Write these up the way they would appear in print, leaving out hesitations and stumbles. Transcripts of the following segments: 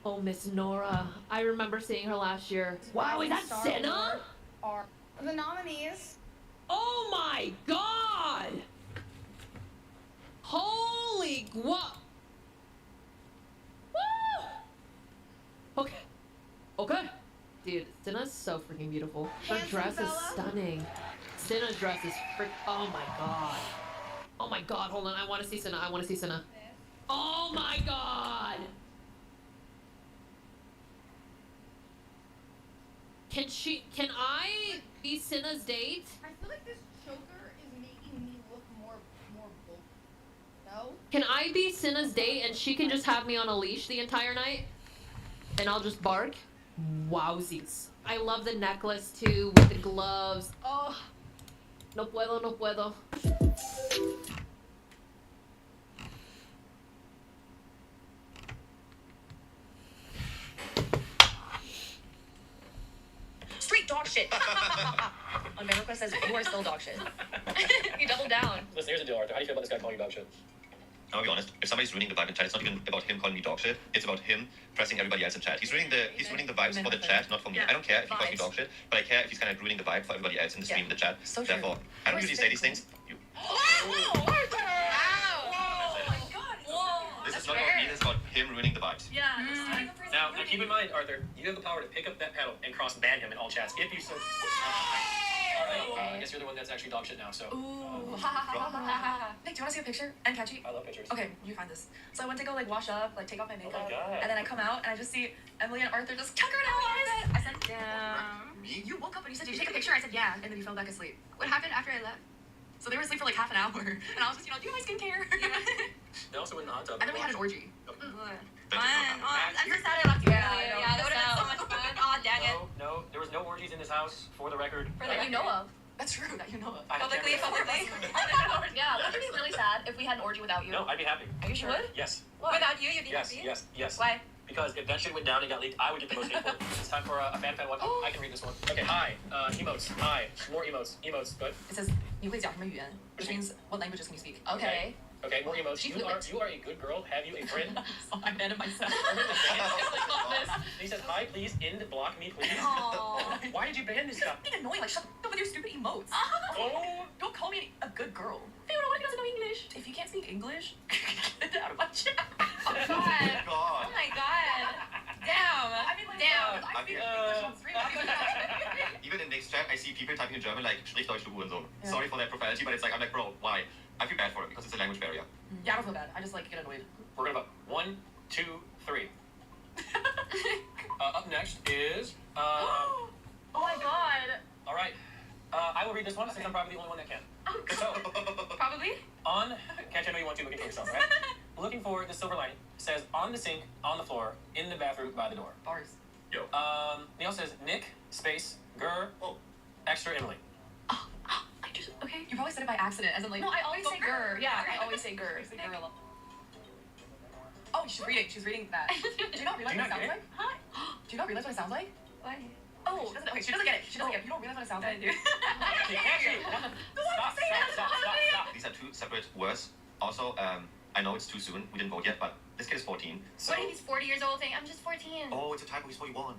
Oh, Miss Nora. I remember seeing her last year. Wow, is that Senna? Are the nominees. Oh my god! Holy guap! Woo! Okay. Okay. Dude, Senna's so freaking beautiful. Her Handsome dress is fella. stunning. Senna's dress is oh my god. Oh my god, hold on. I want to see Senna. I want to see Senna. Oh my god! Can I be Senna's date? I feel like this choker is making me look more bulky. No? Can I be Senna's date and she can just have me on a leash the entire night? And I'll just bark? Wowsies. I love the necklace too with the gloves. Oh, no puedo, no puedo. Straight dog shit. On my request says you are still dog shit. You doubled down. Listen, here's the deal, Arthur. How do you feel about this guy calling you dog shit? I'll be honest. If somebody's ruining the vibe in chat, it's not even about him calling me dog shit. It's about him pressing everybody else in chat. He's ruining the vibes for the chat, not for me. Yeah. I don't care if he calls me dog shit, but I care if he's kind of ruining the vibe for everybody else in the stream, in the chat. So true. Therefore, I don't usually say these things. Whoa, Arthur! Wow! Oh my god. Whoa. This is not about me. This is about him ruining the vibes. Yeah. Now, keep in mind, Arthur, you have the power to pick up that paddle and cross-ban him in all chats if you so. I guess you're the one that's actually dog shit now, so. Ooh. Nick, do you want to see a picture? And catchy? I love pictures. Okay, you find this. So I went to go like wash up, like take off my makeup, God. and then I come out and I just see Emily and Arthur just tuckered out. I said, damn. Me? You woke up and you said, did you take a picture? I said, yeah, and then you fell back asleep. What happened after I left? So they were asleep for like half an hour, and I was just, do my skincare. They also went in the hot tub. And then we had an orgy. Thank you Fun. for Oh, that. I'm just sad I left you. Yeah, that would have been so much fun. Oh, dang it. No, there was no orgies in this house, for the record. For that you know of. That's true, that you know of. I have Publicly, cameras. publicly. Yeah, that would be really sad if we had an orgy without you. No, I'd be happy. Are you sure? Would? Yes. Without you, you'd be Yes, happy? yes, yes. Why? Because if that shit went down and got leaked, I would get the most hate for it. It's time for a fan one. I can read this one. Okay, hi. Emotes. Hi. More emotes. Emotes. Good. It says, 你会讲什么语言? Which means, what languages can you speak? Okay. Okay, more emotes. She You fluent. are a good girl. Have you a friend? So I'm mad at myself. He says, hi, please, end, block me, please. Aww. Why did you ban this It's guy? fucking annoying, like shut up with your stupid emotes. Oh, Don't call me a good girl. Fiona, what if he doesn't know English? If you can't speak English, get it out of my chat. Oh, God. God. Oh, my God. Damn. I mean, like, Damn. I speak English on stream. Even in next chat, I see people typing in German like "Sprich Deutsch, du Hurensohn." Yeah. Sorry for that profanity, but it's like I'm like, bro, why? I feel bad for it because it's a language barrier. Yeah, I don't feel bad. I just like get annoyed. we're gonna vote. 1, 2, 3. Up next is, Oh my god. all right. I will read this one since I'm probably the only one that can. So, Probably. on, Catch, I know you want to, looking for yourself, right? Looking for the silver lining. Says, on the sink, on the floor, in the bathroom, by the door. Bars. Neil says, Nick, space, Gur, Oh. extra Emily. I just, okay. You probably said it by accident, as in like. No, I always say grr. Yeah, I always say grr. Say girl. Oh, she's reading. She's reading that. Do you not realize Do you what it not sounds get like? Huh? Do you not realize what it sounds like? Why? Oh, she doesn't. Okay, she doesn't get it. She doesn't get it. You don't realize what it sounds like. I do. Okay, Cassie, stop. These are two separate words. Also, I know it's too soon. We didn't vote yet, but this kid is 14. So. What if he's 40 years old saying, I'm just 14? Oh, it's a typo. He's 41.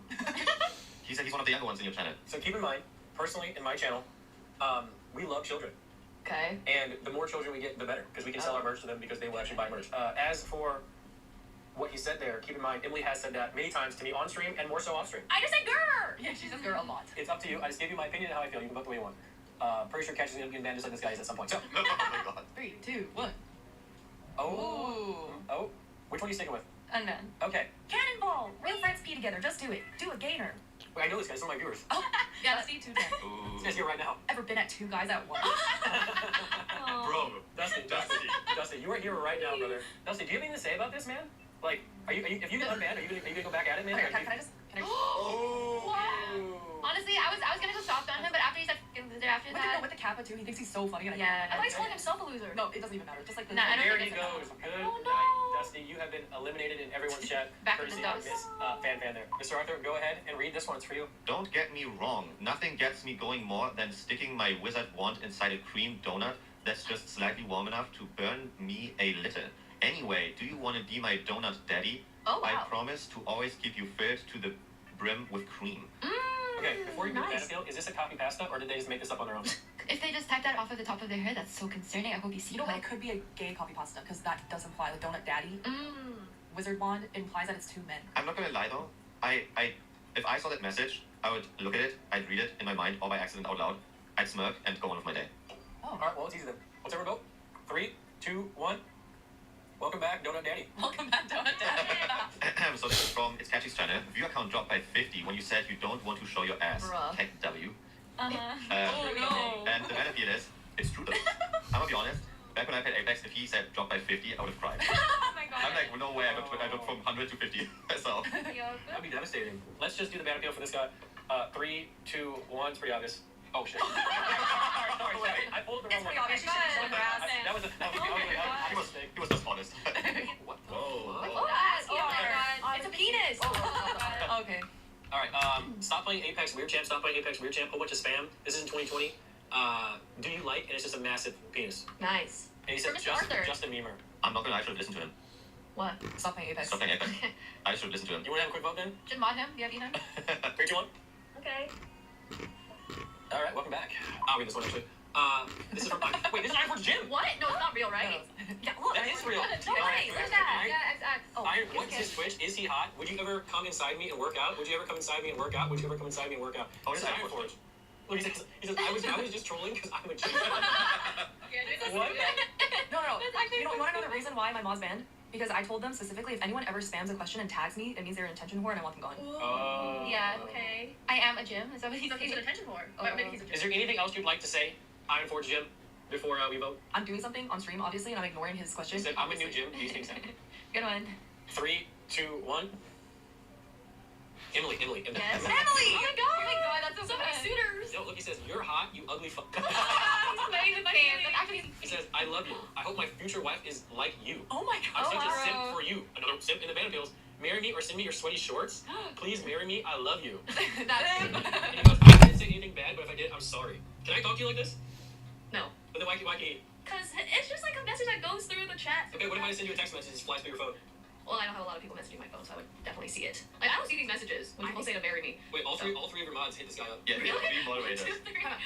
He said he's one of the younger ones in your planet. So keep in mind, personally, in my channel, we love children. Okay. And the more children we get, the better, because we can sell our merch to them because they will actually buy merch. As for what he said there, keep in mind, Emily has said that many times to me on stream and more so off stream. I just said grr. Yeah, she says girl a lot. It's up to you. I just gave you my opinion and how I feel. You can vote the way you want. Pretty sure Catch is going to be banned just like this guy is at some point. So, Oh my god. 3, 2, 1. oh, which one are you sticking with? Unknown. Okay. Cannonball! Real friends pee together. Just do it. Do a gainer. Wait, I know this guy. Some of my viewers. Oh, yeah, let's see 2 10. Ooh. This guy's here right now. Ever been at 2 guys at once? Bro. Dusty, you are here right now, brother. Dusty, do you have anything to say about this, man? Like, if you get unbanned, are you gonna go back at it, man? Okay, Or do can you- I just? Can I? Oh. Honestly, I was gonna go soft on him, but after he said fucking loser after With that. the Kappa too, he thinks he's so funny. And Yeah. I thought he's calling himself a loser. No, it doesn't even matter. Just like the. Nah, I don't There think he it's goes. Good Oh, no. night, Dusty. You have been eliminated in everyone's chat. Back in courtesy the of dust. Miss Fan there. Mr. Arthur, go ahead and read this one. It's for you. Don't get me wrong. Nothing gets me going more than sticking my wizard wand inside a cream donut that's just slightly warm enough to burn me a little. Anyway, do you want to be my donut daddy? Oh I wow. promise to always keep you filled to the brim with cream. Okay, before you do the nice. banana peel, is this a copy pasta or did they just make this up on their own? If they just type that off of the top of their head, that's so concerning. I hope you see You know what? It help. could be a gay copy pasta because that does imply like Donut Daddy, Wizard Wand implies that it's two men. I'm not gonna lie though. If I saw that message, I would look at it, I'd read it in my mind or by accident out loud. I'd smirk and go on with my day. Oh. Alright, well, it's easy then. What's everyone vote? 3, 2, 1. Welcome back, Donut Daddy. Welcome back, Donut Daddy. So this is from It's Catchy's channel. Viewer count dropped by 50 when you said you don't want to show your ass. Bruh. Tech W. Uh-huh. Oh no. And the benefit is, it's true though. I'm gonna be honest. Back when I played Apex, if he said drop by 50, I would have cried. Oh my god. I'm like, no way, I got from 100 to 50. So, That'd be devastating. Let's just do the banana peel for this guy. 3, 2, 1. It's pretty obvious. Oh shit. sorry. I pulled the wrong It's pretty one. obvious. You should just look around. That was a mistake. he was just honest. What? Whoa. Oh my god. It's a penis. Okay. Alright, stop playing Apex Weird Champ. Stop playing Apex Weird Champ. Whole bunch of spam. This is in 2020. Do you like? And it's just a massive penis. Nice. And he said For Mr. Arthur. just a memer. I'm not gonna lie, I should have listened to him. What? Stop playing Apex. Stop playing Apex. I should have listened to him. You wanna have a quick vote then? Should mod him? Do you have him? 3, 2, 1. Okay. Alright, welcome back. I'll read this one actually. This is from wait, this is Iron Forge Gym. What? No, it's not real, right? Yeah, look. That is real. No way. Where's that? Yeah, XX. Oh, Iron, what's his Twitch? Is he hot? Would you ever come inside me and work out? Would you ever come inside me and work out? Would you ever come inside me and work out? Oh, This is it's Iron Iron Forge. Look, he says I was just trolling because I'm a G. What? No. You know, you want to know the reason why my mod's banned? Because I told them specifically if anyone ever spams a question and tags me, it means they're an attention whore and I want them gone. Oh. Yeah, okay. I am a gym. Is that what he's He's an saying? attention whore. Oh. But maybe he's a Is there anything else you'd like to say, Iron Forge Gym, before we vote? I'm doing something on stream, obviously, and I'm ignoring his He question. said I'm a new gym. These things happen. Good one. 3, 2, 1. Emily. Yes. Emily! Oh my god, that's so many good. suitors! No, look, he says you're hot, you ugly fuck. He's playing with my hands. That's actually He says I love you. I hope my future wife is like you. Oh my I'm god. such a wow. simp for you. Another simp in the banana peels. Marry me or send me your sweaty shorts. Please marry me. I love you. That's And he goes, I didn't say anything bad, but if I did, I'm sorry. Can I talk to you like this? No. But then why can't he? Because it's just like a message that goes through the chat. Okay, what if I send you a text message and it flies through your phone? Well, I don't have a lot of people messaging my phone, so I would definitely see it. Like, I don't see these messages when people say to marry me. Wait, all three of your mods hit this guy up. Yeah, we have Really? 3 moderators.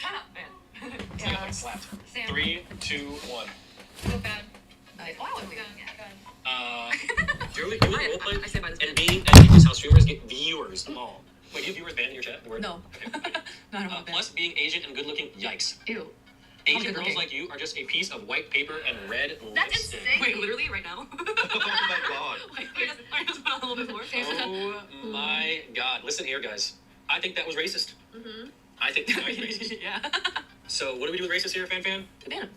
Time out, man. This guy got like slapped. Sam. 3, 2, 1. So bad. Nice. Oh, I want to go. Yeah, go ahead. Doing I roleplay say by this and being as is how streamers get viewers. Oh. Wait, do you have viewers banned in your chat? The word? No. Okay. No, I don't want Plus, being Asian and good looking, yikes. Ew. Asian good girls looking. like you are just a piece of white paper and red That's lipstick. insane. Wait, literally right now? Oh my god. I just put on a little bit more. Oh my god. Listen here, guys. I think that was racist. Mm-hmm. I think that was racist. Yeah. So, what do we do with racist here, Fan? Ban him.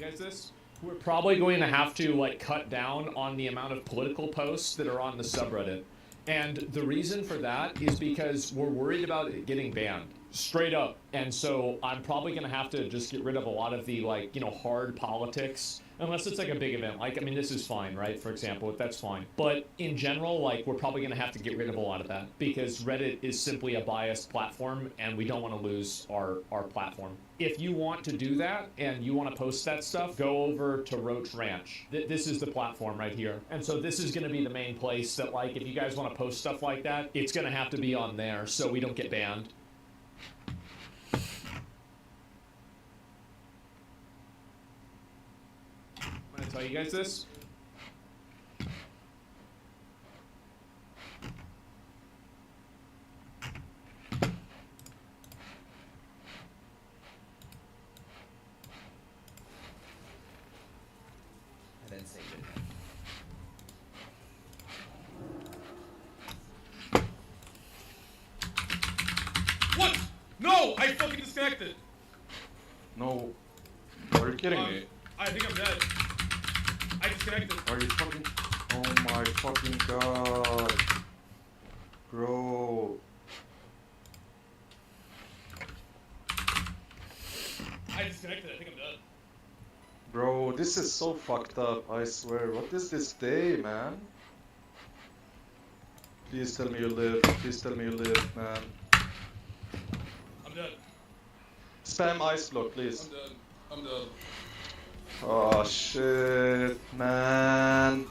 You guys, this? We're probably going to have to like cut down on the amount of political posts that are on the subreddit. And the reason for that is because we're worried about it getting banned. Straight up. And so I'm probably going to have to just get rid of a lot of the, like, you know, hard politics. Unless it's like a big event. Like, I mean, this is fine, right? For example, that's fine. But in general, like, we're probably going to have to get rid of a lot of that. Because Reddit is simply a biased platform, and we don't want to lose our platform. If you want to do that, and you want to post that stuff, go over to Roach Ranch. This is the platform right here. And so this is going to be the main place that, like, if you guys want to post stuff like that, it's going to have to be on there so we don't get banned. I'm gonna tell you guys this. And then save it. What? No! I fucking disconnected! No. Are you kidding me? I think I'm dead. I disconnected. Are you fucking... Oh my fucking god. Bro. I disconnected. I think I'm dead. Bro, this is so fucked up, I swear. What is this day, man? Please tell me you live. Please tell me you live, man. I'm dead. Spam ice block, please. I'm dead. I'm dead. Oh shit, man.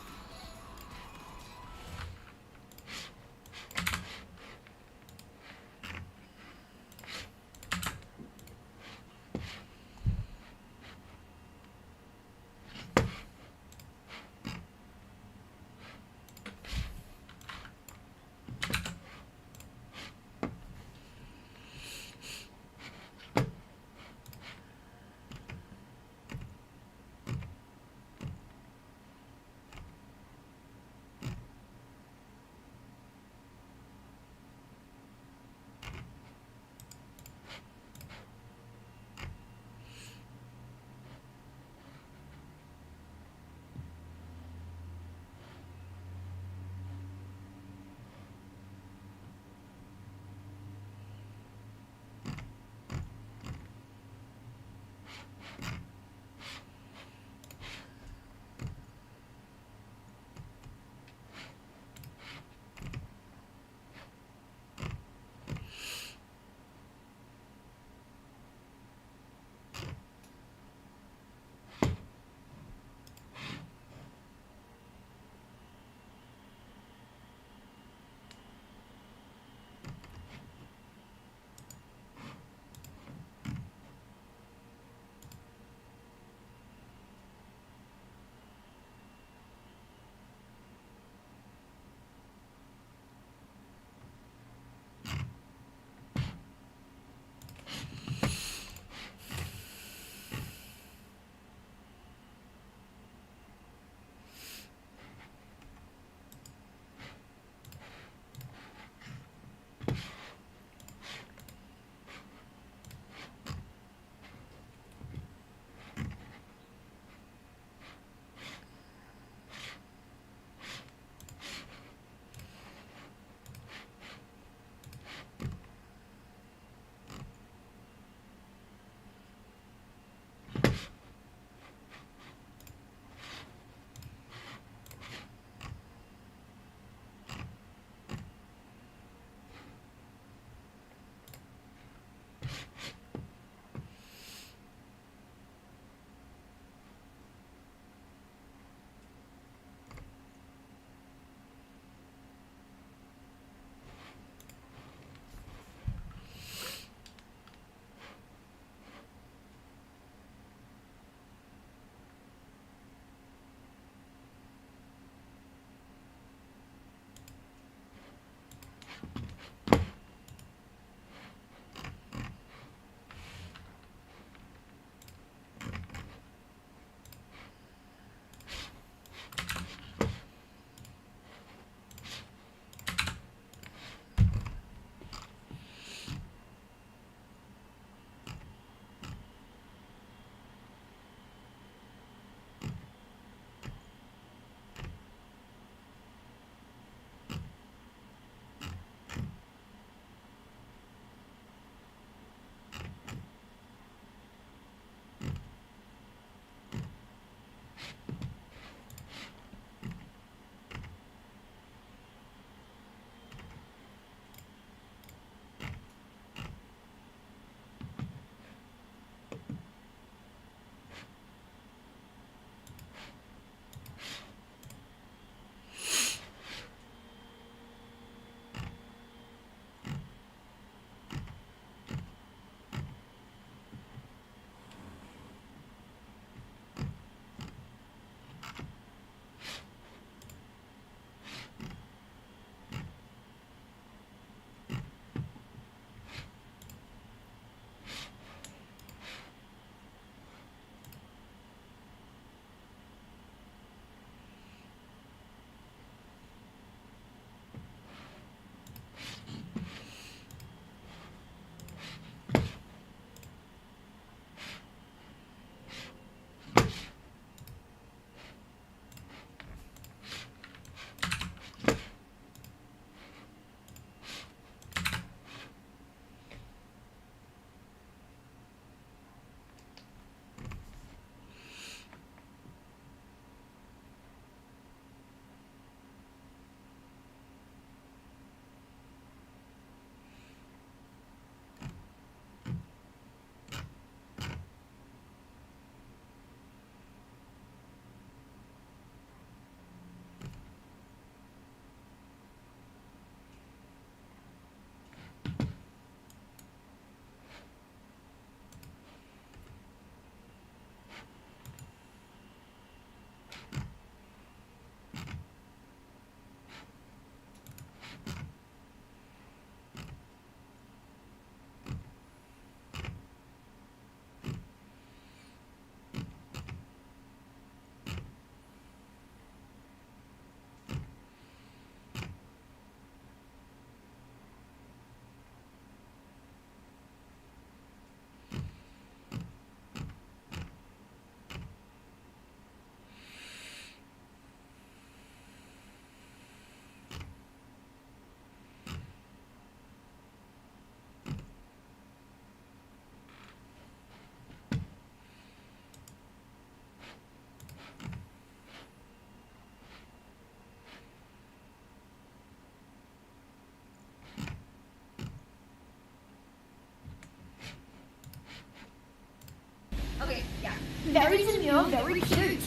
Mary Demure, very cute.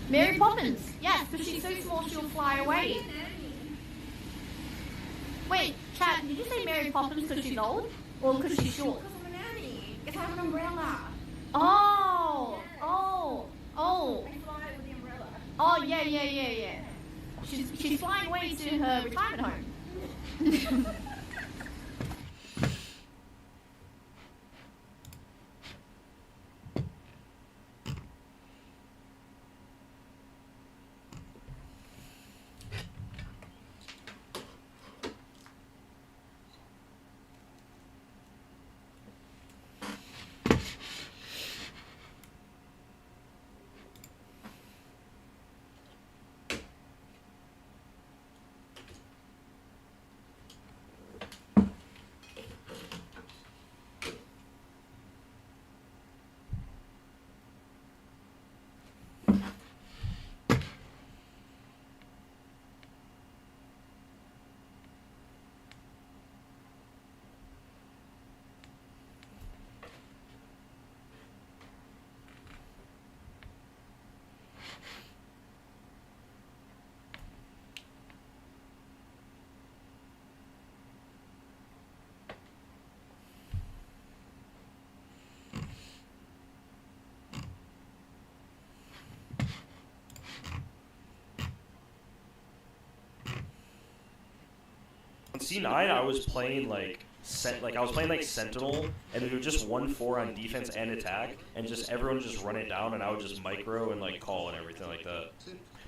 Mary Poppins, yes, because she's so small she'll fly away. Wait, Chad, did you say Mary Poppins because she's old? Or because she's short? Because I'm a nanny. If I have an umbrella. Oh! I fly with the umbrella. Oh, yeah. She's flying away to her retirement home. On C9, I was playing like Sentinel, and it was just 1-4 on defense and attack, and just everyone just run it down, and I would just micro and like call and everything like that.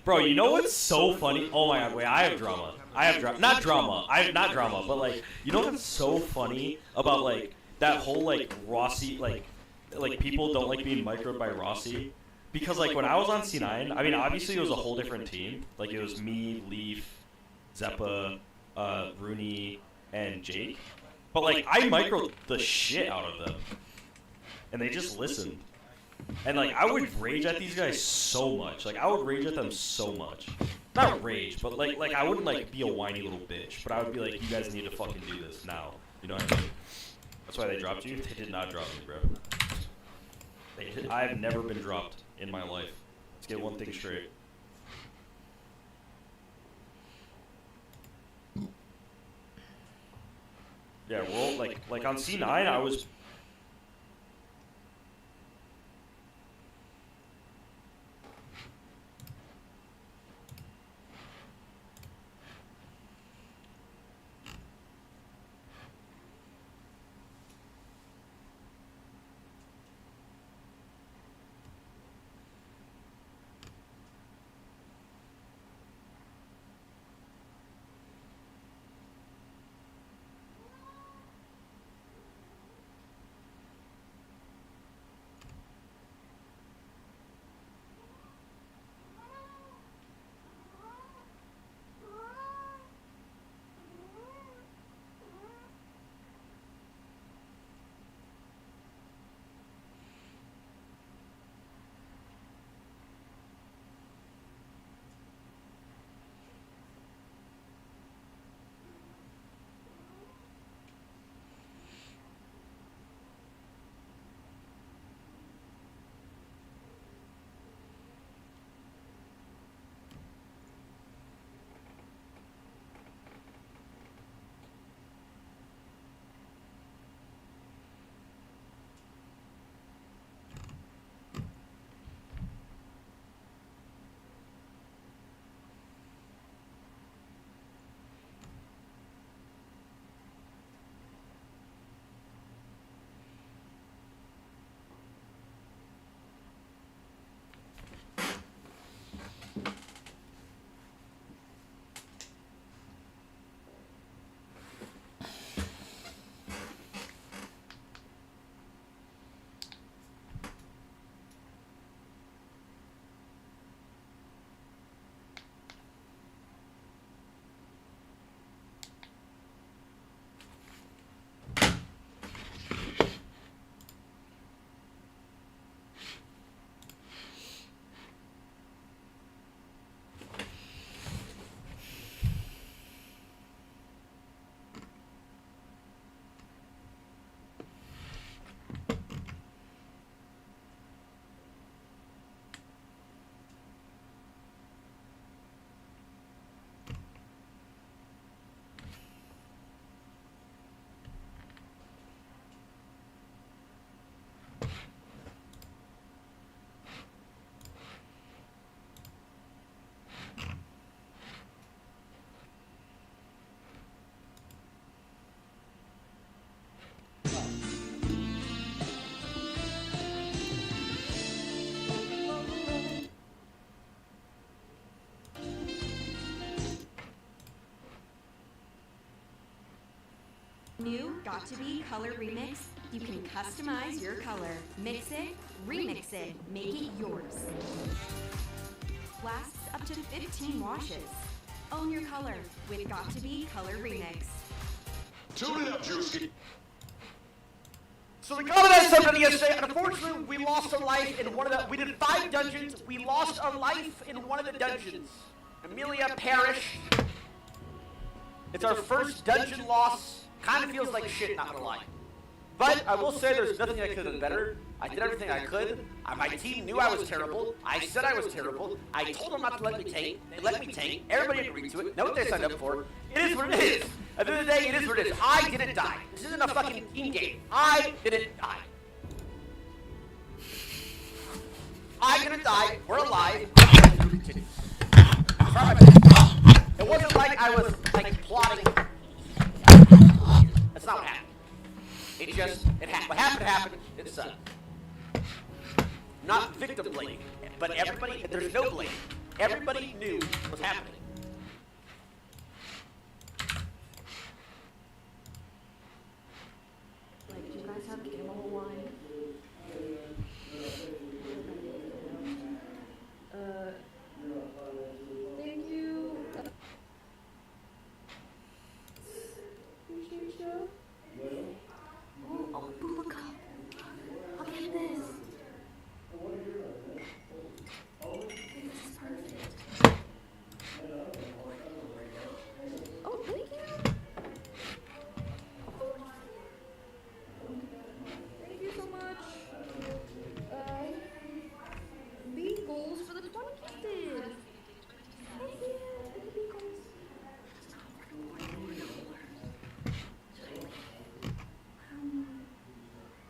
Bro, you know what's so funny? Oh my god, wait, I have drama. Not drama, but like, you know what's so funny about like that whole like Rossi, like people don't like being microed by Rossi? Because like when I was on C9, I mean obviously it was a whole different team. Like it was me, Leaf, Zeppa, Rooney, and Jake. But like I microed the shit out of them. And they just listened. And like I would rage at these guys so much. Like I would rage at them so much. Not rage, but like I wouldn't like be a whiny little bitch. But I would be like, you guys need to fucking do this now. You know what I mean? That's why they dropped you? They did not drop me, bro. I've never been dropped in my life. Let's get one thing straight. Yeah, well, like on C9, I was. New Got to Be Color Remix. You can customize your color. Mix it, remix it, make it yours. Lasts up to 15 washes. Own your color with Got to Be Color Remix. Tune it up, Juicy. So we commented something yesterday. Unfortunately, we lost a life in one of the. We did 5 dungeons. We lost a life in one of the dungeons. Amelia perished. It's our first dungeon loss. Kind of feels like shit, not gonna lie. But I will say there's nothing I could have done better. I did everything I could. My team knew I was terrible. I said I was terrible. I told them not to let me tank. They let me tank. Everybody agreed to it. Know what they signed up for. It is what it is. At the end of the day, it is what it is. I didn't die. This isn't a fucking team game. I didn't die. I didn't die. We're alive. It wasn't like I was like plotting. That's not what happened. It happened. What happened. It sucked. Not victim blaming, but everybody, there's no blame. Everybody knew what was happening. Like, do you guys have camel wine? Thank you. Appreciate you. Oh, Booba Cup. Look at this. This is perfect. Oh, thank you. Thank you so much. Beagles for the 20 gifted. Thank you. Beagles.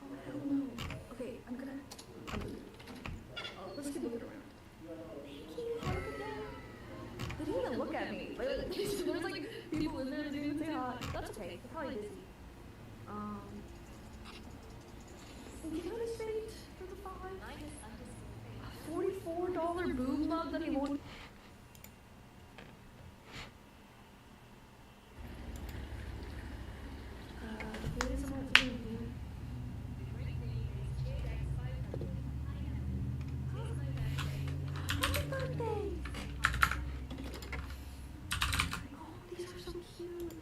Oh, hell no. Okay, I'm gonna. Let's keep looking around. Thank you. Have a good day. They didn't even look at me. There's like people in there that didn't even say hi. That's okay. They're probably busy. Can I state for the 5? $44 boob mug that he won't. Who is someone to do? Happy birthday! Oh, these are so cute.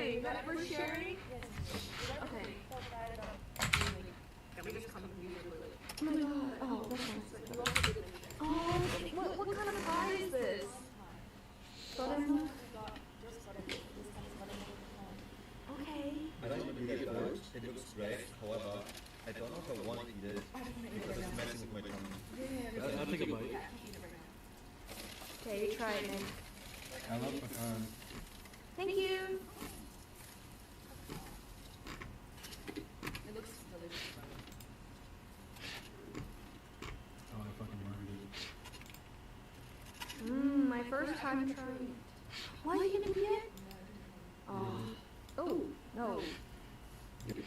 Hi, is that for sharing? Okay. Can we just come immediately? Oh my god. Oh, that's nice. Oh, what kind of pie is this? Buttermilk? Okay. I don't really get those. It looks great. However, I don't know if I want to eat it because it's messing with my tummy. I'll take a bite. Okay, try it, Nick. I love pecan. Thank you. It looks delicious. Oh, I fucking murdered it. My first time trying. Why are you gonna get? Oh, no. Thank you.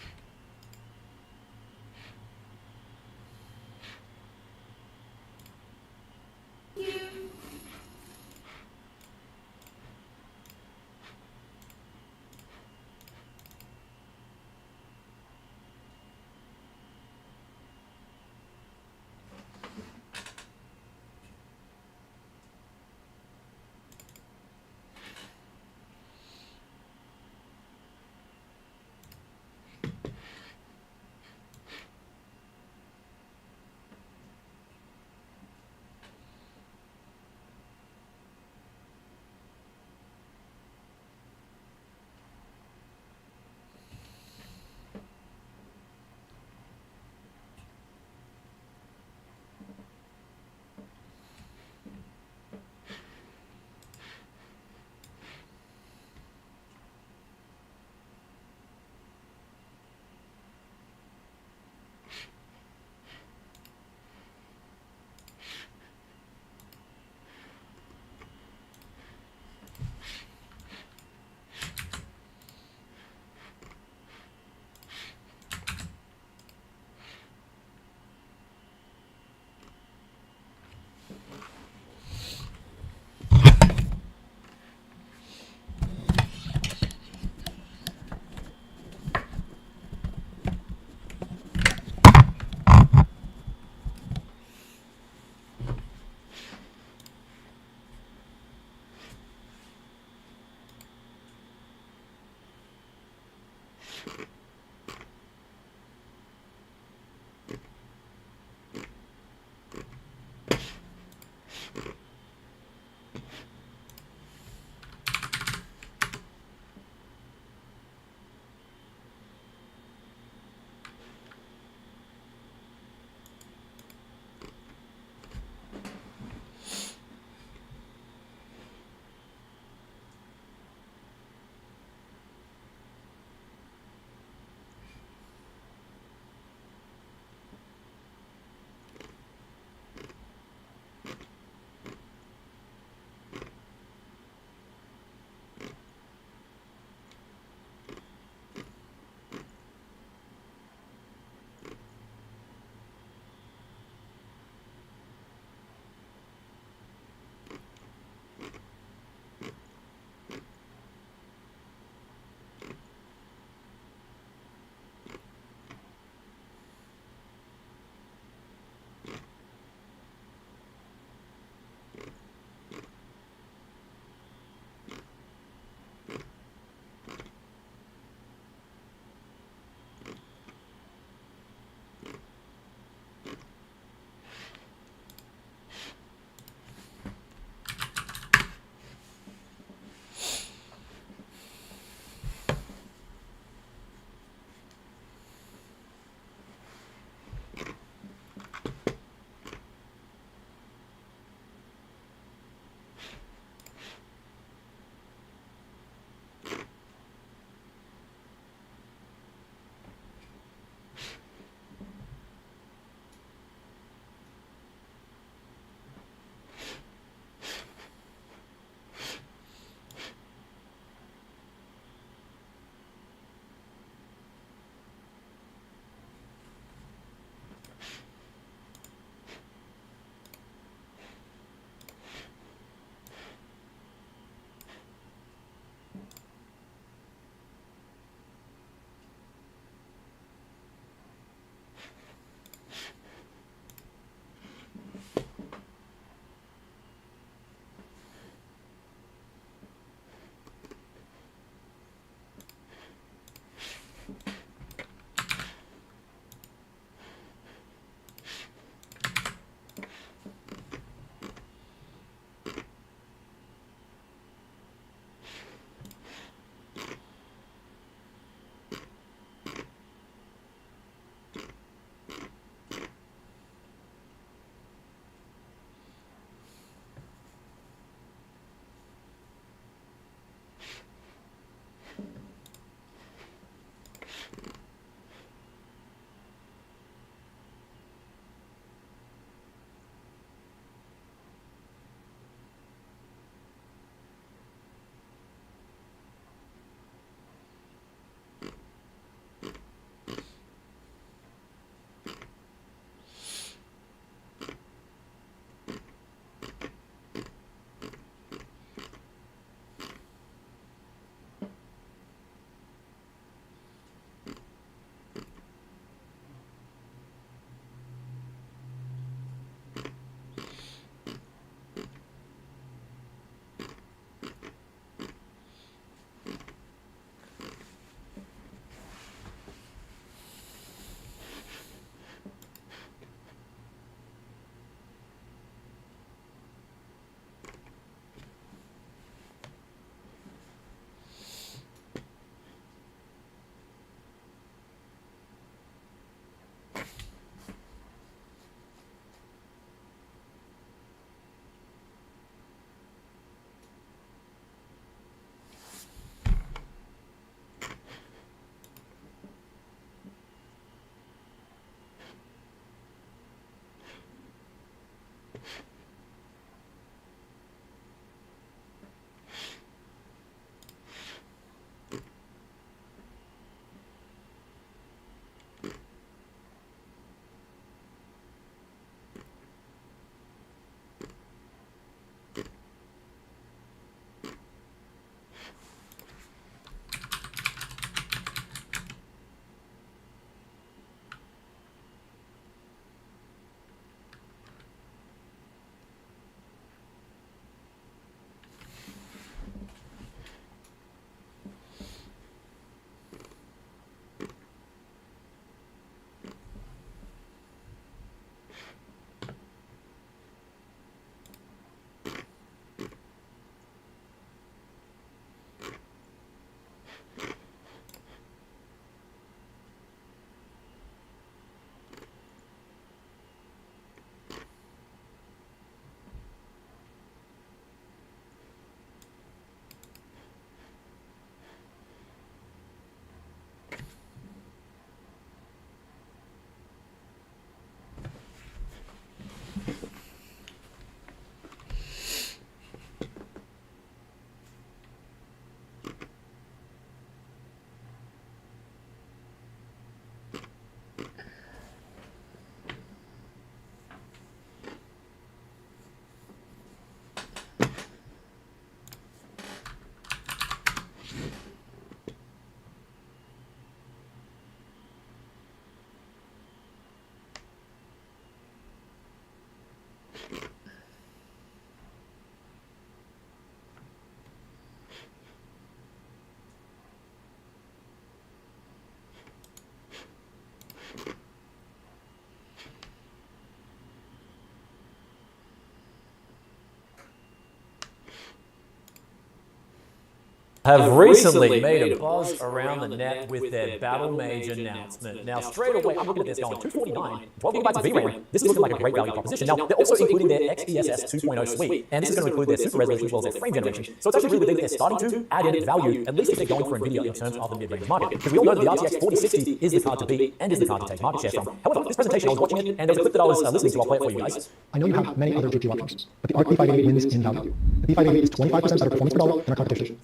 have recently made a buzz around the net with their Battle Mage announcement. Now, straight away, I'm looking at this going, 249, 12 gigabytes of VRAM. This is looking like a great value proposition. Now, they're also including their XESS 2.0 suite, and this is going to include their super resolution as well as their frame generation. So it's actually really big that they're starting to add in value, at least if they're going for NVIDIA in terms of the mid-range market. Because we all know that the RTX 4060 is the card to beat and is the card to take market share from. However, this presentation, I was watching it, and there was a clip that I was listening to. I'll play it for you guys. I know you have many other GPU options, but the ARC B580 wins in value. The B580 is 25% better performance per dollar than our competition.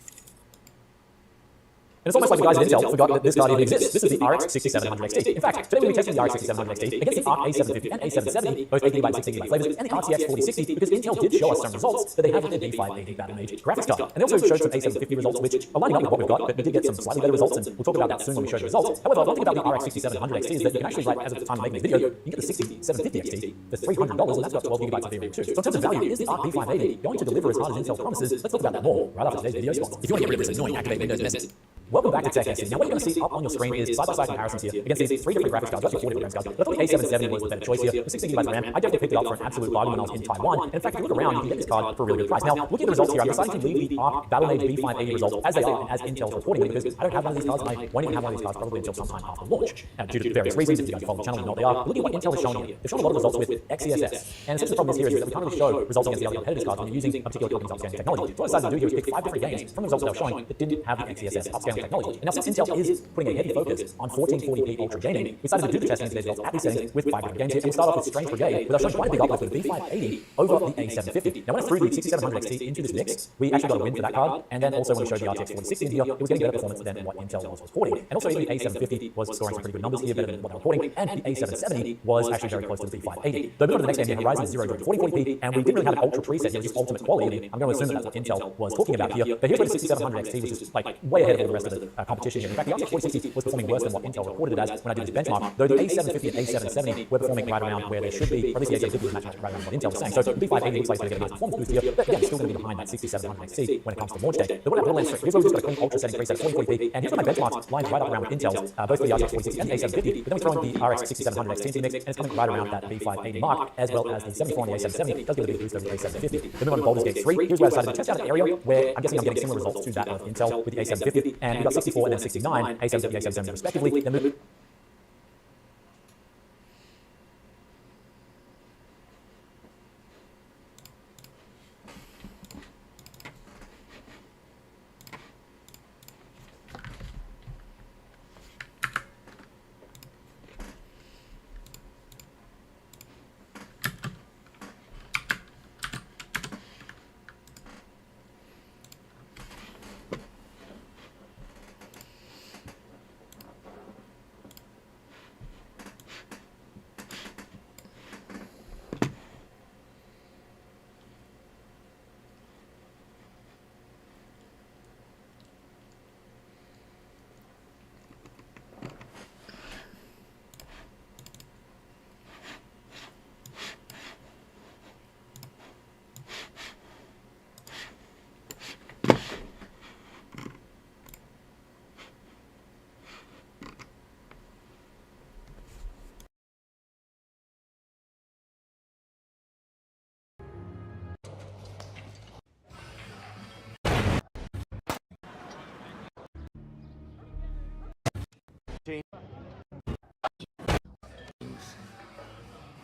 And it's almost like the guys at Intel forgot that this card even exists. This is the RX 6700 XT. In fact, today we'll be testing the RX 6700 XT against the ARC A750 and A770, both 8GB and 16GB flavors, and the RTX 4060, because Intel did show us some results that they have with their B580 Battle Mage graphics card. And they also showed some A750 results, which are lining up with what we've got, but we did get some slightly better results, and we'll talk about that soon when we show the results. However, one thing about the RX 6700 XT is that you can actually, like, as of the time of making this video, you can get the 6750 XT for $300, and that's got 12GB of VRAM too. So in terms of value, is the ARC B580 going to deliver as hard as Intel promises? Let's talk about that more right after today's video sponsor. If you want to get rid of this annoying activate Windows message. Welcome back to TechSC. Now what you're going to see up on your screen is side-by-side comparisons here against these three different graphics cards, actually 4 different graphics cards. I thought the A770 was the better choice here, with 16GB of RAM. I definitely picked it up for an absolute bargain when I was in Taiwan. And in fact, if you look around, you can get this card for a really good price. Now, looking at the results here, I'm deciding to leave the ARC Battle Mage B580 results as they are and as Intel's reporting them, because I don't have one of these cards, and I won't even have one of these cards probably until sometime after launch. Now, due to various reasons, if you guys follow the channel, you know what they are. But looking at what Intel has shown here, they've shown a lot of results with XESS. And essentially the problem is that we can't really show results against the other competitors' cards when you're using a particular company's upscaling technology. So what I decided to do here was pick 5 different games from the results that they were showing that didn't have the XESS upscaling technology. And now since Intel is putting a heavy focus on 1440p ultra gaming, we decided to do the testing of these results at these settings with 5 different games here. And we'll start off with Strange Brigade, where they're showing quite a big uplift with the B580 over the A750. Now when I threw the 6700 XT into this mix, we actually got a win for that card. And then also when we showed the RTX 4060 in here, it was getting better performance than what Intel was reporting. And also even the A750 was scoring some pretty good numbers here, better than what they were reporting. And the A770 was actually very close to the B580. Though moving on to the next game here, Horizon Zero Dawn 4040p, and we didn't really have an ultra preset here, just ultimate quality. I'm going to assume that that's what Intel was talking about here. But here's where the 6700 XT was just like way ahead of all the rest of the competition here. In fact, the RTX 4060 was performing worse than what Intel reported it as when I did this benchmark, though the A750 and A770 were performing right around where they should be, or at least the A750 was matching right around what Intel was saying. So the B580 looks like it's going to get a nice performance boost here, but again, it's still going to be behind that 6700 XT when it comes to launch day. But what about Borderlands 3? Here's where we've just got a clean ultra setting preset at 4040p, and here's where my benchmarks line right up around with Intel's, both for the RTX 4060 and the A750, but then we throw in the RX 6700 XT into the mix, and it's coming right around that B580 mark, as well as the 74 and the A770. It does get a big boost over the A750. Then move on to Baldur's Gate 3. Here's where I decided to test out an area where I'm guessing I'm getting similar results to that of Intel with the A750, and we've got 64 and then 69, A750, A770 respectively. Then move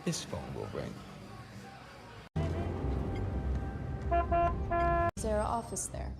This phone will ring. Is there an office there?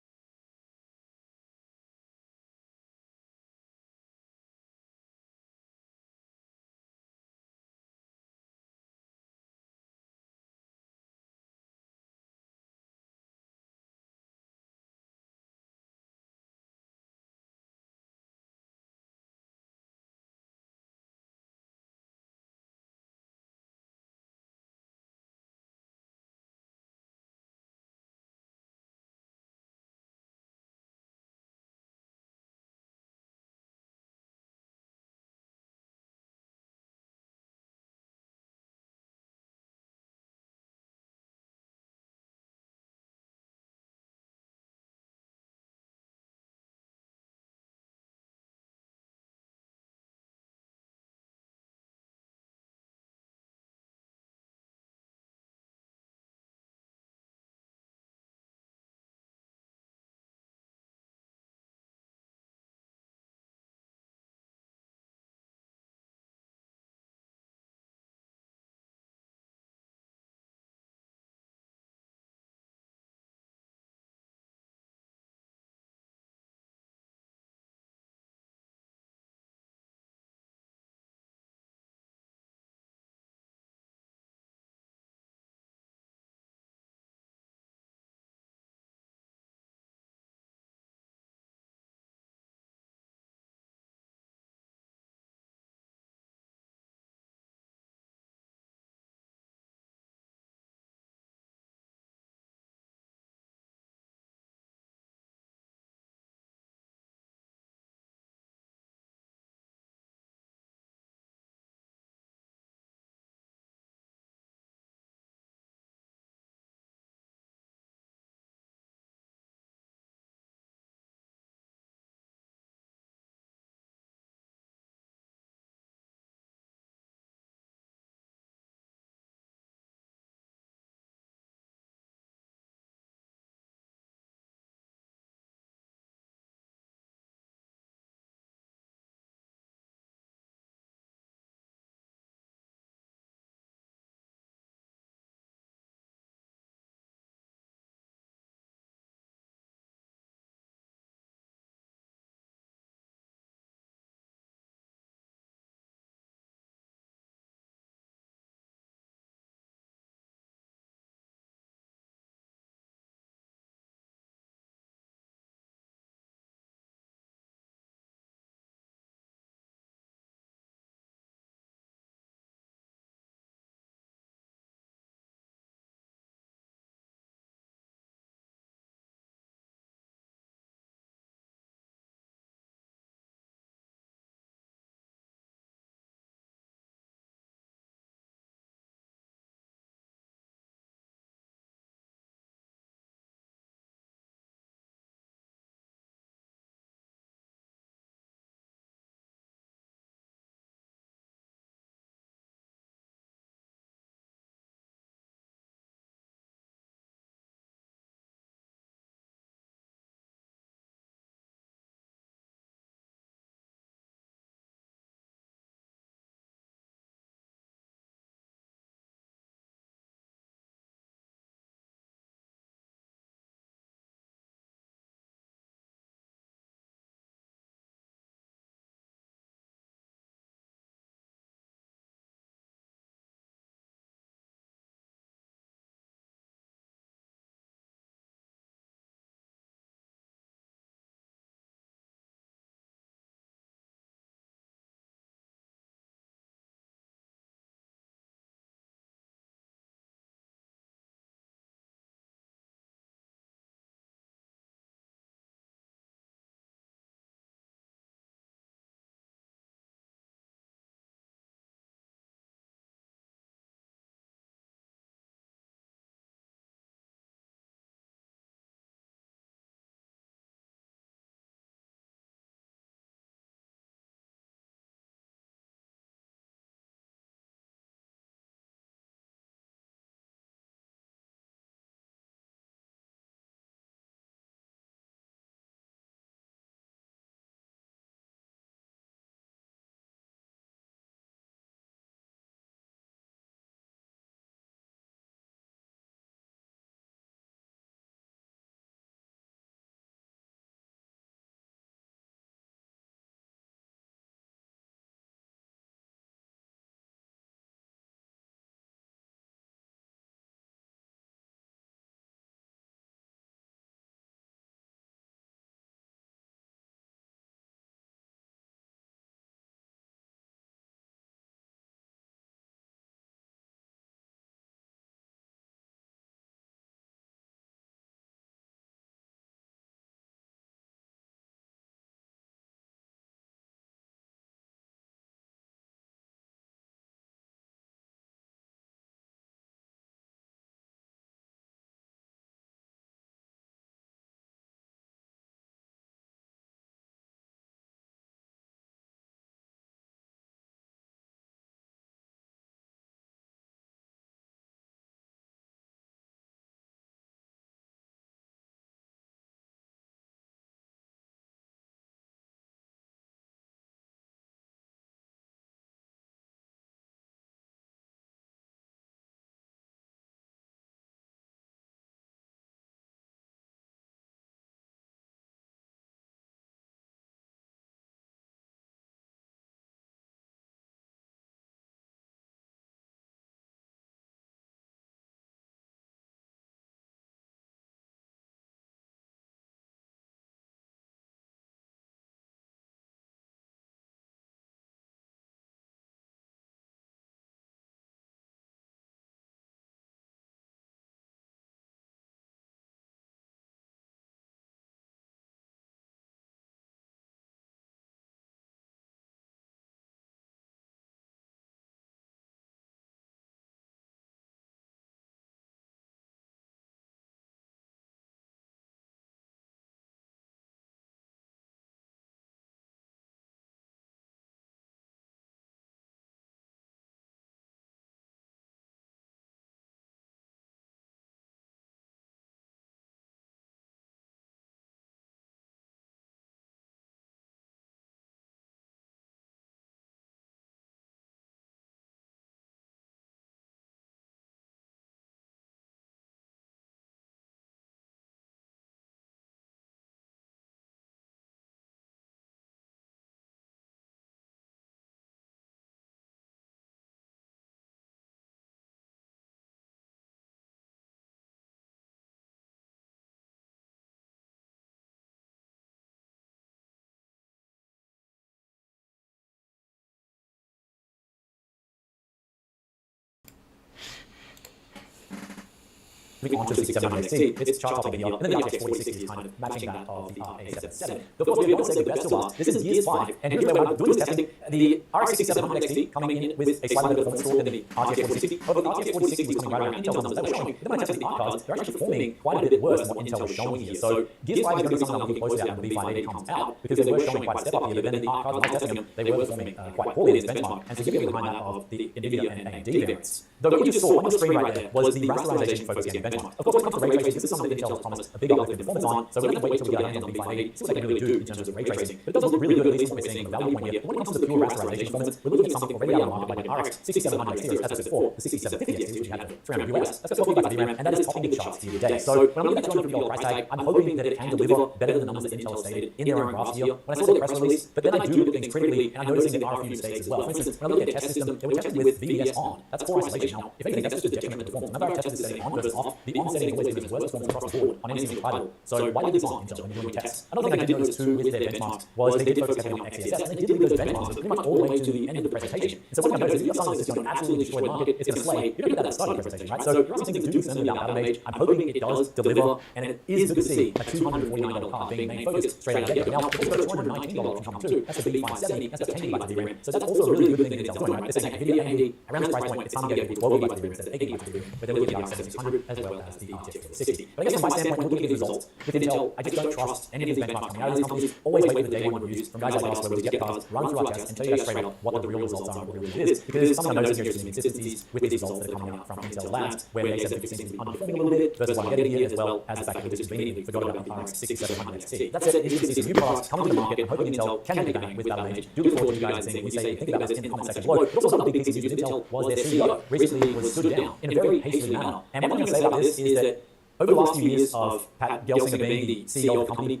moving on to the 6700 XT, it's chart topping here, and then the RTX 4060 is kind of matching that of the A77. Of course, we want to say the best so far. This is years 5, and here's where we're doing this testing. The RX 6700 XT coming in with a slightly better performance score than the RTX 4060. However, the RTX 4060 was coming right around Intel's numbers that were showing. Then when I tested the ARC cards, they're actually performing quite a bit worse than what Intel was showing here. So Gears 5 is going to be something I'm looking closer at when the V580 comes out, because they were showing quite a step up here, but then the ARC cards, when I was testing them, they were performing quite poorly as benchmark, and significantly behind that of the NVIDIA and AMD variants. Though what you just saw on the screen right there was the rasterization focus game benchmark. Of course, when it comes to ray tracing, this is something that Intel has promised a big uplift in performance on, so we're going to wait until we get our hands on the V580, see what they can really do in terms of ray tracing. But it does look really good, at least from what we're seeing from the value point here. When it comes to the pure rasterization performance, we're looking at something already out of the market like the RX 6700 series, as I said before, the 6750 series, which we had for $300 US. That's got 12 GB VRAM, and that is topping the charts here today. So when I'm looking at $250 price tag, I'm hoping that it can deliver better than the numbers that Intel has stated in their own graphs here. When I saw the press release, but then I do look at things critically, and I'm noticing that there are a few mistakes as well. For instance, when I look at their test system, they were tested with VBS on. That's core isolation. Now, if anything, that's just a detriment to performance. Whenever I've tested this setting on versus off, the on setting is always going to be worse performance across the board on any single title. So why did this on Intel when you're doing tests? Another thing I did notice too with their benchmarks was they did focus heavily on XeSS, and they did leave those benchmarks pretty much all the way to the end of the presentation. And so one thing I noticed is if you've got something that's going to absolutely destroy the market, it's going to slay, you don't get that at the start of the presentation, right? So there are some things that do concern me about Battle Mage. I'm hoping it does deliver, and it is good to see a $249 card being main focus straight out of the gate. Now, it's also got a $219 option coming too. That's a big 570, that's got 10 GB of VRAM. So that's also a really good thing that Intel's doing, right? They're saying NVIDIA AMD, around this price point, it's time to get 12 GB of VRAM instead of 8 GB of VRAM, but they're looking at the 7600 as well as the RTX 4060. But I guess from my standpoint, looking at these results, with Intel, I just don't trust any of these benchmarks coming out of these companies. Always wait for the day one reviews from guys like us where we get the cards, run through our tests, and tell you guys straight up what the real results are and what really it is. Because something I noticed here is some inconsistencies with these results that are coming out from Intel Labs, where they said that it seems to be underperforming a little bit versus what I'm getting here, as well as the fact that we just conveniently forgot about the RX 6700 XT. That's it. It's good to see some new products coming to the market. I'm hoping Intel can make a bang with Battle Mage. Do look forward to you guys seeing what you say, think about this in the comment section below. But also another big piece of news with Intel was their CEO recently was stood down in a very hastily manner. And one thing I'm going to say about this is that over the last few years of Pat Gelsinger being the CEO of the company,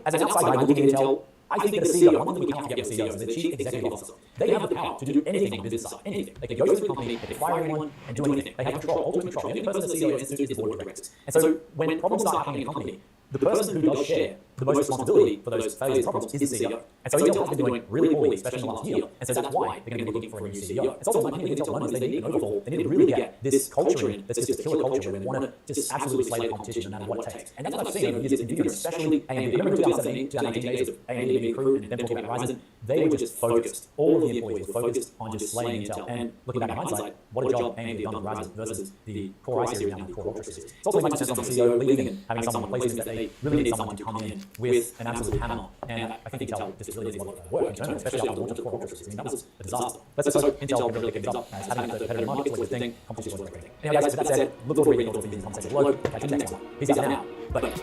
as an outside guy looking at Intel, I think that a CEO, one thing we can't forget with CEOs is the chief executive officer. They have the power to do anything on the business side, anything. They can go through the company, they can fire anyone, and do anything. They have control, ultimate control. The only person the CEO institutes is the board of directors. And so when problems start happening in a company, the person who does share the most responsibility for those failures and problems is the CEO. And so Intel has been doing really poorly, especially in the last year. And so that's why they're going to be looking for a new CEO. It's also my opinion that Intel learned they need an overhaul. They need to really get this culture in that's just a killer culture where they want to just absolutely slay the competition no matter what it takes. And that's what I've seen over the years, NVIDIA, especially AMD. Remember 2017, 2018 days of AMD being crew and them talking about Ryzen? They were just focused. All of the employees were focused on just slaying Intel. And looking back in hindsight, what a job AMD done with Ryzen versus the Core i series now the Core Ultra series. It's also my 2 cents on the CEO leaving and having someone replace him that they really need someone to come in with an absolute hammer. And I think Intel just really needs a lot of work internally, especially after the launch of the Core Ultra series. I mean, that was a disaster. Let's just hope Intel can really pick things up as having a competitive market. It's always a thing. Competition is always a great thing. Anyway, guys, with that said, look forward to reading your thoughts in the comment section below. Catch you next one. Peace out now. Bye.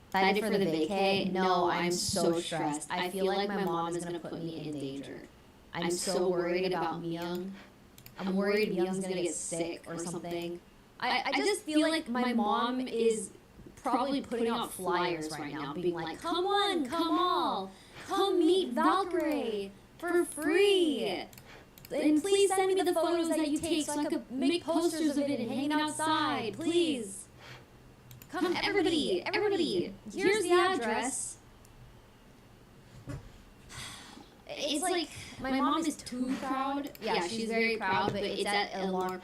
Excited for the vacay? No, I'm so stressed. I feel like my mom is gonna put me in danger. I'm so worried about Myung. I'm worried Myung's gonna get sick or something. I just feel like my mom is probably putting out flyers right now, being like, come on, come all, come meet Valkyrie for free. And please send me the photos that you take so I could make posters of it and hang it outside, please. Come, everybody, everybody. Here's the address. It's like, my mom is too proud. Yeah, she's very proud, but it's at alarm.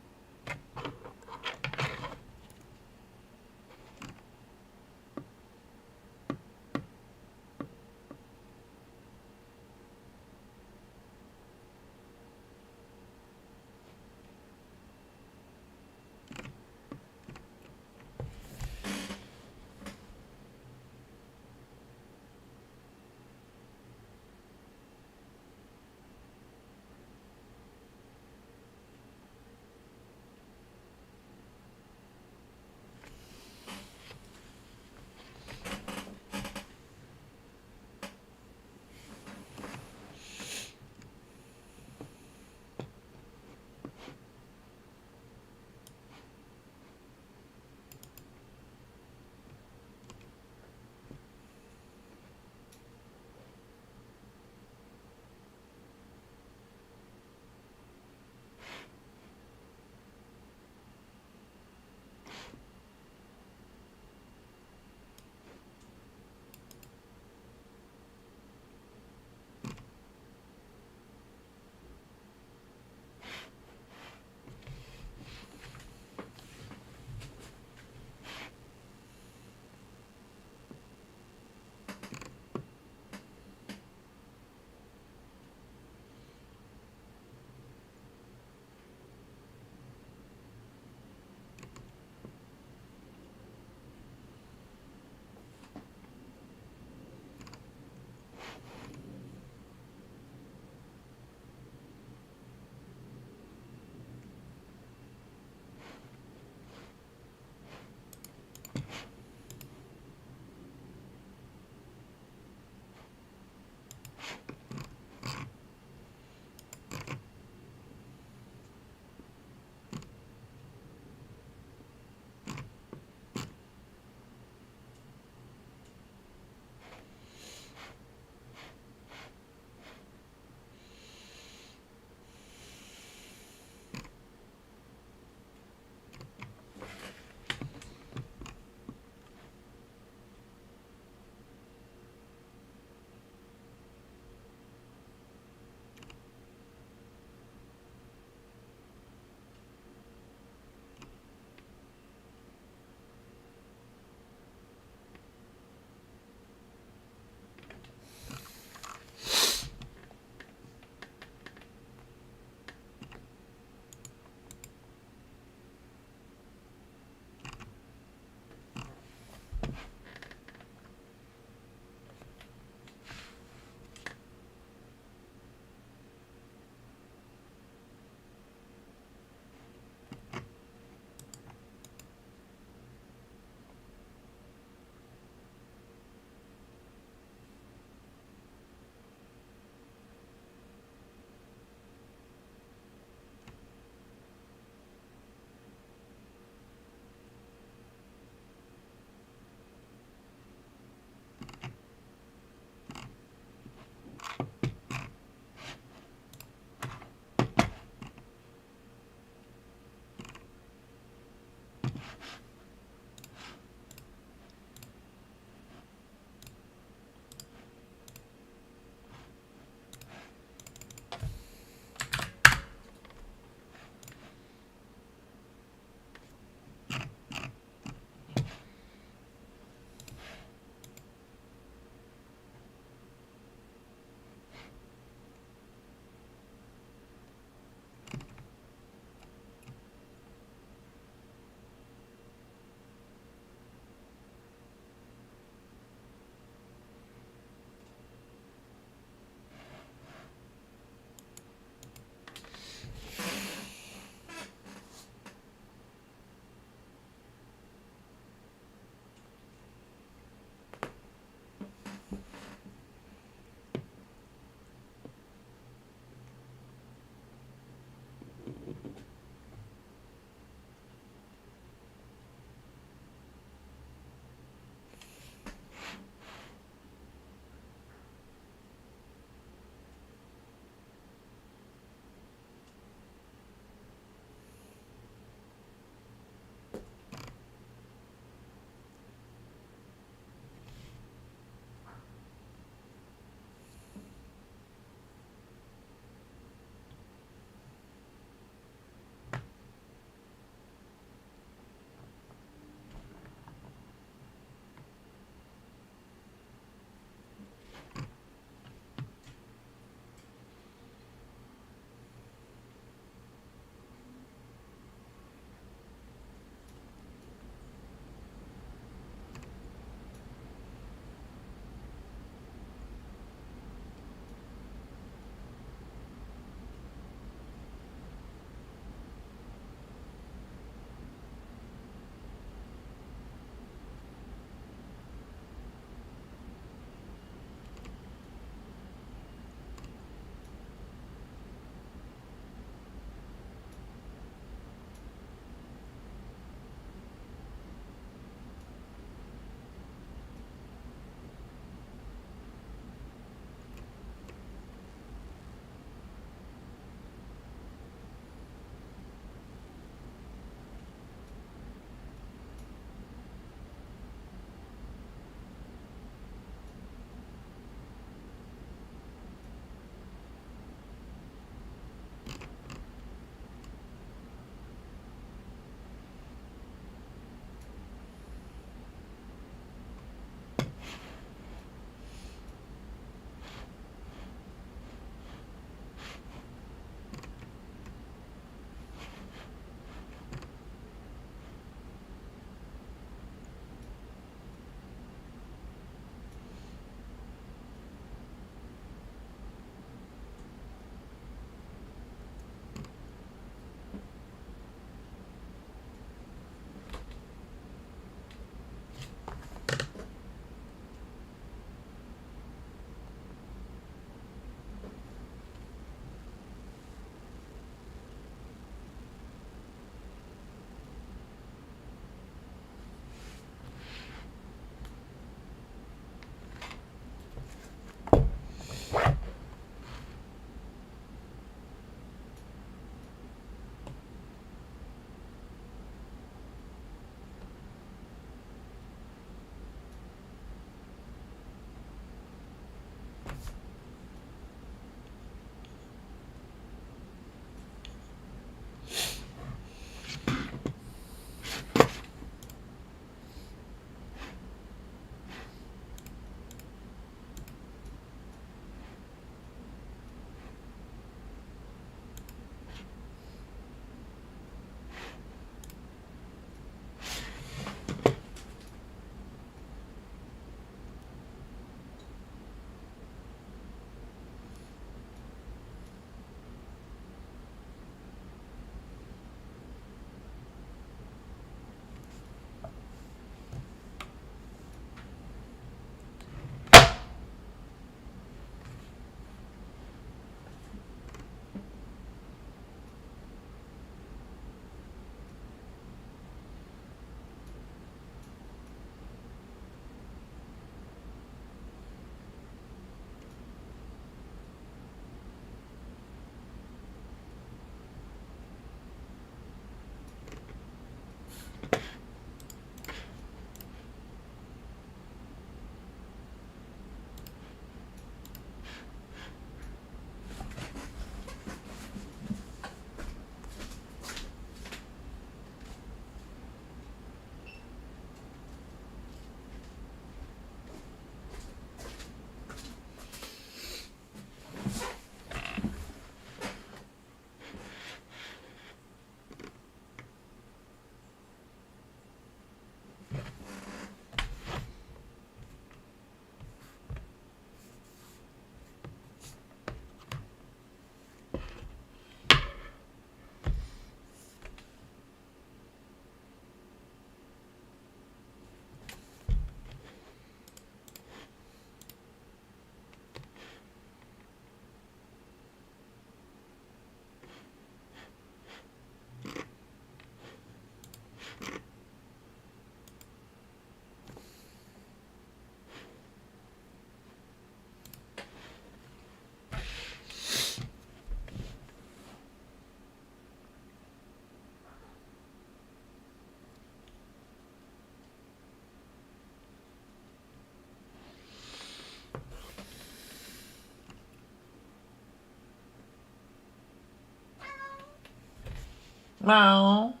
No.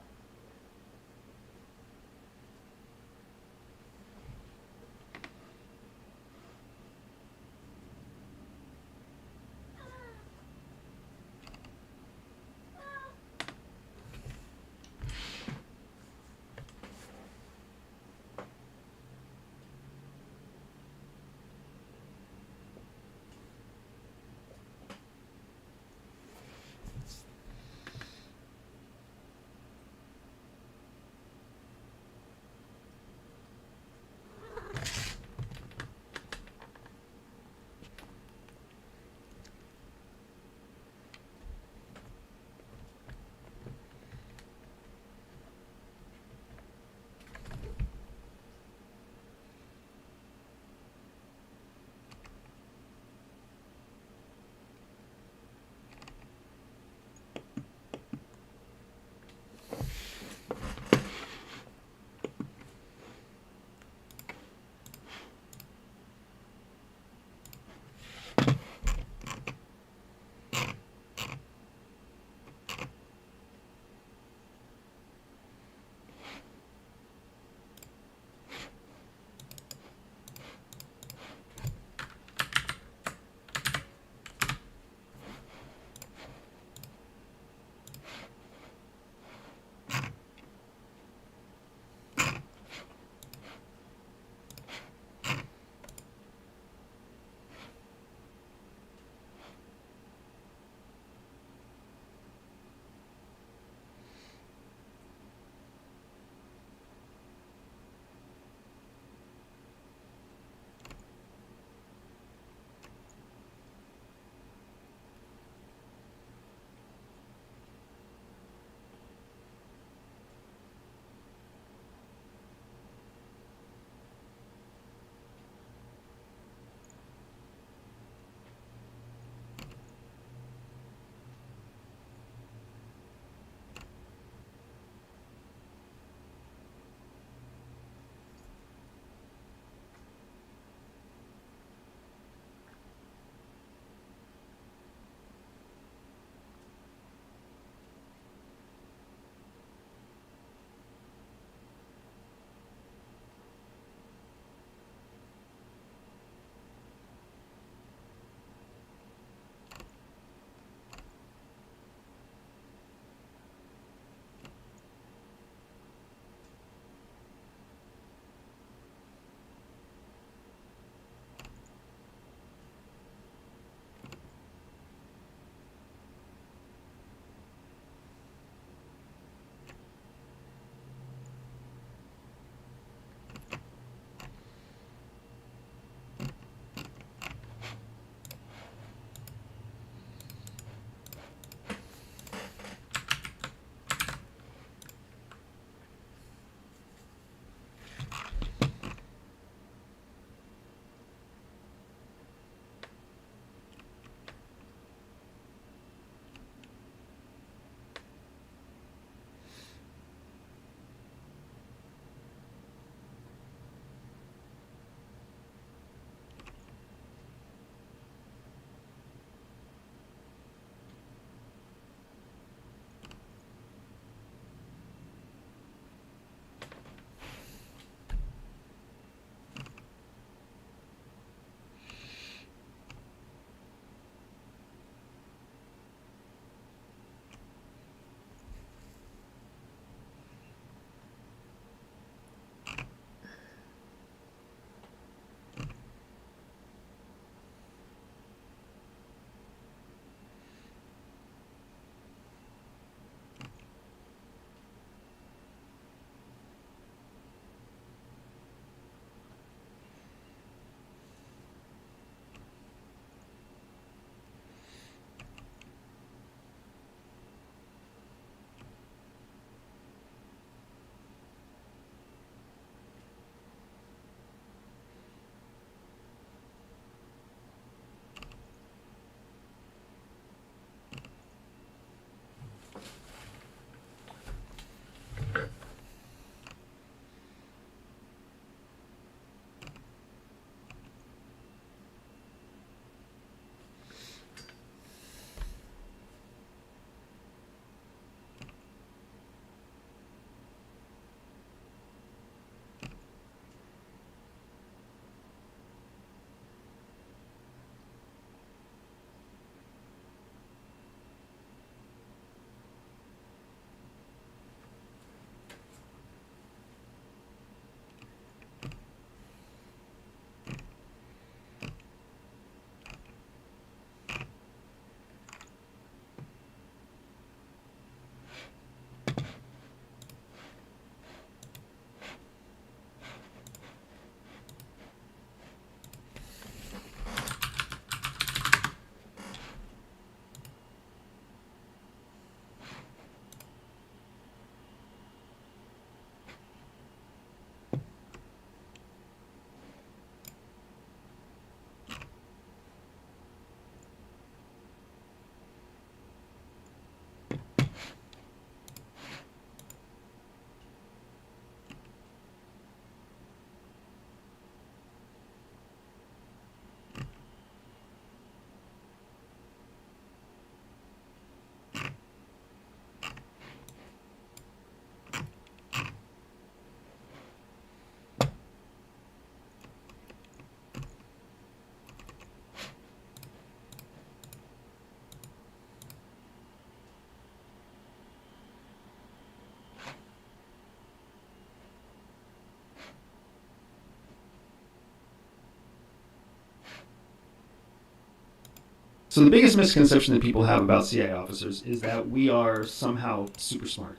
So the biggest misconception that people have about CIA officers is that we are somehow super smart.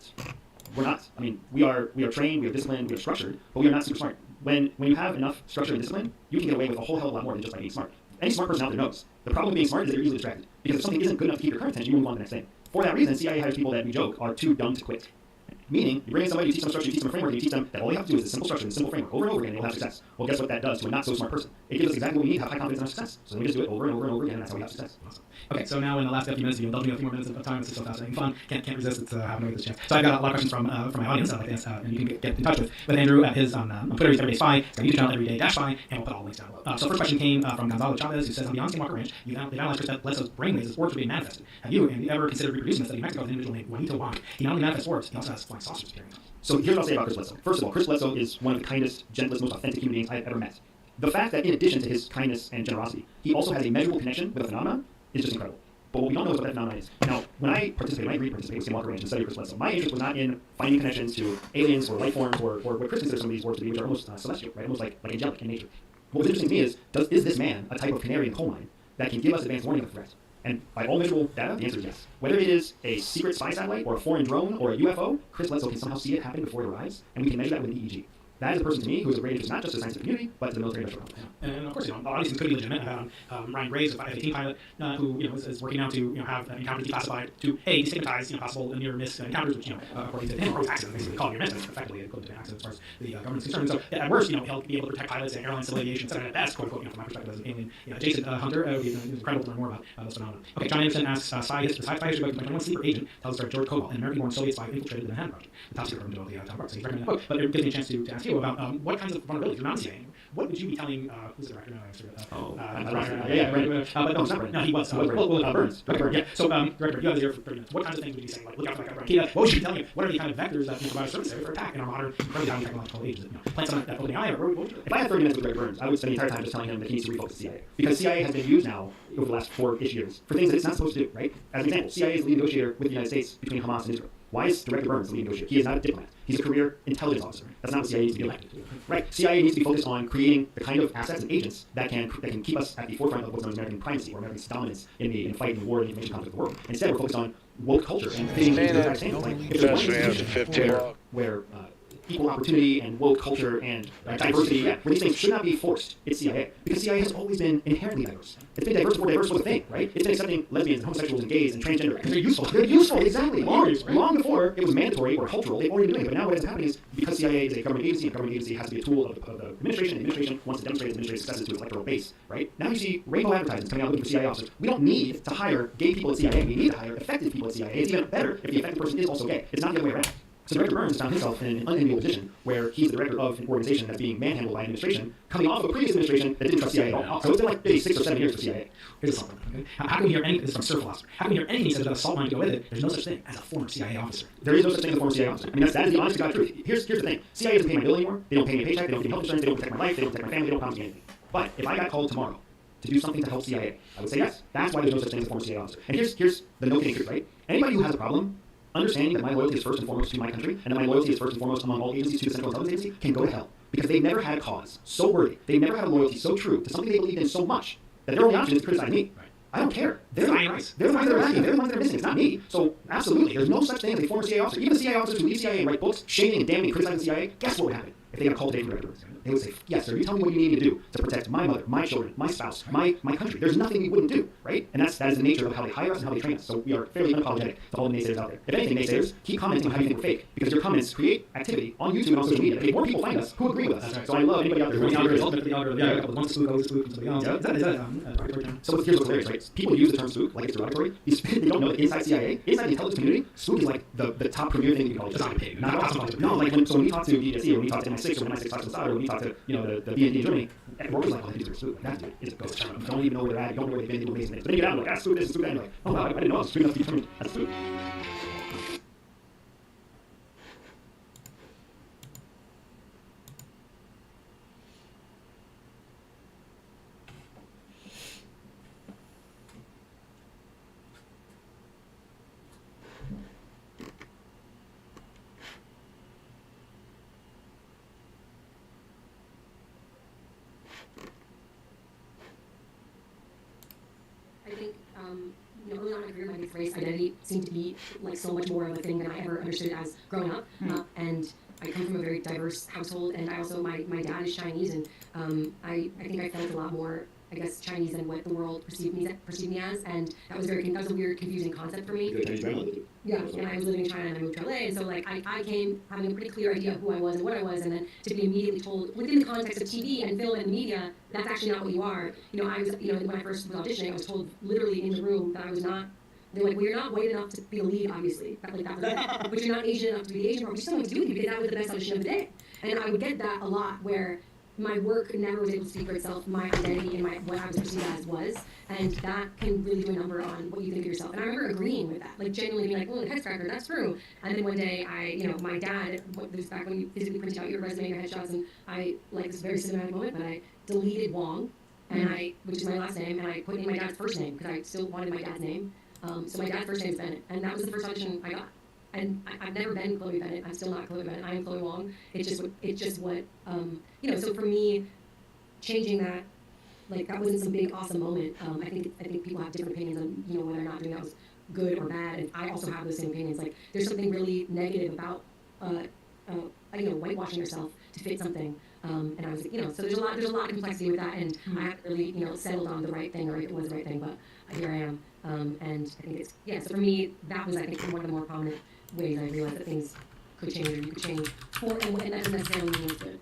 We're not. I mean, we are trained, we are disciplined, we are structured, but we are not super smart. When you have enough structure and discipline, you can get away with a whole hell of a lot more than just by being smart. Any smart person out there knows. The problem with being smart is that you're easily distracted. Because if something isn't good enough to keep your current attention, you move on to the next thing. For that reason, CIA hires people that we joke are too dumb to quit. Meaning, you bring in somebody, you teach them structure, you teach them a framework, you teach them that all they have to do is a simple structure, a simple framework, over and over again, and they'll have success. Well, guess what that does to a not so smart person? It gives us exactly what we need to have high confidence in our success. So then we just do it over and over and over again, and that's how we have success. Awesome. Okay, so now in the last few minutes, if you indulge me a few more minutes of time, it's so fascinating, fun. Can't resist. It's having to get this chance. So I've got a lot of questions from my audience, like this, and you can get in touch with Andrew at his on Twitter. He's Everyday Spy. He's got a YouTube channel, Everyday-Spy, and we'll put all the links down below. So first question came from Gonzalo Chavez, who says, on Beyond Skinwalker Ranch, you've analyzed Chris Bledsoe's brainwaves as orbs are being manifested. Have you ever considered reproducing the study in Mexico with an individual named Juanito Wong? He not only manifests orbs, he also has flying saucer experience. So here's what I'll say about Chris Bledsoe. First of all, Chris Bledsoe is one of the kindest, gentlest, most authentic human beings I've ever met. The fact that in addition to his kindness and generosity, he also has a measurable connection with a phenomenon is just incredible. But what we don't know is what that phenomenon is. Now, when I agreed to participate with Skinwalker Ranch and study Chris Bledsoe, my interest was not in finding connections to aliens or life forms or what Chris considers some of these words to be, which are almost celestial, right? Almost like angelic in nature. What was interesting to me is this man a type of canary in the coal mine that can give us advanced warning of threats? And by all measurable data, the answer is yes. Whether it is a secret spy satellite or a foreign drone or a UFO, Chris Bledsoe can somehow see it happening before it arrives, and we can measure that with an EEG. That is a person to me who is a great interest not just to the scientific community, but to the military industrial complex. And of course, the audience could be legitimate. Ryan Graves, a F-18 pilot, who is working now to have encounters declassified to destigmatize possible near-miss encounters, which according to him, are always accidents. Basically, calling near-miss, effectively equivalent to an accident as far as the government's concerned. So at worst, he'll be able to protect pilots and airlines, civil aviation, etc. At best, quote unquote, from my perspective as an alien adjacent hunter, it would be incredible to learn more about this phenomenon. Okay, John Anderson asks, the spy history book, 21 Sleeper Agent, tells us that George Kowal, an American-born Soviet spy, infiltrated the Manhattan Project, the top secret government of the top part. So he's recommending that book. But it gives me a chance to ask you about what kinds of vulnerabilities you're not seeing. What would you be telling? Who's the director? But no, it's not Brent. No, he was. Burns. Yeah. So, director, you have here for 30 minutes. What kinds of things would you be saying? Like, look out for that guy. What would you be telling him? What are the kind of vectors that provide a service area for attack in our modern, incredibly highly technological age? Plant some that opening eye. Or what would you do? If I had 30 minutes with Greg Burns, I would spend the entire time just telling him that he needs to refocus the CIA. Because CIA has been used now over the last 4-ish years for things that it's not supposed to do, right? As an example, CIA is the lead negotiator with the United States between Hamas and Israel. Why is Director Burns the lead negotiator? He is not a diplomat. He's a career intelligence officer. That's not what CIA needs to be elected to. Right? CIA needs to be focused on creating the kind of assets and agents that can keep us at the forefront of what's known as American primacy or American dominance in the fight and war and the information conflict of the world. Instead, we're focused on woke culture and fitting into those standards. Like, if there's one institution where equal opportunity and woke culture and diversity, where these things should not be forced, it's CIA. Because CIA has always been inherently diverse. It's been diverse before diverse was a thing, right? It's been accepting lesbians and homosexuals and gays and transgender. Because they're useful. They're useful, exactly. Long before it was mandatory or cultural, they've already been doing it. But now what ends up happening is because CIA is a government agency, and a government agency has to be a tool of the administration, and the administration wants to demonstrate its administrative successes to its electoral base, right? Now you see rainbow advertisements coming out looking for CIA officers. We don't need to hire gay people at CIA. We need to hire effective people at CIA. It's even better if the effective person is also gay. It's not the other way around. So Director Burns found himself in an unenviable position where he's the director of an organization that's being manhandled by an administration coming off of a previous administration that didn't trust CIA at all. So it's been like maybe 6 or 7 years for CIA. Here's something. Okay? How can we hear anything? This is from Sir Philosopher. How can we hear anything he says about a salt mine to go with it? There's no such thing as a former CIA officer. There is no such thing as a former CIA officer. I mean, that is the honest to God truth. Here's the thing. CIA doesn't pay my bill anymore. They don't pay me a paycheck. They don't give me health insurance. They don't protect my life. They don't protect my family. They don't promise me anything. But if I got called tomorrow to do something to help CIA, I would say yes. That's why there's no such thing as a former CIA officer. And here's the no kidding truth, right? Anybody who has a problem understanding that my loyalty is first and foremost to my country, and that my loyalty is first and foremost among all agencies to the Central Intelligence Agency, can go to hell. Because they've never had a cause so worthy, they've never had a loyalty so true to something they believed in so much, that their only option is to criticize me. I don't care. They're the ones that are lacking. They're the ones that are missing. It's not me. So, absolutely, there's no such thing as a former CIA officer. Even the CIA officers who leave CIA and write books shaming and damning and criticizing the CIA, guess what would happen if they got called today from Director Burns? They would say, yes, sir, you tell me what you need me to do to protect my mother, my children, my spouse, my country. There's nothing we wouldn't do, right? And that is the nature of how they hire us and how they train us. So we are fairly unapologetic to all the naysayers out there. If anything, naysayers, keep commenting on how you think we're fake, because your comments create activity on YouTube and on social media. If more people find us who agree with us. So I love anybody out there who agrees. So here's what's hilarious, right? People use the term spook like it's derogatory. They don't know that inside CIA, inside the intelligence community, spook is like the top premier thing you can call it. It's not a pig. No, like when we talk to DSE, or when we talk to MI6, or when MI6 talks to Mossad, or when we talk to the BND in Germany, we're always like, oh, these are spook. That dude is a ghost. You don't even know where they're at. You don't know where they've been. They do amazing things. But then you get out and like, spook this, spook that, and you're like, oh wow, I didn't know I was spook enough to be determined as a spook. I think mixed race identity seemed to be like so much more of a thing than I ever understood as growing up. And I come from a very diverse household, and I also, my dad is Chinese, and I think I felt a lot more, I guess, Chinese than what the world perceived me as, and that was a weird, confusing concept for me. You're Chinese grandmother. Yeah, and I was living in China and I moved to LA, and so like I came having a pretty clear idea of who I was and what I was, and then to be immediately told within the context of TV and film and media, that's actually not what you are. You know, I was, you know, when I first was auditioning, I was told literally in the room that I was not. They're like, well, you're not white enough to be a lead, obviously. That was it. But you're not Asian enough to be the Asian part, which someone to do with you because that was the best audition of the day. And I would get that a lot where my work never was able to speak for itself, my identity and what I was perceived as was, and that can really do a number on what you think of yourself. And I remember agreeing with that, like genuinely being like, oh, head scratcher, that's true. And then one day my dad, this back when you physically print out your resume, your headshots, and I, like this very cinematic moment, but I deleted Wong, and which is my last name, and I put in my dad's first name, because I still wanted my dad's name. So my dad's first name is Bennett, and that was the first audition I got. And I've never been Chloe Bennett. I'm still not Chloe Bennett. I am Chloe Wong. It's just what so for me, changing that, like that wasn't some big awesome moment. I think people have different opinions on whether or not doing that was good or bad, and I also have those same opinions. Like there's something really negative about whitewashing yourself to fit something. And I was so there's a lot of complexity with that, and I haven't really settled on the right thing or if it was the right thing, but here I am. And I think it's so for me that was, I think, one of the more prominent ways I realized that things could change, or you could change for, and that doesn't necessarily mean it's good.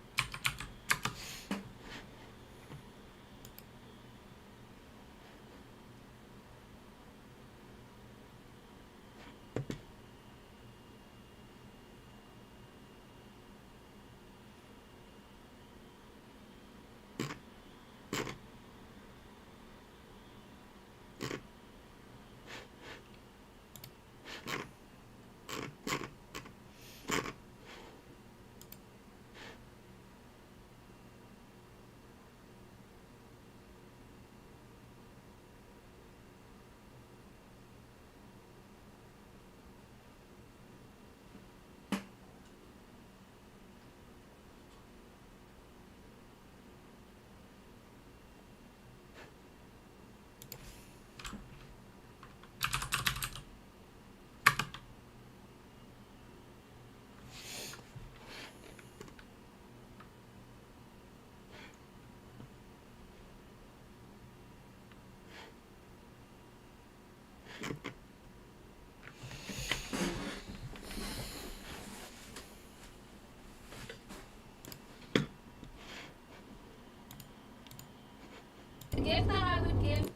The gift that I would give.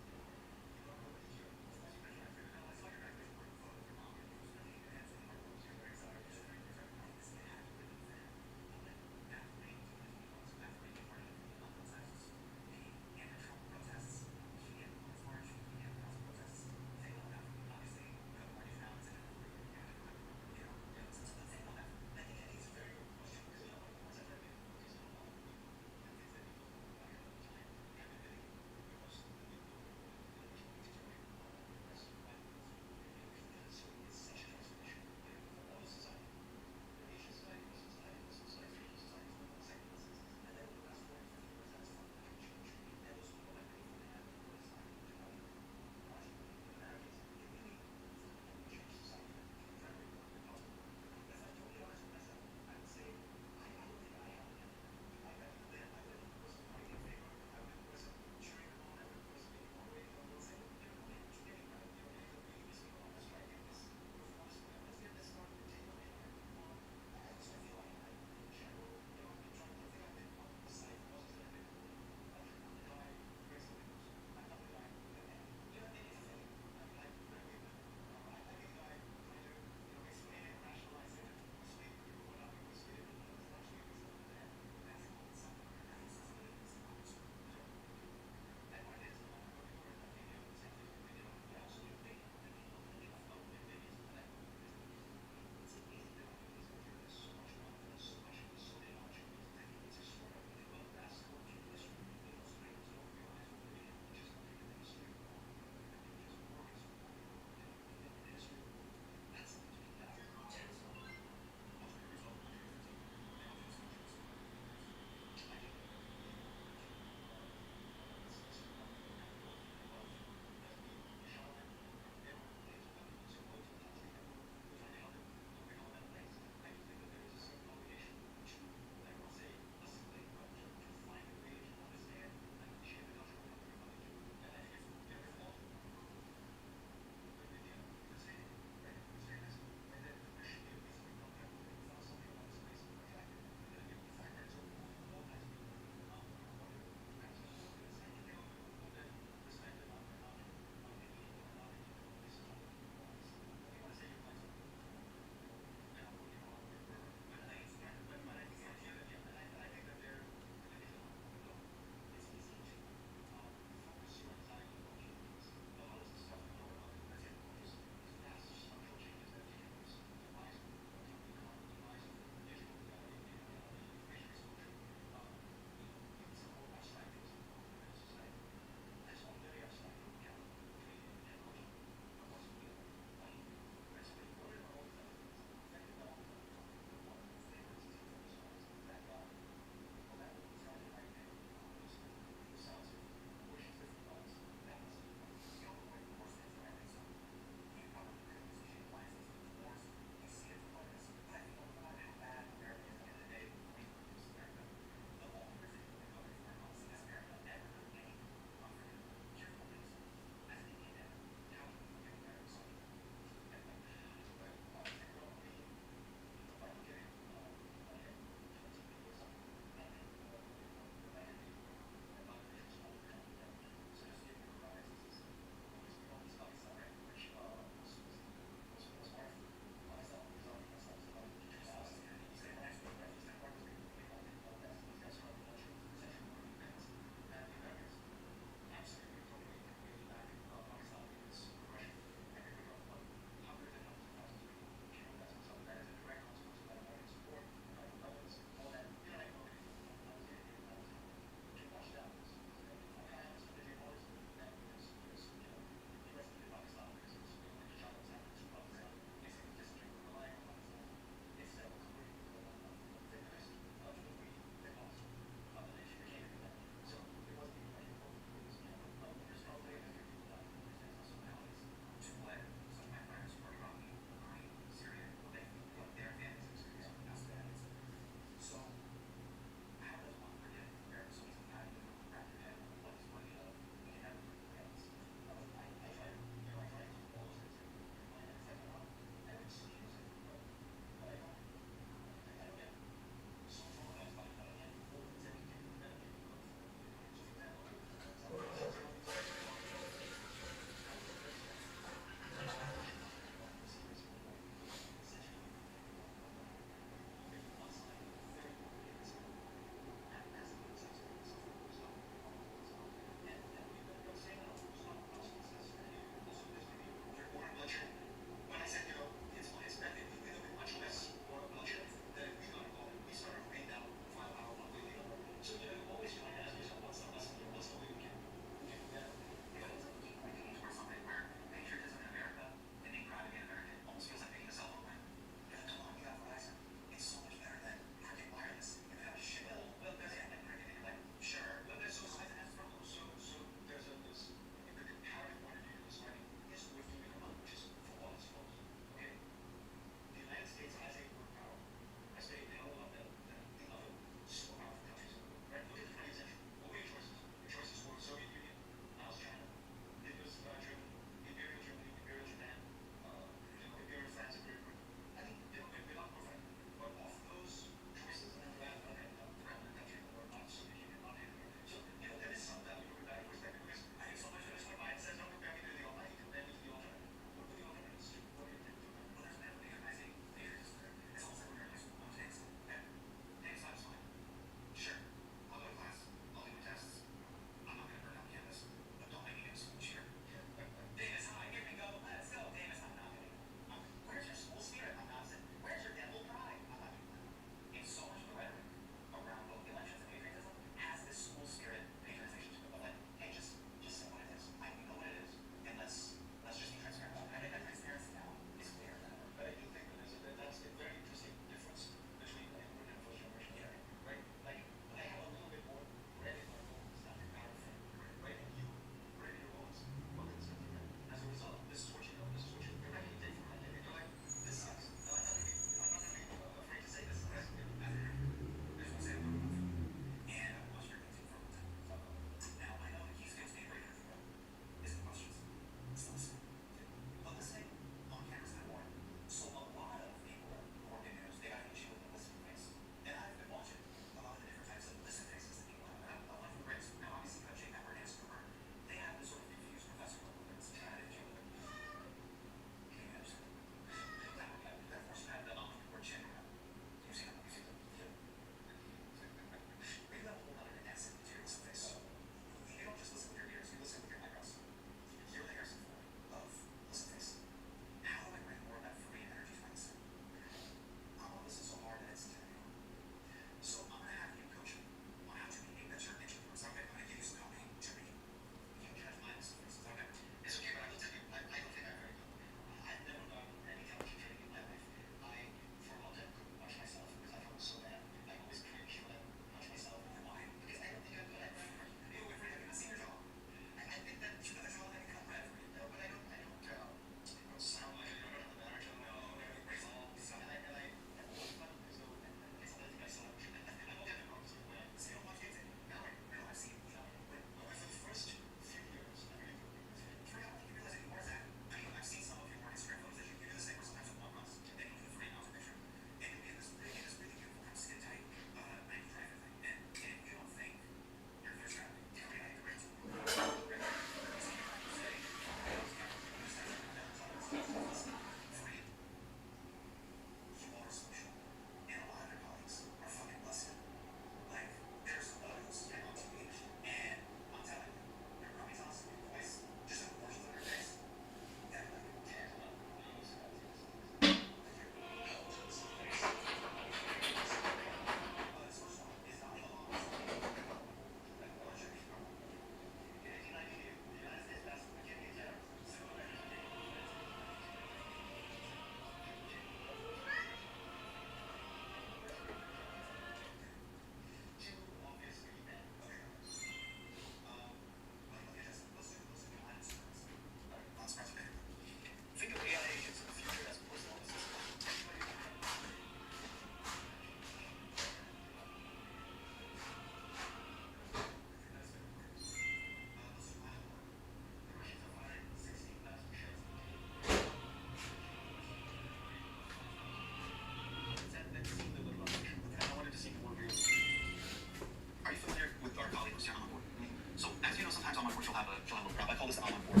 called this Allen Board.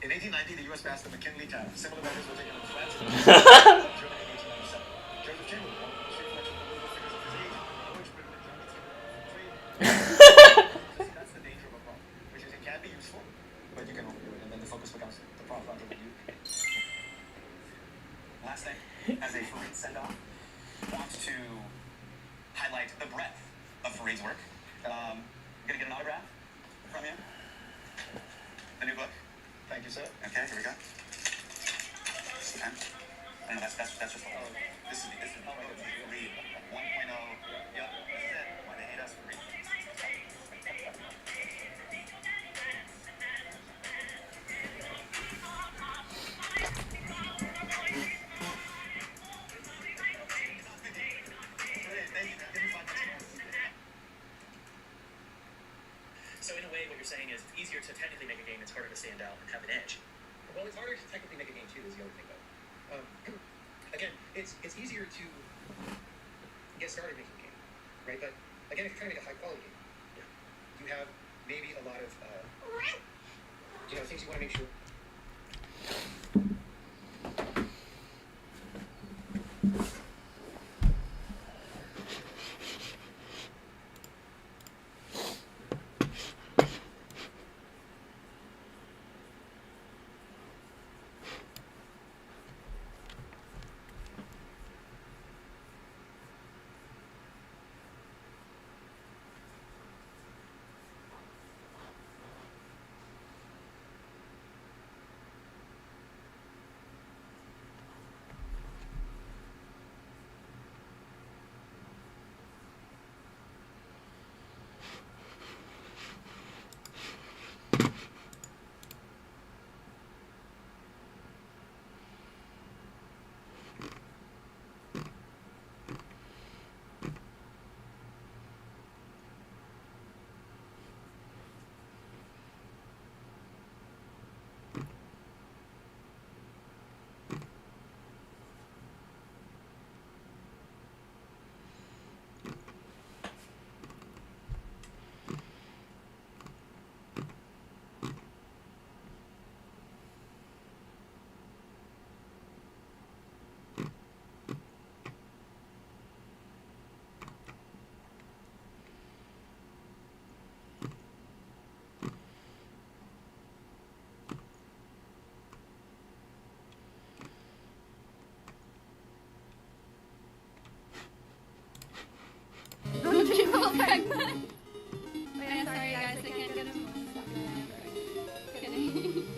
In 1890, the U.S. passed the McKinley Tariff. Similar measures were taken in France. Germany in 1897. Joseph Chamberlain, one of the most reflection of political figures of his age, urged Britain to join its trade. That's the danger of a prompt, which is it can be useful, but you can overdo it, and then the focus becomes the prompt rather than you. Last thing, as a Fareed send-off, want to highlight the breadth of Fareed's work. I'm gonna get an autograph from you. The new book. Thank you, sir. Okay, here we go. And no, that's just this is Fareed 1.0. Yep, this is it. Why they hate us, Fareed. So in a way, what you're saying is it's easier to technically make a game, it's harder to stand out and have an edge. Well, it's harder to technically make a game too, is the other thing though. Again, it's easier to get started making a game, right? But again, if you're trying to make a high quality game, you have maybe a lot of things you want to make sure.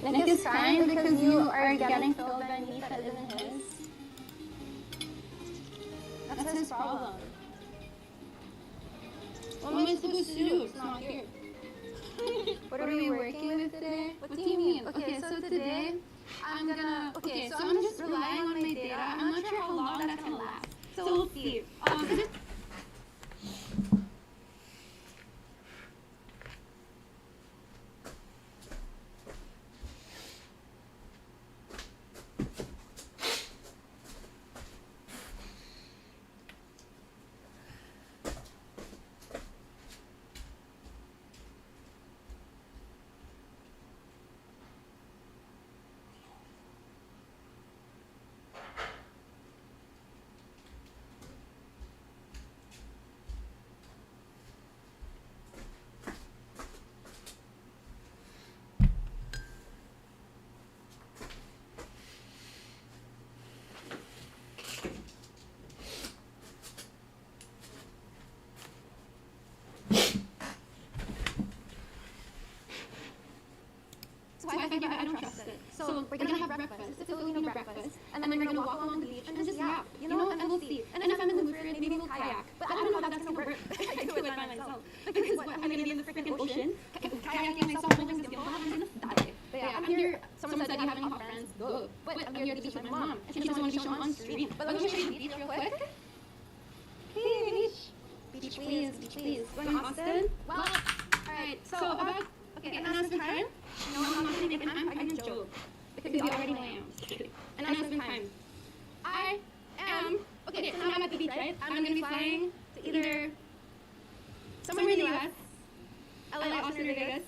Nick is crying because you are getting filled by meat that isn't his. That's his problem. What am I supposed to do? It's not here. What are we working with today? What do you mean? Okay, so today I'm gonna. Okay, so I'm just relying on my data. I'm not sure how long that's gonna last. So we'll see. I figured I don't trust it. So we're gonna have breakfast. It's a Filipino breakfast. And then we're gonna walk along the beach and just yap, you know, and we'll see. And if I'm in the mood for it, maybe we'll kayak. But I don't know how that's gonna work. I do it by myself. Because what, I'm gonna be in the freaking ocean, kayaking myself, I'm gonna die. But yeah, I'm here. Someone said you have any hot friends? Go. But I'm here at the beach with my mom. And she doesn't want to be shown on stream. But let me show you the beach real quick. Hey, beach. Beach, please. Beach, please. Going to Austin? Well, alright. So about... Okay, announcement time. No, I'm not gonna make it. I'm pregnant, joke. Because you already know I am. Announcement time. I am. Okay, so now I'm at the beach, right? I'm gonna be flying to either somewhere in the US, LA, Austin, or Vegas.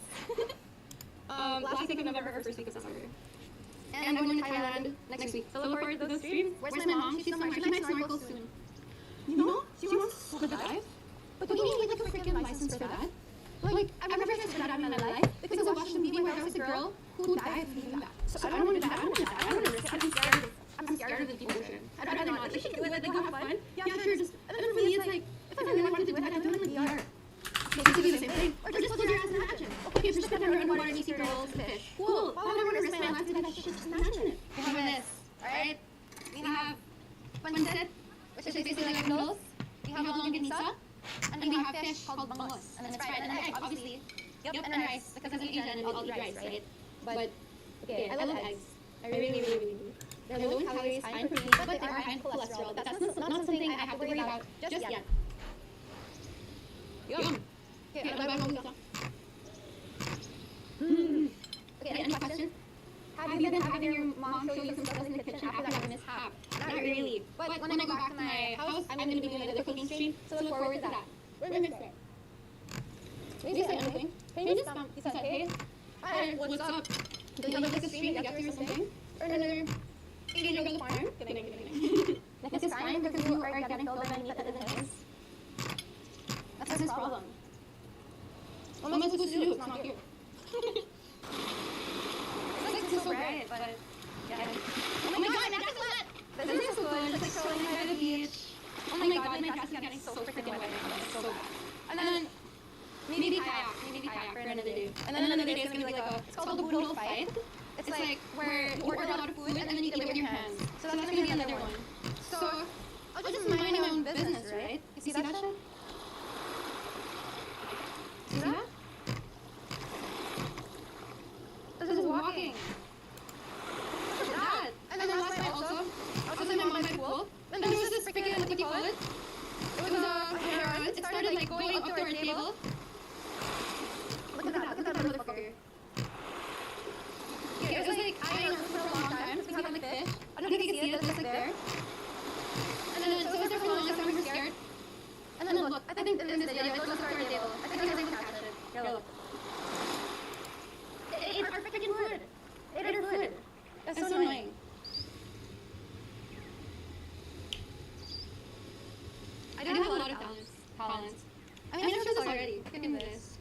last week of November or first week of December. And I'm going to Thailand next week. So look forward to those streams. Where's my mom? She's somewhere. She might snorkel soon. You know? She wants to dive. But don't you need like a freaking license for that? Like, I've never had to dive in my life because I watched a movie where there was a girl who died doing that. So I don't want to die. I don't want to die. I don't want to risk it. I'm scared of the deep ocean. I'd rather not. We should do it. Like, go have fun. Yeah, sure. Just, and then for me, it's like, if I really wanted to do it, I'd do it in VR. Like, to do the same thing. Or just close your eyes and imagine. Okay, if you're just going to run water and you see girls fish. Cool. Why would I want to risk my life to do that shit? Just imagine it. We have this, alright? We have pancit, which is basically like noodles. We have longanisa. And we have fish called bangus. And then it's fried in an egg, obviously. Yep, and then rice. Because I'm Asian and we all eat rice, right? But, okay, I love eggs. I really, really, really do. They're low in calories, high in protein, but they are high in cholesterol. That's not something I have to worry about just yet. Yum. Okay, any question? Have you been having your mom show you some stuff in the kitchen after that mishap? Not really. But when I go back to my house, I'm going to be doing another cooking stream, so look forward to that. We're going to start. Did you say anything? Can you just you said, hey, hi, what's up? Do you like the stream together or something? Or another video on the farm? Kidding. Like, it's fine because you are getting killed by me that doesn't exist. That's his problem. What am I supposed to do? It's not here. It's like so bright, but yeah. Oh my god, my dress is wet! This is so good. It's like so by the beach. Oh my god, my dress is getting so freaking wet. It's so bad. And then maybe kayak for another day. And then another day is gonna be like it's called the Boodle Fight. It's like where you order a lot of food and then you eat it with your hands. So that's gonna be another one. So I'll just mind my own business, right? You see that shit? See that? This is walking. Look at that. And then last night also, I was in my pool, and there was this freaking, what do you call it? It was a heron. It started like going up to our table. Look at that motherfucker. Okay, it was like eyeing us for a long time, because we had like fish. I don't know if you can see it, it's just like there. And then, so it was there for the longest time, we were scared. And then look, I think in this video, it goes to our table. I think I was able to catch it. Here, look. It ate our freaking food. It ate our food. That's so annoying. I do have a lot of talents. I mean, I know this already. Look at this.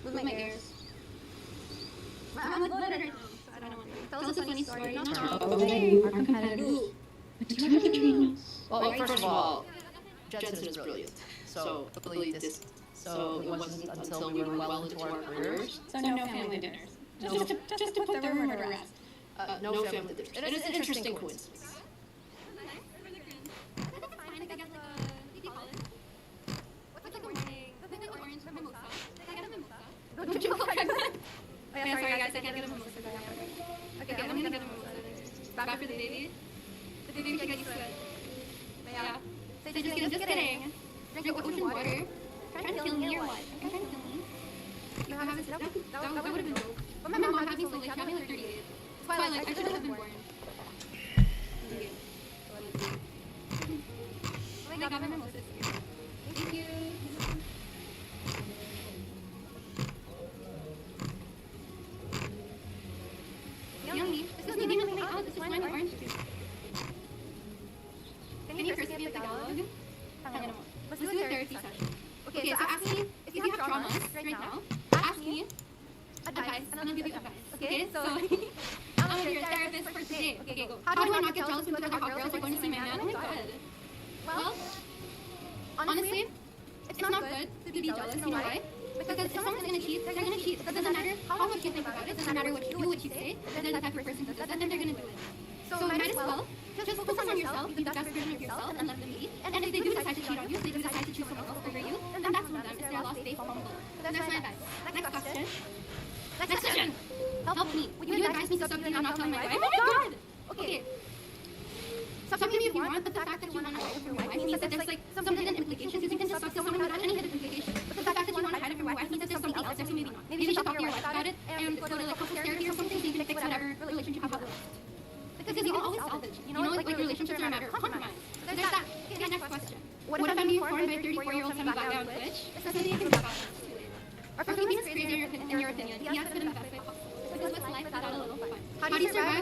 With my ears. I'm like loaded right now, so I don't want to. Tell us a funny story. Okay, our competitors. Well, first of all, Jensen is brilliant. So, so it wasn't until we were well into our careers. So no family dinners. Just to put the rumor to rest. No family dinners. And it's an interesting coincidence. Oh yeah, sorry guys, I can't get a mimosa. Okay, I'm gonna get a mimosa. Back for the baby. The baby should get used to it. But yeah. So just kidding. Drink ocean water. Trying to kill me or what? Are you trying to kill me? You haven't said that would have been dope. But my mom had me so late. She had me like 38. That's why like I shouldn't have been born. Oh my god, my mimosa is here. Thank you. Yummy. This is even coming out. This is wine and orange juice. Can you first give me a Tagalog? Let's do a therapy session. Okay, so ask me if you have traumas right now. Ask me advice, and I'll give you advice. Okay, so I'm your therapist for today. Okay, go. How do I not get jealous when other hot girls are going to see my man? Oh my god. Well, honestly, it's not good to be jealous. You know why? Because if someone's gonna cheat, they're gonna cheat. It doesn't matter how much you think about it. It doesn't matter what you do, what you say. If they're the type of person who does that, then they're gonna do it. So might as well just focus on yourself, be the best version of yourself, and let them be. And if they do decide to cheat on you, if they do decide to choose someone else over you, then that's on them. It's their lost faith, humble. That's my advice. Next question. Next question. Help me. Would you advise me to stop not telling my wife? Oh my god! Okay. Stop me if you want, but the fact that you want to hide from your wife means that there's like some hidden implications. You can just stop someone without any hidden implications. But the fact that you want to hide from your wife means that there's something else there, so maybe not. Maybe you should talk to your wife about it and go to like couples therapy or something so you can fix whatever relationship you have left. Because you can always salvage. You know, like relationships are a matter of compromise. So there's that. Okay, next question. What if I'm being informed by a 34-year-old semi-black guy on Twitch? Especially if you can talk about it. Or for being crazy in your opinion, he has been pathetic.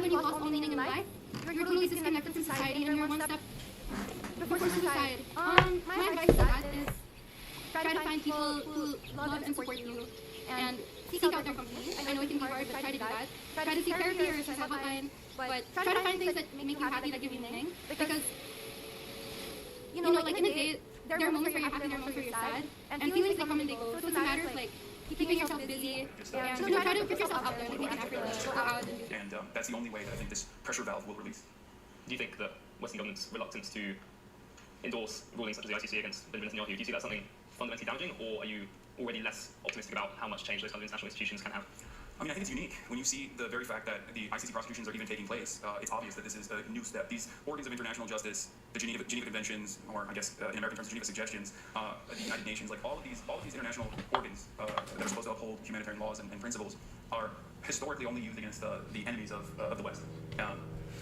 when you've lost all meaning in life, you're totally disconnected from society and you're one step before suicide. My advice to that is try to find people who love and support you and seek out their company. I know it can be hard, but try to do that. Try to take care of your suicide hotline, but try to find things that make you happy, that give you meaning. Because, you know, like in a day, there are moments where you're happy, there are moments where you're sad, and feelings they come and they go. So it's a matter of like keeping yourself busy and try to put yourself out there, like make an effort, like go out and do. And that's the only way that I think this pressure valve will release. Do you think that Western government's reluctance to endorse rulings such as the ICC against Benjamin Netanyahu, do you see that something fundamentally damaging, or are you already less optimistic about how much change those kind of international institutions can have? I mean, I think it's unique. When you see the very fact that the ICC prosecutions are even taking place, it's obvious that this is a new step. These organs of international justice, the Geneva Conventions, or I guess in American terms, Geneva Suggestions, the United Nations, like all of these international organs that are supposed to uphold humanitarian laws and principles are historically only used against the enemies of the West.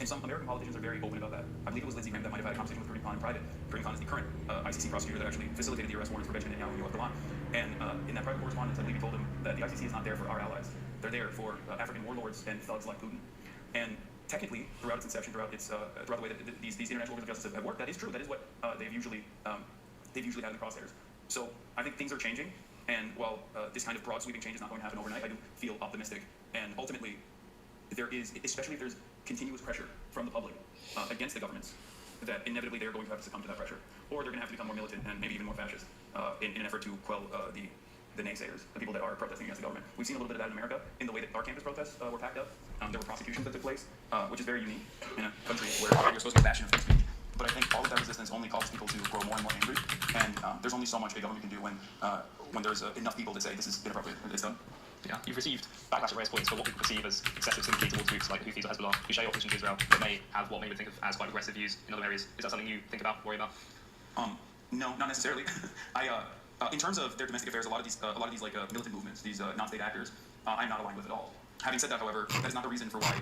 And some American politicians are very open about that. I believe it was Lindsey Graham that might have had a conversation with Karim Khan in private. Karim Khan is the current ICC prosecutor that actually facilitated the arrest warrants for Benjamin Netanyahu and Yoav Galan. And in that private correspondence, I believe he told him that the ICC is not there for our allies. They're there for African warlords and thugs like Putin. And technically, throughout its inception, throughout the way that these international organs of justice have worked, that is true. That is what they've usually had in the crosshairs. So I think things are changing. And while this kind of broad sweeping change is not going to happen overnight, I do feel optimistic. And ultimately, there is, especially if there's continuous pressure from the public against the governments, that inevitably they're going to have to succumb to that pressure. Or they're going to have to become more militant and maybe even more fascist in an effort to quell the naysayers, the people that are protesting against the government. We've seen a little bit of that in America in the way that our campus protests were packed up. There were prosecutions that took place, which is very unique in a country where you're supposed to be a bastion of free speech. But I think all of that resistance only causes people to grow more and more angry. And there's only so much a government can do when there's enough people that say this is inappropriate, it's done. Yeah, you've received backlash at various points for what people perceive as excessive sympathy towards groups like the Houthis or Hezbollah, who share opposition to Israel, but may have what many would think of as quite aggressive views in other areas. Is that something you think about, worry about? No, not necessarily. In terms of their domestic affairs, a lot of these like militant movements, these non-state actors, I'm not aligned with at all. Having said that, however, that is not the reason for why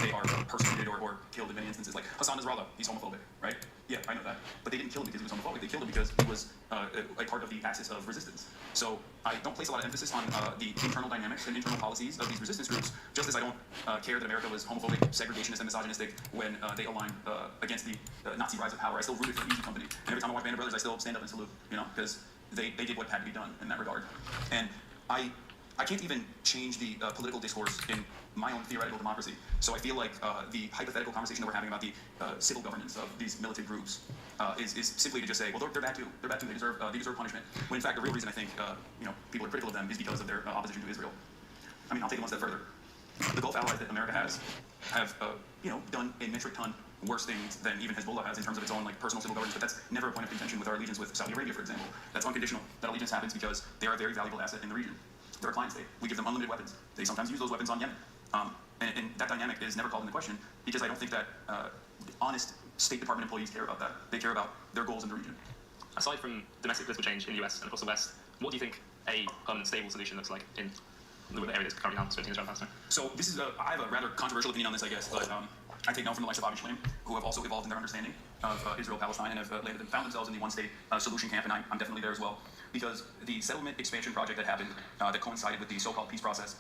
they are persecuted or killed in many instances. Like Hassan Nasrallah, he's homophobic, right? Yeah, I know that. But they didn't kill him because he was homophobic. They killed him because he was a part of the axis of resistance. So I don't place a lot of emphasis on the internal dynamics and internal policies of these resistance groups, just as I don't care that America was homophobic, segregationist, and misogynistic when they aligned against the Nazi rise of power. I still rooted for Easy Company. And every time I watch Band of Brothers, I still stand up and salute, you know, because they did what had to be done in that regard. And I can't even change the political discourse in my own theoretical democracy. So I feel like the hypothetical conversation that we're having about the civil governance of these militant groups is simply to just say, well, they're bad too. They're bad too. They deserve punishment. When in fact, the real reason I think people are critical of them is because of their opposition to Israel. I mean, I'll take it one step further. The Gulf allies that America has have done a metric ton worse things than even Hezbollah has in terms of its own like personal civil governance, but that's never a point of contention with our allegiance with Saudi Arabia, for example. That's unconditional. That allegiance happens because they are a very valuable asset in the region. They're a client state. We give them unlimited weapons. They sometimes use those weapons on Yemen. And that dynamic is never called into question because I don't think that honest State Department employees care about that. They care about their goals in the region. Aside from domestic political change in the US and across the West, what do you think a permanent, stable solution looks like in the area that's currently now splitting Israel and Palestine? So this is I have a rather controversial opinion on this, I guess, but I take note from the likes of Avi Shlaim, who have also evolved in their understanding of Israel-Palestine and have found themselves in the one-state solution camp, and I'm definitely there as well. Because the settlement expansion project that happened, that coincided with the so-called peace process,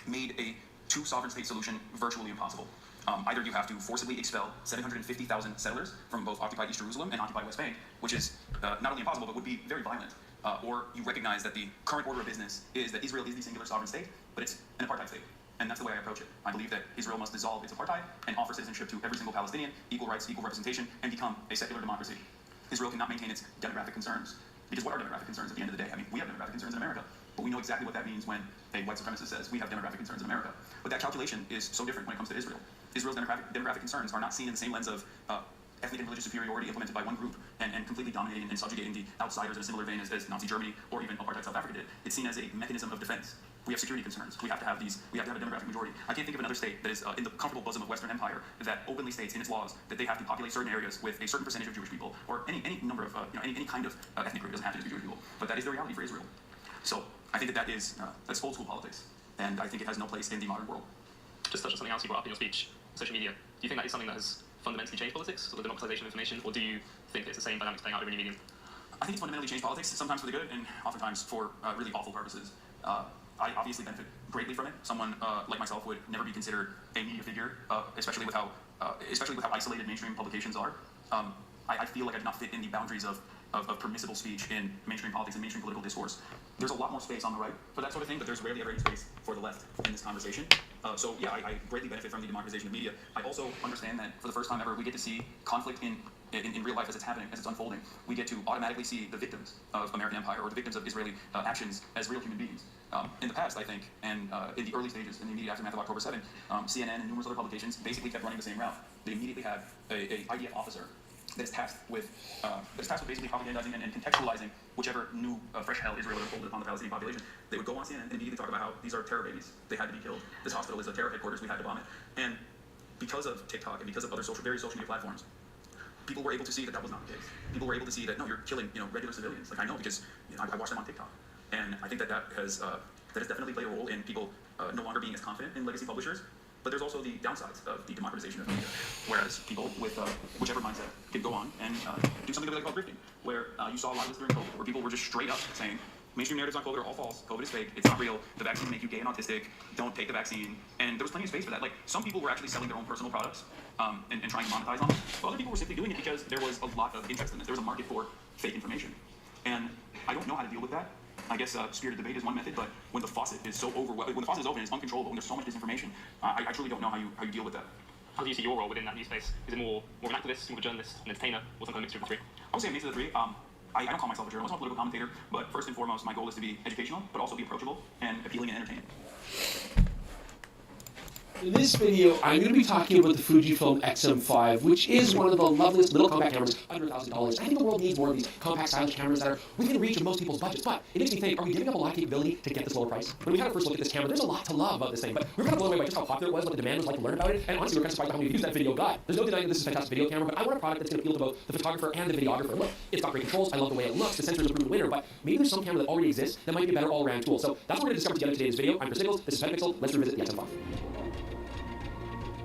made a two-sovereign state solution virtually impossible. Either you have to forcibly expel 750,000 settlers from both occupied East Jerusalem and occupied West Bank, which is not only impossible, but would be very violent. Or you recognize that the current order of business is that Israel is the singular sovereign state, but it's an apartheid state. And that's the way I approach it. I believe that Israel must dissolve its apartheid and offer citizenship to every single Palestinian, equal rights, equal representation, and become a secular democracy. Israel cannot maintain its demographic concerns. Because what are demographic concerns at the end of the day? I mean, we have demographic concerns in America, but we know exactly what that means when a white supremacist says we have demographic concerns in America. But that calculation is so different when it comes to Israel. Israel's demographic concerns are not seen in the same lens of ethnic and religious superiority implemented by one group and completely dominating and subjugating the outsiders in a similar vein as Nazi Germany or even apartheid South Africa did. It's seen as a mechanism of defense. We have security concerns. We have to have a demographic majority. I can't think of another state that is in the comfortable bosom of Western Empire that openly states in its laws that they have to populate certain areas with a certain percentage of Jewish people, or any number of any kind of ethnic group. It doesn't have to just be Jewish people, but that is the reality for Israel. So I think that's old school politics, and I think it has no place in the modern world. Just touch on something else you brought up in your speech, social media. Do you think that is something that has fundamentally changed politics, or the democratization of information, or do you think it's the same dynamics playing out over any medium? I think it's fundamentally changed politics, sometimes for the good and oftentimes for really awful purposes. I obviously benefit greatly from it. Someone like myself would never be considered a media figure, especially with how isolated mainstream publications are. I feel like I do not fit in the boundaries of permissible speech in mainstream politics and mainstream political discourse. There's a lot more space on the right for that sort of thing, but there's rarely ever any space for the left in this conversation. So yeah, I greatly benefit from the democratization of media. I also understand that for the first time ever, we get to see conflict in real life as it's happening, as it's unfolding. We get to automatically see the victims of American empire or the victims of Israeli actions as real human beings. In the past, I think, and in the early stages, in the immediate aftermath of October 7, CNN and numerous other publications basically kept running the same route. They immediately had a IDF officer that is tasked with basically propagandizing and contextualizing whichever new fresh hell Israel had unfolded upon the Palestinian population. They would go on CNN and immediately talk about how these are terror babies. They had to be killed. This hospital is a terror headquarters. We had to bomb it. And because of TikTok and because of other various social media platforms, people were able to see that was not the case. People were able to see that, no, you're killing, regular civilians. Like, I know because I watch them on TikTok. And I think that has definitely played a role in people no longer being as confident in legacy publishers. But there's also the downsides of the democratization of media, whereas people with whichever mindset could go on and do something that they call grifting, where you saw a lot of this during COVID, where people were just straight up saying, mainstream narratives on COVID are all false, COVID is fake, it's not real, the vaccine will make you gay and autistic, don't take the vaccine, and there was plenty of space for that. Like, some people were actually selling their own personal products and trying to monetize on them, but other people were simply doing it because there was a lot of interest in this. There was a market for fake information, and I don't know how to deal with that. I guess spirited debate is one method, but when the faucet is so overwhelming, when the faucet is open, it's uncontrollable, and there's so much disinformation, I truly don't know how you deal with that. How do you see your role within that news space? Is it more of an activist, more of a journalist, an entertainer, or some kind of mixture of the three? I would say a mix of the three. I don't call myself a journalist, I'm a political commentator, but first and foremost, my goal is to be educational, but also be approachable and appealing and entertaining. In this video, I'm going to be talking about the Fujifilm X-M5, which is one of the loveliest little compact cameras under $1,000. I think the world needs more of these compact, stylish cameras that are within reach of most people's budgets. But it makes me think, are we giving up a lot of capability to get this lower price? When we had our first look at this camera, there's a lot to love about this thing, but we were kind of blown away by just how popular it was, what the demand was like to learn about it, and honestly, we're kind of surprised by how many views that video got. There's no denying that this is a fantastic video camera, but I want a product that's going to appeal to both the photographer and the videographer. Look, it's got great controls, I love the way it looks, the sensors are a proven winner, but maybe there's some camera that already exists that might be a better all-around tool. So that's what we're going to discover together today in this video. I'm Chris Nichols, this is Petapixel, let's revisit the X-M5.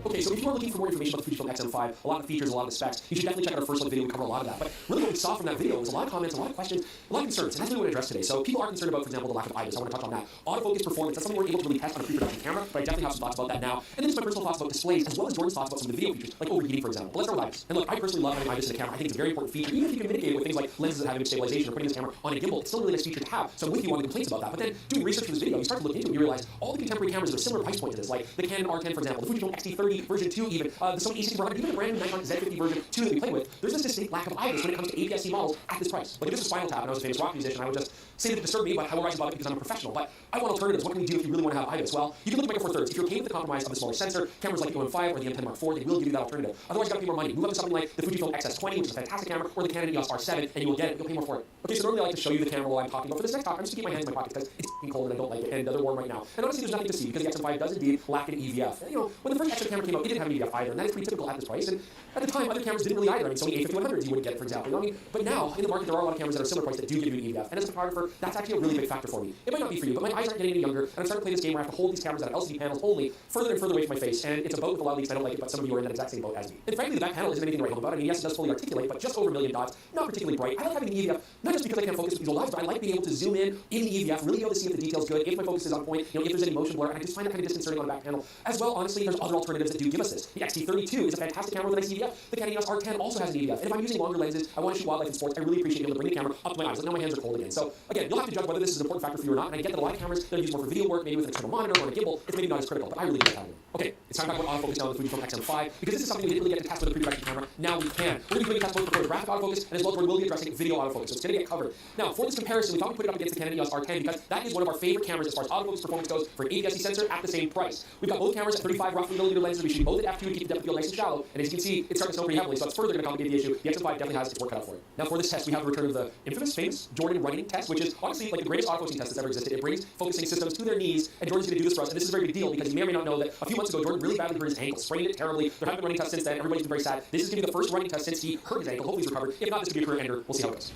Okay, so if you are looking for more information about the Fujifilm X-M5, a lot of the features, a lot of the specs, you should definitely check out our first look video. We cover a lot of that. But really what we saw from that video was a lot of comments, a lot of questions, a lot of concerns, and that's what we want to address today. So people are concerned about, for example, the lack of IBIS. I want to touch on that. Autofocus performance, that's something we're able to really test on a pre-production camera, but I definitely have some thoughts about that now. And then just my personal thoughts about displays, as well as Jordan's thoughts about some of the video features, like overheating, for example. But let's start with IBIS. And look, I personally love having IBIS in a camera. I think it's a very important feature. Even if you can mitigate it with things like lenses that have image stabilization or putting this camera on a gimbal, it's still a really nice feature to have. So I'm with you on the complaints about that. But then doing research for this video, you start to look into it and you realize all the contemporary cameras are a similar price point to this, like the Canon R10, for example, the Fujifilm X-T30 version 2 even, the Sony a6400, even the brand new Nikon Z50 version 2 that we play with, there's this distinct lack of IBIS when it comes to APS-C models at this price. Like if this was Spinal Tap and I was a famous rock musician, I would just say that it disturbed me, but I will rise above it because I'm a professional. But I want alternatives. What can we do if you really want to have IBIS? Well, you can look at Micro Four Thirds. If you're okay with the compromise of a smaller sensor, cameras like the OM5 or the M10 Mark IV, they will give you that alternative. Otherwise, you got to pay more money. Move up to something like the Fujifilm XS20, which is a fantastic camera, or the Canon EOS R7, and you will get it. You'll pay more for it. Okay, so normally I like to show you the camera while I'm talking, but for this next talk, I'm just going to keep my hands in my pockets because it's fucking cold and I don't like it, and they're warm right now. And honestly, there's nothing to see because the X-M5 does indeed lack an EVF. And, when the first X-M camera came out, it didn't have an EVF either, and that is pretty typical at this price. And at the time, other cameras didn't really either. I mean, Sony A5100s you wouldn't get it, for example. But now, in the market, there are a lot of cameras that are similar price that do give you an EVF. And as a photographer, that's actually a really big factor for me. It might not be for you, but my eyes aren't getting any younger, and I'm starting to play this game where I have to hold these cameras that have LCD panels only further and further away from my face. And it's a boat with a lot of leaks, and I don't like it, but some of you are in that exact same boat as me. And frankly, the back panel isn't anything to write home about. I mean, yes, it does fully articulate, but just over 1 million dots, not particularly bright. I like having the EVF, not just because I can't focus with these old eyes, but I like being able to zoom in the EVF, really be able to see if the detail's good, if my focus is on point, if there's any motion blur, and I just find that kind of disconcerting on the back panel. As well, honestly, there's other alternatives that do give us this. The X-T32 is a fantastic camera with a nice EVF. The Canon EOS R10 also has an EVF. And if I'm using longer lenses, I want to shoot wildlife and sports, I really appreciate being able to bring the camera up to my eyes. Like now my hands are cold again. So again, you'll have to judge whether this is an important factor for you or not. And I get that a lot of cameras that are used more for video work, maybe with an external monitor or a gimbal, it's maybe not as critical, but I really like having them. Okay, it's time to talk about autofocus now with the Fujifilm X-M5, because this is something we didn't really get to test with a pre-production camera. Now we can. We're going to be doing tests both for photographic autofocus, and as well as we'll be addressing video autofocus. So it's going to get covered. Now, for this comparison, we thought we'd put it up against the Canon EOS R10 because that is one of our favorite cameras as far as autofocus performance goes for an APS-C sensor at the same price. We've got both cameras at 35 roughly millimeter lenses. We shoot both at f2 to keep the depth of field nice and shallow, and as you can see, it's starting to snow pretty heavily, so it's further going to complicate the issue. The X-M5 definitely has its work cut out for it. Now, for this test, we have the return of the infamous, famous Jordan running test, which is honestly like the greatest autofocusing test that's ever existed. It brings focusing systems to their knees, and Jordan's going to do this for us. And this is a very big deal because you may or may not know that a few months ago, Jordan really badly hurt his ankle, sprained it terribly. There haven't been running tests since then. Everybody's been very sad. This is going to be the first running test since he hurt his ankle. Hopefully he's recovered. If not, this could be a career ender. We'll see how it goes.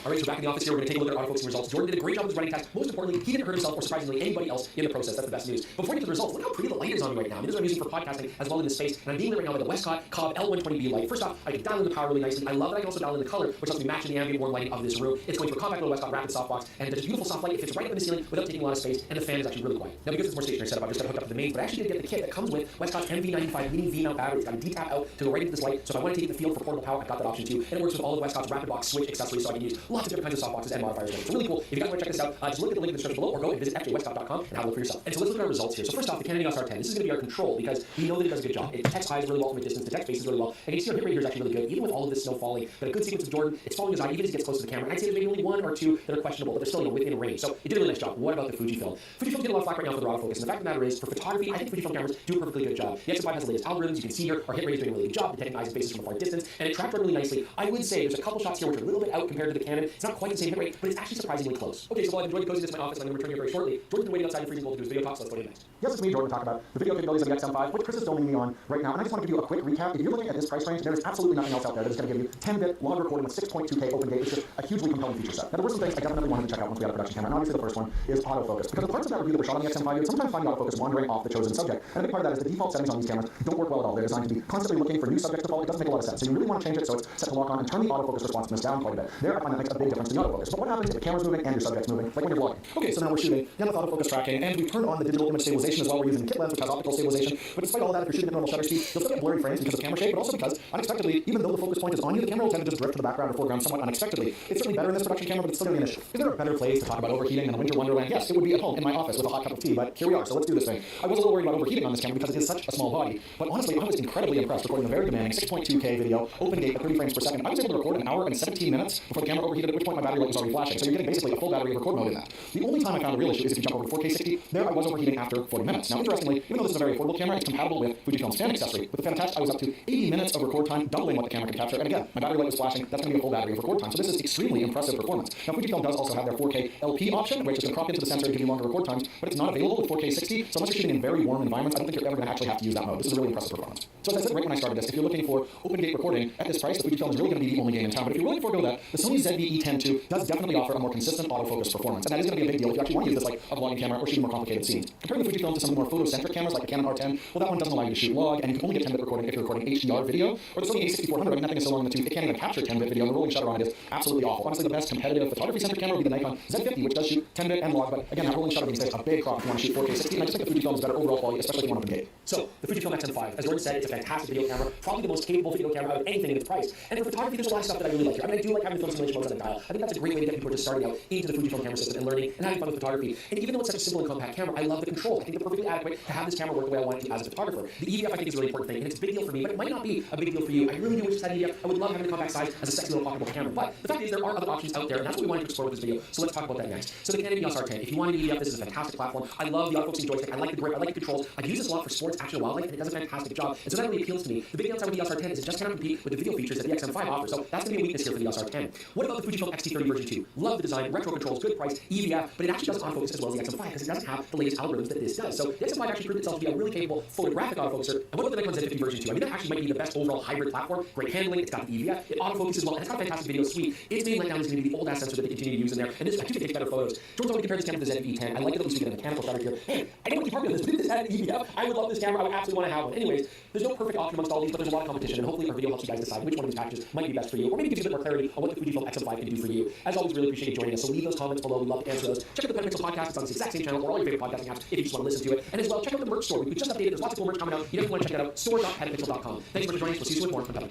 All right, so back in the office here, we're going to take a look at autofocusing results. Jordan did a great job with his running test. Most importantly, he didn't hurt himself or surprisingly anybody else in the process. That's the best news. Before we get to the results, look how pretty the light is on me right now. I mean, this is what I'm using for podcasting as well in this space, and I'm being lit right now by the Westcott Cobb L120B light. First off, I can dial in the power really nicely. I love that I can also dial in the color, which lets me match the ambient warm lighting of this room. It's going to a compact little Westcott rapid softbox, and it does a beautiful soft light. It fits right up in the ceiling without taking a lot of space, and the fan is actually really quiet. Now, because it's more stationary setup, I've just got to hook up to the mains, but I actually did get the kit that comes with Westcott's MV95 leading V-mount battery. It's got a D-tap out to go right into this light, so if I want to take the field for portable power, I've got that option too. And it works with all of Westcott's rapid box switch accessories, so I can use lots of different kinds of softboxes and modifiers. It's really cool. If you guys want to check this out, just look at the link in the description below, or go and visit fjwestcott.com and have a look for yourself. And so let's look at our results here. So first off, the Canon EOS R10. This is going to be our control because we know that it does a good job. It detects eyes really well from a distance, detects faces really well. And you can see our hit rate here is actually really good, even with all of this snow falling. But a good sequence of Jordan, it's following his eye even as he gets close to the camera. I'd say there's maybe only one or two that are questionable, but they're still within range. So it did a really nice job. What about the Fujifilm? Fujifilm's getting a lot of flack right now for the autofocus. And the fact of the matter is, for photography, I think Fujifilm cameras do a perfectly good job. The XM5 has the latest algorithms. You can see here our hit rate is doing a really good job detecting eyes and faces from a far distance, and it tracked really nicely. I would say there's a couple shots here which are a little bit out compared to the Canon. It's not quite the same hit rate, but it's actually surprisingly close. Okay, so while I've enjoyed cozying to my office, I'm going to return here very shortly. Jordan's been waiting outside in freezing cold to do his video talk, so let's go to next. Yes, it's me, Jordan, to talk about the video capabilities of the XM5, which Chris is filming me on right now. And I just want to give you a quick recap. If you're looking at this price range, there is absolutely nothing else out there that is going to give you 10-bit long recording with 6.2K open gate. It's just a hugely compelling feature set. Now, there were some things I definitely wanted to check out once we had a production camera, and obviously the first one is autofocus. Because the parts of that review that were shot on the XM5, you sometimes find the autofocus wandering off the chosen subject. And a big part of that is the default settings on these cameras don't work well at all. They're designed to be constantly looking for new subjects to follow. It doesn't make a lot of sense. So you really want to change it so it's set to lock on and turn the autofocus responsiveness down quite a bit. There, I find that makes a big difference to the autofocus. But what happens if the camera's moving and your subject's moving, like when you're vlogging? Okay, so now we're shooting again with autofocus tracking, and we've turned on the digital image stabilization as well. We're using the kit lens, which has optical stabilization. But despite all that, if you're shooting at normal shutter speed, you'll still get blurry frames because of camera shape, but also because, unexpectedly, even though the focus point is on you, the camera will tend to just drift to the background or foreground somewhat unexpectedly. It's certainly better in this production camera, but it's still going to be an issue. Is there a better place to talk about overheating than a winter wonderland? Yes, it would be at home in my office with a hot cup of tea, but here we are, so let's do this thing. I was a little worried about overheating on this camera because it is such a small body, but honestly, I was incredibly impressed recording a very demanding 6.2K video, open gate at 30 frames per second. I was able to record an hour and 17 minutes before the camera overheated, at which point my battery light was already flashing, so you're getting basically a full battery of record mode in that. The only time I found a real issue is if you jump over to 4K 60. There I was overheating after 40 minutes. Now, interestingly, even though this is a very affordable camera, it's compatible with Fujifilm's fan accessory. With the fan attached, I was up to 80 minutes of record time, doubling what the camera can capture. And again, my battery light was flashing. That's going to be a full battery of record time. So this is extremely impressive performance. Now, Fujifilm does also have their 4K LP option, which is going to crop into the sensor and give you longer record times, but it's not available with 4K 60. So unless you're shooting in very warm environments, I don't think you're ever going to actually have to use that mode. This is a really impressive performance. So as I said right when I started this, if you're looking for open gate recording at this price, the Fujifilm is really going to be the only game in town. But if you're willing to forego that, the Sony ZV-E10II does definitely offer a more consistent autofocus performance, and that is going to be a big deal if you actually want to use this like a vlogging camera or shooting more complicated scenes. Comparing the Fujifilm to some of the more photocentric cameras like the Canon R10, well, that one doesn't allow you to shoot log, and you can only get 10-bit recording if you're recording HDR video. Or the Sony A6400, I mean, that thing is so long in the tooth, it can't even capture 10-bit video, and the rolling shutter on it is absolutely awful. Honestly, the best competitive photography-centric camera would be the Nikon Z50, which does shoot 10-bit and log, but again, that rolling shutter being a big crop if you want to shoot 4K 60, and I just think the Fujifilm is better overall quality, especially if you want to open gate. So, the Fujifilm XM5, as Jordan said, it's a fantastic video camera, probably the most capable video camera out of anything in its price. And for photography, there's a lot of stuff that I really like here. I mean, I do like having film simulation modes on the dial. I think that's a great way to get people just starting out into the Fujifilm camera system and learning and having fun with photography. And even though it's such a simple and compact camera, I love the controls. I think they're perfectly adequate to have this camera work the way I want it to as a photographer. The EVF I think is a really important thing, and it's a big deal for me, but it might not be a big deal for you. I really do wish this had EVF. I would love having the compact size as a sexy little pocketable camera. But the fact is, there are other options out there, and that's what we wanted to explore with this video. So let's talk about that next. So the Canon EOS R10. If you want an EVF, this is a fantastic platform. I love the autofocusing joystick. I like the grip. I like the controls. I use this a lot for sports, action, and wildlife, and it does a fantastic job. And so that really appeals to me. The big downside with the EOS R10 is it just cannot compete with the video features that the XM5 offers. So that's going to be a weakness here for the EOS R10. What about the Fujifilm X-T30 version 2? Love the design, retro controls, good price, EVF, but it actually doesn't autofocus as well as the XM5 because it doesn't have the latest algorithms that this does. So the XM5 actually proved itself to be a really capable photographic autofocuser. And what about the Nikon Z50 version 2? I mean, that actually might be the best overall hybrid platform. Great handling, it's got the EVF, it autofocuses well, and it's got a fantastic video suite. Its main letdown is going to be the old ass sensor that they continue to use in there, and this I do think takes better photos. Jordan's already compared this camera to the ZV-E10. I like it that we get a mechanical shutter here. Hey, I don't want to keep arguing this, but if this had an EVF, I would love this camera. I would absolutely want to have one. Anyways, there's no perfect option amongst all these, but there's a lot of competition, and hopefully our video helps you guys decide which one of these packages might be best for you, or maybe gives you a bit more clarity on what the Fujifilm XM5 can do for you. As always, really appreciate you joining us. So leave those comments below. We'd love to answer those. Check out the Penpixel podcast. It's on this exact same channel or all your favorite podcasting apps if you just want to listen to it. And as well, check out the merch store. We just updated. There's lots of cool merch coming out. You definitely want to check it out. Store.penpixel.com. Thanks for joining us. We'll see you soon with more on Penpixel.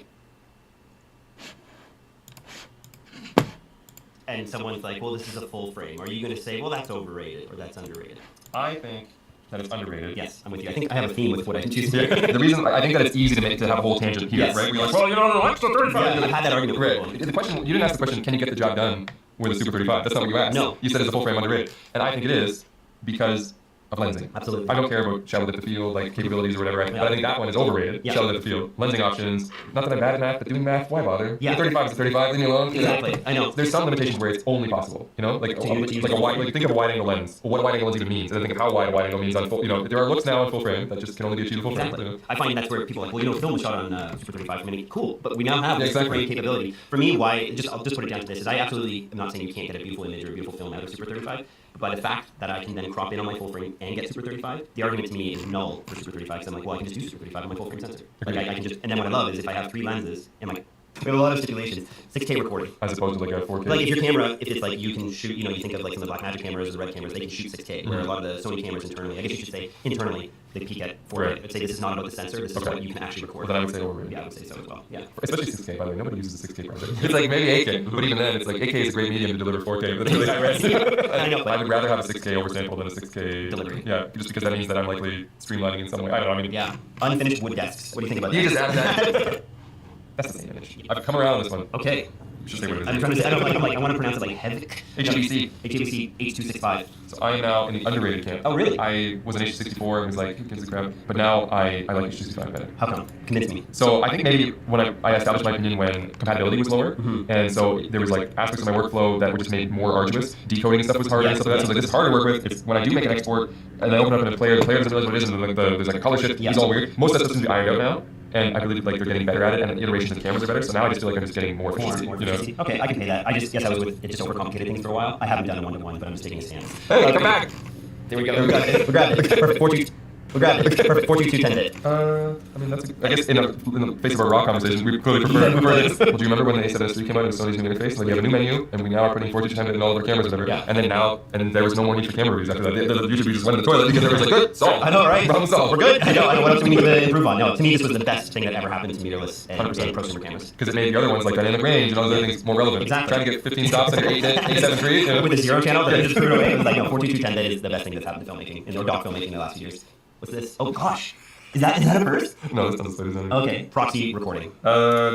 And someone's like, well, this is a full frame. Are you going to say, well, that's overrated or that's underrated? I think that it's underrated. Yes, I'm with you. I think I have a theme with what I choose to The reason I think that it's easy to have a whole tangent here, yes, right? We're yes. like, well, you know, extra 35. Yeah, I've had that argument right. before. The question, you didn't ask the question, can you get the job done with a Super 35? That's not what you asked. No. You said it's a full frame underrated. And I think it is because of lensing. Absolutely. I don't care about shallow depth of field, like capabilities or whatever, but I think that one is overrated. Yeah. Shallow depth of field, lensing options. Not that I'm bad at math, but doing math, why bother? Yeah. 35 is 35, leave me alone. Exactly. I know. There's some limitations where it's only possible, you know, like a wide, like think of a wide angle lens. What a wide angle lens even means, and then think of how wide a wide angle means on full. You know, there are looks now on full frame that just can only be achieved in full frame. Exactly. You know? I find that's where people are like, well, you know, film was shot on Super 35 mini. Cool, but we now have Yeah, this exactly. frame capability. For me, why? I'll just put it down to this: is I absolutely am not saying you can't get a beautiful image or a beautiful film out of Super 35. But the fact that I can then crop in on my full frame and get Super 35, the argument to me is null for Super 35 because I'm like, well, I can just do Super 35 on my full frame sensor. Like I can just, and then what I love is if I have 3 lenses and my, we have a lot of stipulations, 6K recording. As opposed to like a 4K. Like if your camera, if it's like you can shoot, you know, you think of like some of the Blackmagic cameras or the Red cameras, they can shoot 6K. Where a lot of the Sony cameras internally, I guess you should say internally, they peak at 4K. Right. I'd say this is not about the sensor, this is what you can actually record. Then I would say overrated. Yeah, I would say so as well. Yeah. Especially 6K, by the way. Nobody uses the 6K project. It's like maybe 8K, but even then, it's like 8K is a great medium to deliver 4K, but it's really high res. I know, but I would rather have a 6K oversample than a 6K delivery. Yeah, just because that means that I'm likely streamlining in some way. I don't know. I mean, yeah. Unfinished wood desks. What do you think about that? You just added that. That's the same image. I've come around on this one. Okay. Should say what it is. I'm trying to say, I want to pronounce it like Hevik. HWC. HWC H265. So I am now in the underrated camp. Oh, really? I was an H64 and was like, who gives a crap? But now I like H265 better. How come? Convince me. So I think maybe when I established my opinion when compatibility was lower, and so there was like aspects of my workflow that were just made more arduous. Decoding and stuff was harder and stuff like that. So like, this is harder to work with. If, when I do make an export and I open up in a player, the player doesn't realize what it is, and like there's like a color shift. It's all weird. Most of that stuff seems to be ironed out now. And I believe like they're getting better at it, and the iterations of the cameras are better. So now I just feel like I'm just getting more efficiency. More You know? efficiency. Okay, I can pay that. I just, yes, I was with it just overcomplicated things for a while. I haven't done a one-to-one, but I'm just taking a stance. Hey, come back! There we go. We got it. We grabbed it. Perfect. 4-2. We grabbed it. Perfect. 4-2-2-10 it. I mean, that's. I guess in the face of our raw conversation, we clearly prefer this. Well, do you remember when the A7S3 came out and Sony's new interface? Like, we have a new menu, and we now are putting 4:2:10 in all of our cameras, whatever. Yeah. And then and there was no more need for camera reviews after that. The YouTube reviews went in the toilet because everyone's like, good, solved. I know, right? Problem solved. We're good. I know. What else do we need to improve on? No, to me, this was the best thing that ever happened to mirrorless and 100%. prosumer cameras. Because it made the other ones like dynamic range and all those other things more relevant. Exactly. Trying to get 15 stops under 8.73. You know? With a 0 channel that I just threw it away. It was like, no, 4:2:10 is the best thing that's happened to filmmaking, and no doc filmmaking in the last few years. What's this? Oh gosh. Is that a first? No, that's not the Okay. Proxy recording.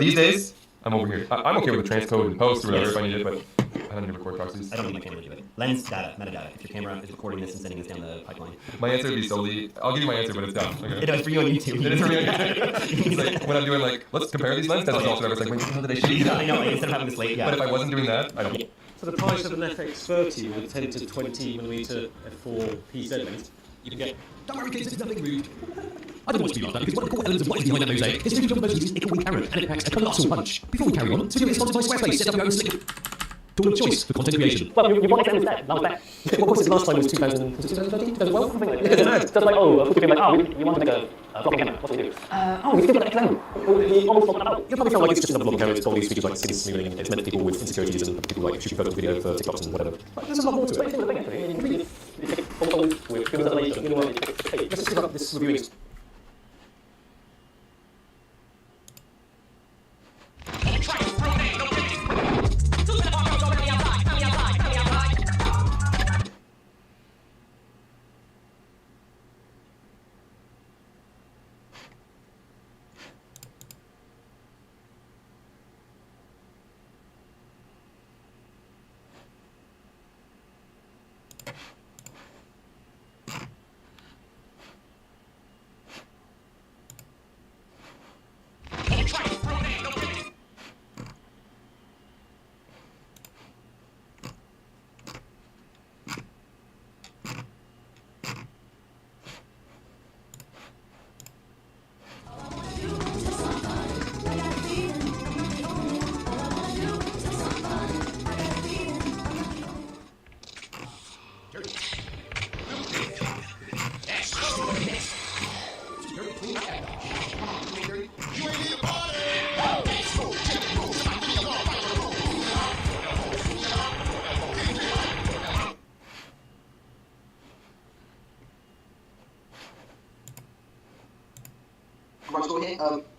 These days, I'm over here. I'm okay with the transcode and post or whatever if I need it, but I don't need to record proxies. I don't need my camera to do it. Lens data, metadata. If your camera is recording this and sending this down the pipeline. My answer would be solely. I'll give you my answer, but it's dumb. Okay? It is for you on YouTube. It is for me on YouTube. It's like when I'm doing like, let's compare these lens test results, whatever. It's like, wait, how did I shoot? I know. Instead of having this late, yeah. But if I wasn't doing that, I don't. For the price of an FX30 with 10 to 20mm f4 PZ lens, you can get. Don't worry, kids, there's nothing rude. I don't want to be like that because one of the core elements of what is behind that mosaic is really most using nickel with carrot, and it packs a colossal punch. Before we carry on, so give it a sponsor by Squarespace, set up your own slick tool of choice for content creation. Well, you want XM instead. That was better. What was it last time? Was 2013, 2012? Something like that. Just like, oh, people like, you want to make a vlogging camera. What do we do? We can do like XM. You almost not about. You'll probably feel like it's just another vlogging camera. It's got all these features like skin smoothing. It's meant for people with insecurities and people like shooting photos and video for TikToks and whatever. But there's a lot more to it. It's really actually. You really you take photos with films that later. You know what? Hey, let's just give up this reviewing. Here.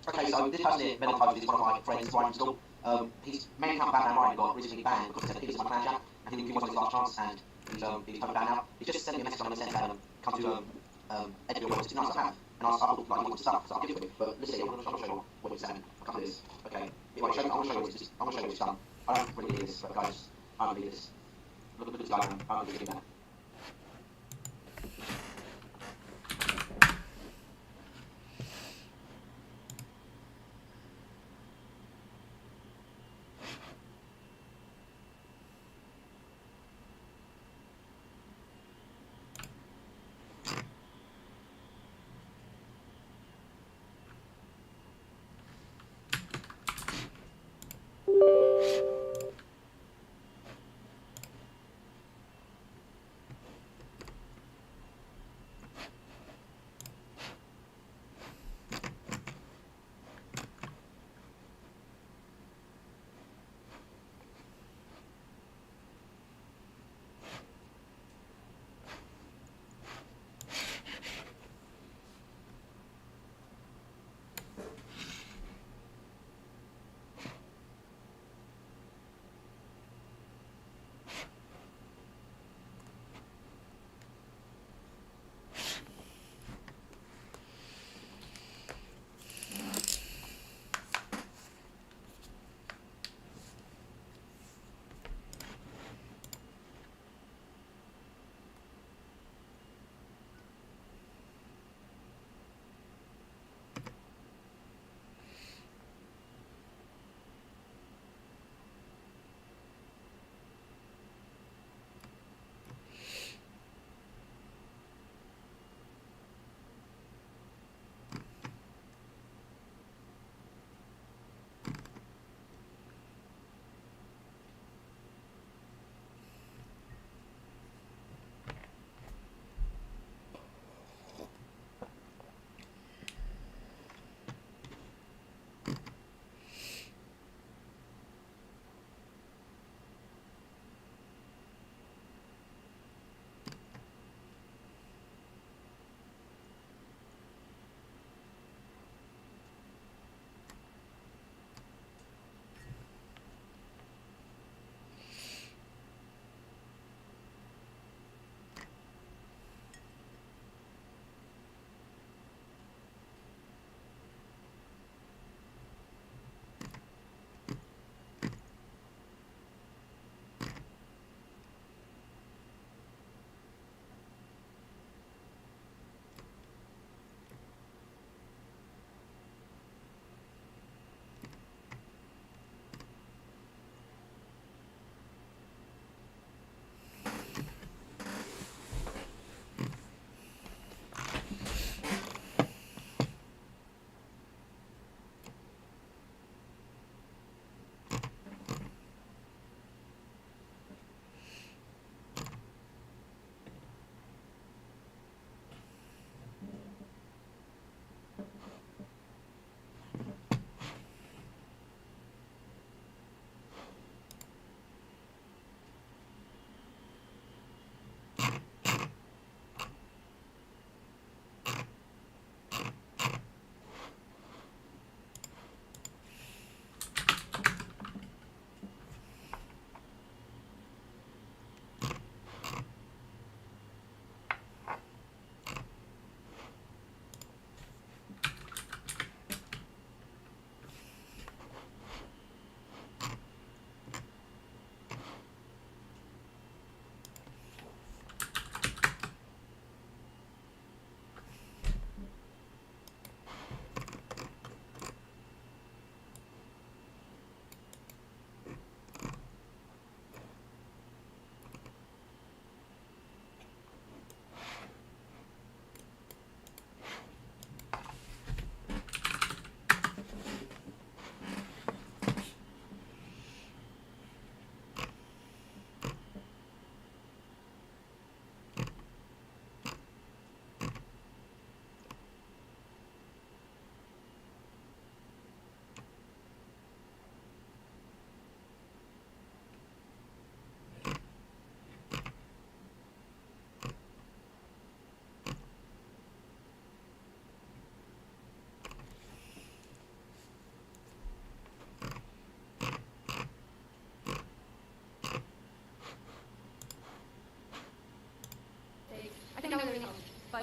Okay, so this person here, Melantoes, is one of my friends, Ryan Still. His main account, Batman Ryan, got recently banned because he said he was my clan chat, and he wasn't his last chance, and he's totally banned now. He's just sent me a message on the sense come to edit your words, it's nice to have. And I thought, like, you want stuff, so I'll give it to you. But let's see, I'm going to show you what you're saying. I'll come to this. Okay. If I show you, I'm going to show you what you've done. I don't really do this, but guys, I don't believe this. Look at this guy, I don't believe that.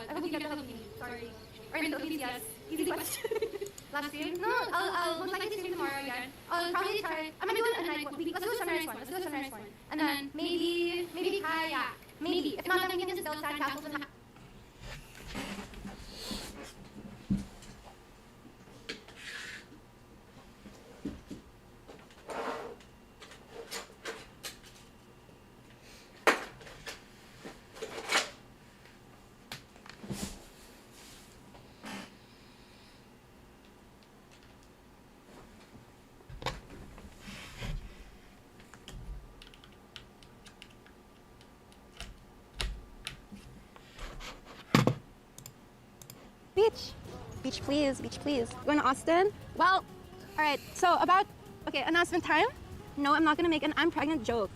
I hope you get the Philippines. Sorry. Or in the Philippines, yes. Easy question. Last stream? No, I'll most likely stream tomorrow again. I'll probably try. I might do a night one. Let's do a sunrise one. Let's do a sunrise one. And then maybe kayak. Maybe. If not, then we can just build sandcastles and Beach please, beach please. Going to Austin? Well, alright, so announcement time. No, I'm not gonna make an I'm pregnant joke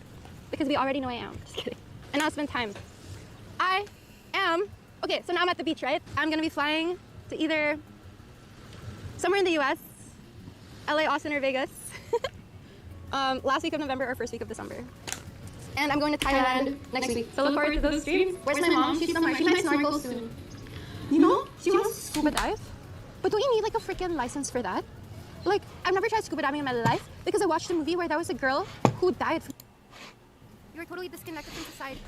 because we already know I am. Just kidding. Announcement time. So now I'm at the beach, right? I'm gonna be flying to either somewhere in the US, LA, Austin, or Vegas. Last week of November or first week of December. And I'm going to Thailand next week. So look forward to those streams. Where's my mom? She's somewhere. She might snorkel soon. You know, she wants to scuba dive. But don't you need like a freaking license for that? Like, I've never tried scuba diving in my life because I watched a movie where there was a girl who died. You're totally disconnected from society.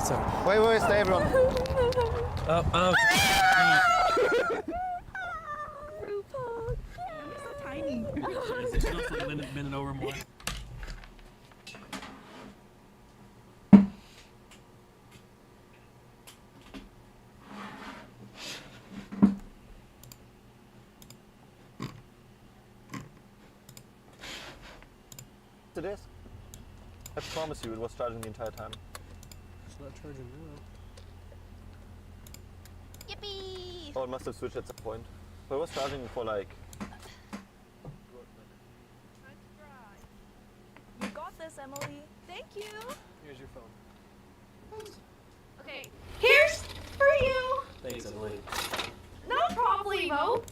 It's okay. Wait, stay everyone. Oh. RuPaul. You're so tiny. It's not like bending over more. It is. I promise you, it was charging the entire time. It's not charging now. Yippee! Oh, it must have switched at some point. But it was charging for like. You got this, Emily. Thank you. Here's your phone. Okay. Here's for you. Thanks, Emily. No problemo.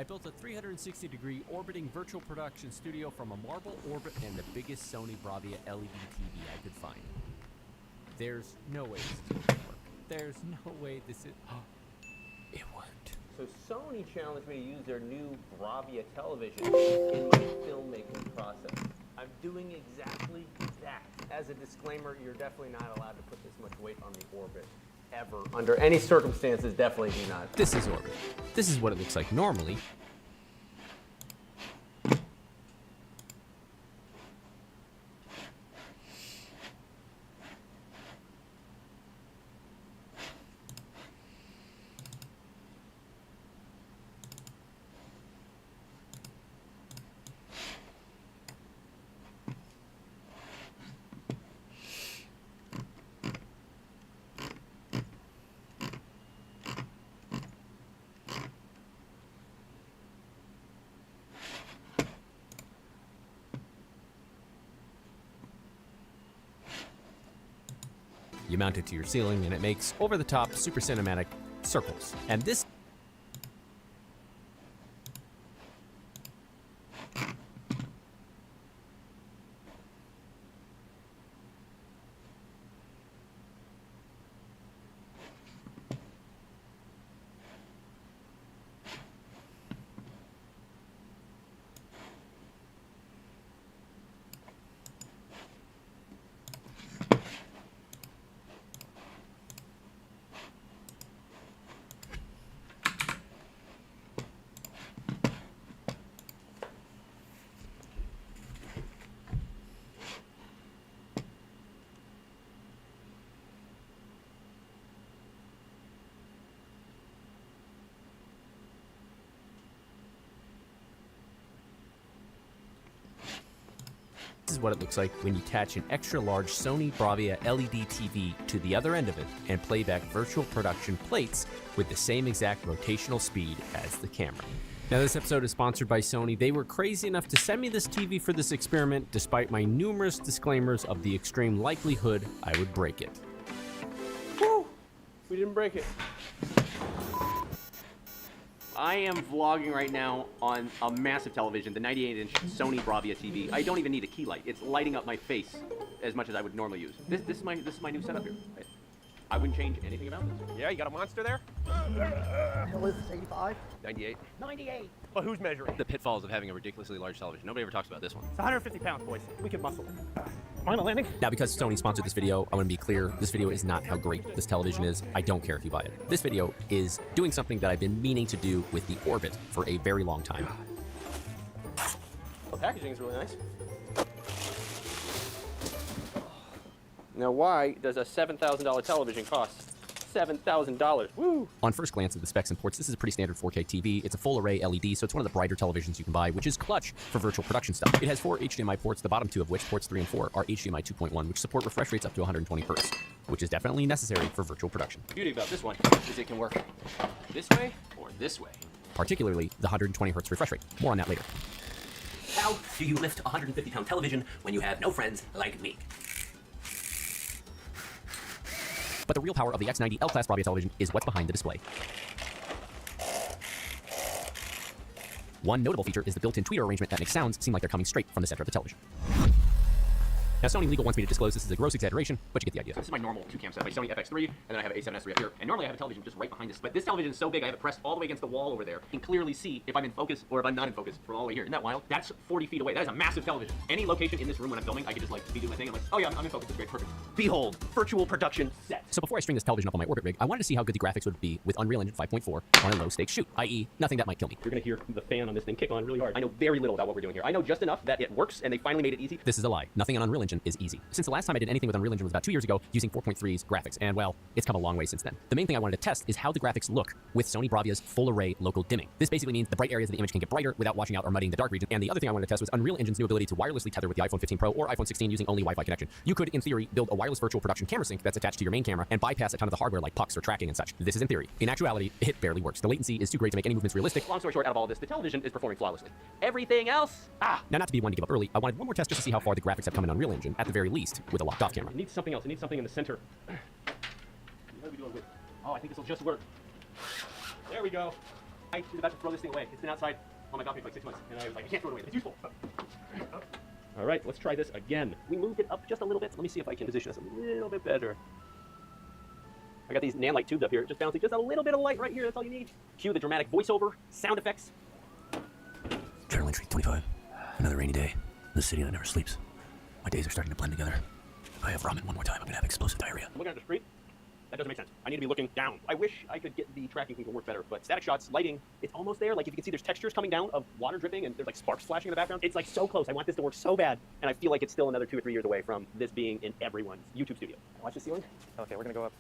I built a 360-degree orbiting virtual production studio from a marble orbit and the biggest Sony Bravia LED TV I could find. There's no way this is going to work. There's no way this is... It worked. So Sony challenged me to use their new Bravia television in my filmmaking process. I'm doing exactly that. As a disclaimer, you're definitely not allowed to put this much weight on the orbit. Ever. Under any circumstances, definitely do not. This is orbit. This is what it looks like normally. You mount it to your ceiling and it makes over-the-top, super cinematic circles. And this is what it looks like when you attach an extra-large Sony Bravia LED TV to the other end of it and play back virtual production plates with the same exact rotational speed as the camera. Now, this episode is sponsored by Sony. They were crazy enough to send me this TV for this experiment, despite my numerous disclaimers of the extreme likelihood I would break it. Woo! We didn't break it. I am vlogging right now on a massive television, the 98-inch Sony Bravia TV. I don't even need a key light. It's lighting up my face as much as I would normally use. This is my new setup here. I wouldn't change anything about this. Yeah, you got a monster there? What is this, 85? 98. 98. Well, who's measuring? The pitfalls of having a ridiculously large television. Nobody ever talks about this one. It's 150 pounds, boys. We can muscle it. Final landing? Now, because Sony sponsored this video, I want to be clear, this video is not how great this television is. I don't care if you buy it. This video is doing something that I've been meaning to do with the Orbit for a very long time. The packaging is really nice. Now, why does a $7,000 television cost $7,000? Woo! On first glance at the specs and ports, this is a pretty standard 4K TV. It's a full array LED, so it's one of the brighter televisions you can buy, which is clutch for virtual production stuff. It has 4 HDMI ports, the bottom 2 of which, ports 3 and 4, are HDMI 2.1, which support refresh rates up to 120 Hz, which is definitely necessary for virtual production. The beauty about this one is it can work this way or this way. Particularly the 120 Hz refresh rate. More on that later. How do you lift a 150-pound television when you have no friends like me? But the real power of the X90 L-Class Bravia television is what's behind the display. One notable feature is the built-in tweeter arrangement that makes sounds seem like they're coming straight from the center of the television. Now, Sony Legal wants me to disclose this is a gross exaggeration, but you get the idea. This is my normal 2-cam set, my Sony FX3, and then I have an A7S3 up here. And normally I have a television just right behind this, but this television is so big I have it pressed all the way against the wall over there. You can clearly see if I'm in focus or if I'm not in focus from all the way here. Isn't that wild? That's 40 feet away. That is a massive television. Any location in this room when I'm filming, I could just like be doing my thing. I'm like, oh yeah, I'm in focus. It's great, perfect. Behold, virtual production set. So before I string this television up on my Orbit rig, I wanted to see how good the graphics would be with Unreal Engine 5.4 on a low-stakes shoot, i.e. nothing that might kill me. You're gonna hear the fan on this thing kick on really hard. I know very little about what we're doing here. I know just enough that it works and they finally made it easy. This is a lie. Nothing on Unreal Engine is easy. Since the last time I did anything with Unreal Engine was about 2 years ago using 4.3's graphics, and well, it's come a long way since then. The main thing I wanted to test is how the graphics look with Sony Bravia's full array local dimming. This basically means the bright areas of the image can get brighter without washing out or muddying the dark region. And the other thing I wanted to test was Unreal Engine's new ability to wirelessly tether with the iPhone 15 Pro or iPhone 16 using only Wi-Fi connection. You could, in theory, build a wireless virtual production camera sync that's attached to your main camera and bypass a ton of the hardware like pucks or tracking and such. This is in theory. In actuality, it barely works. The latency is too great to make any movements realistic. Long story short, out of all this, the television is performing flawlessly. Everything else, Now, not to be one to give up early, I wanted one more test just to see how far the graphics have come in Unreal Engine, at the very least, with a locked-off camera. It needs something else. It needs something in the center. Oh, I think this will just work. There we go. I was about to throw this thing away. It's been outside on my balcony for like 6 months, and I was like, I can't throw it away. It's useful. All right, let's try this again. We moved it up just a little bit. Let me see if I can position this a little bit better. I got these Nanlite tubes up here, just bouncing just a little bit of light right here. That's all you need. Cue the dramatic voiceover, sound effects. Journal entry 25. Another rainy day. The city that never sleeps. My days are starting to blend together. If I have ramen one more time, I'm gonna have explosive diarrhea. I'm looking at the street. That doesn't make sense. I need to be looking down. I wish I could get the tracking thing to work better, but static shots, lighting, it's almost there. Like if you can see there's textures coming down of water dripping and there's like sparks flashing in the background. It's like so close. I want this to work so bad. And I feel like it's still another 2 or 3 years away from this being in everyone's YouTube studio. Watch the ceiling. Okay, we're gonna go up.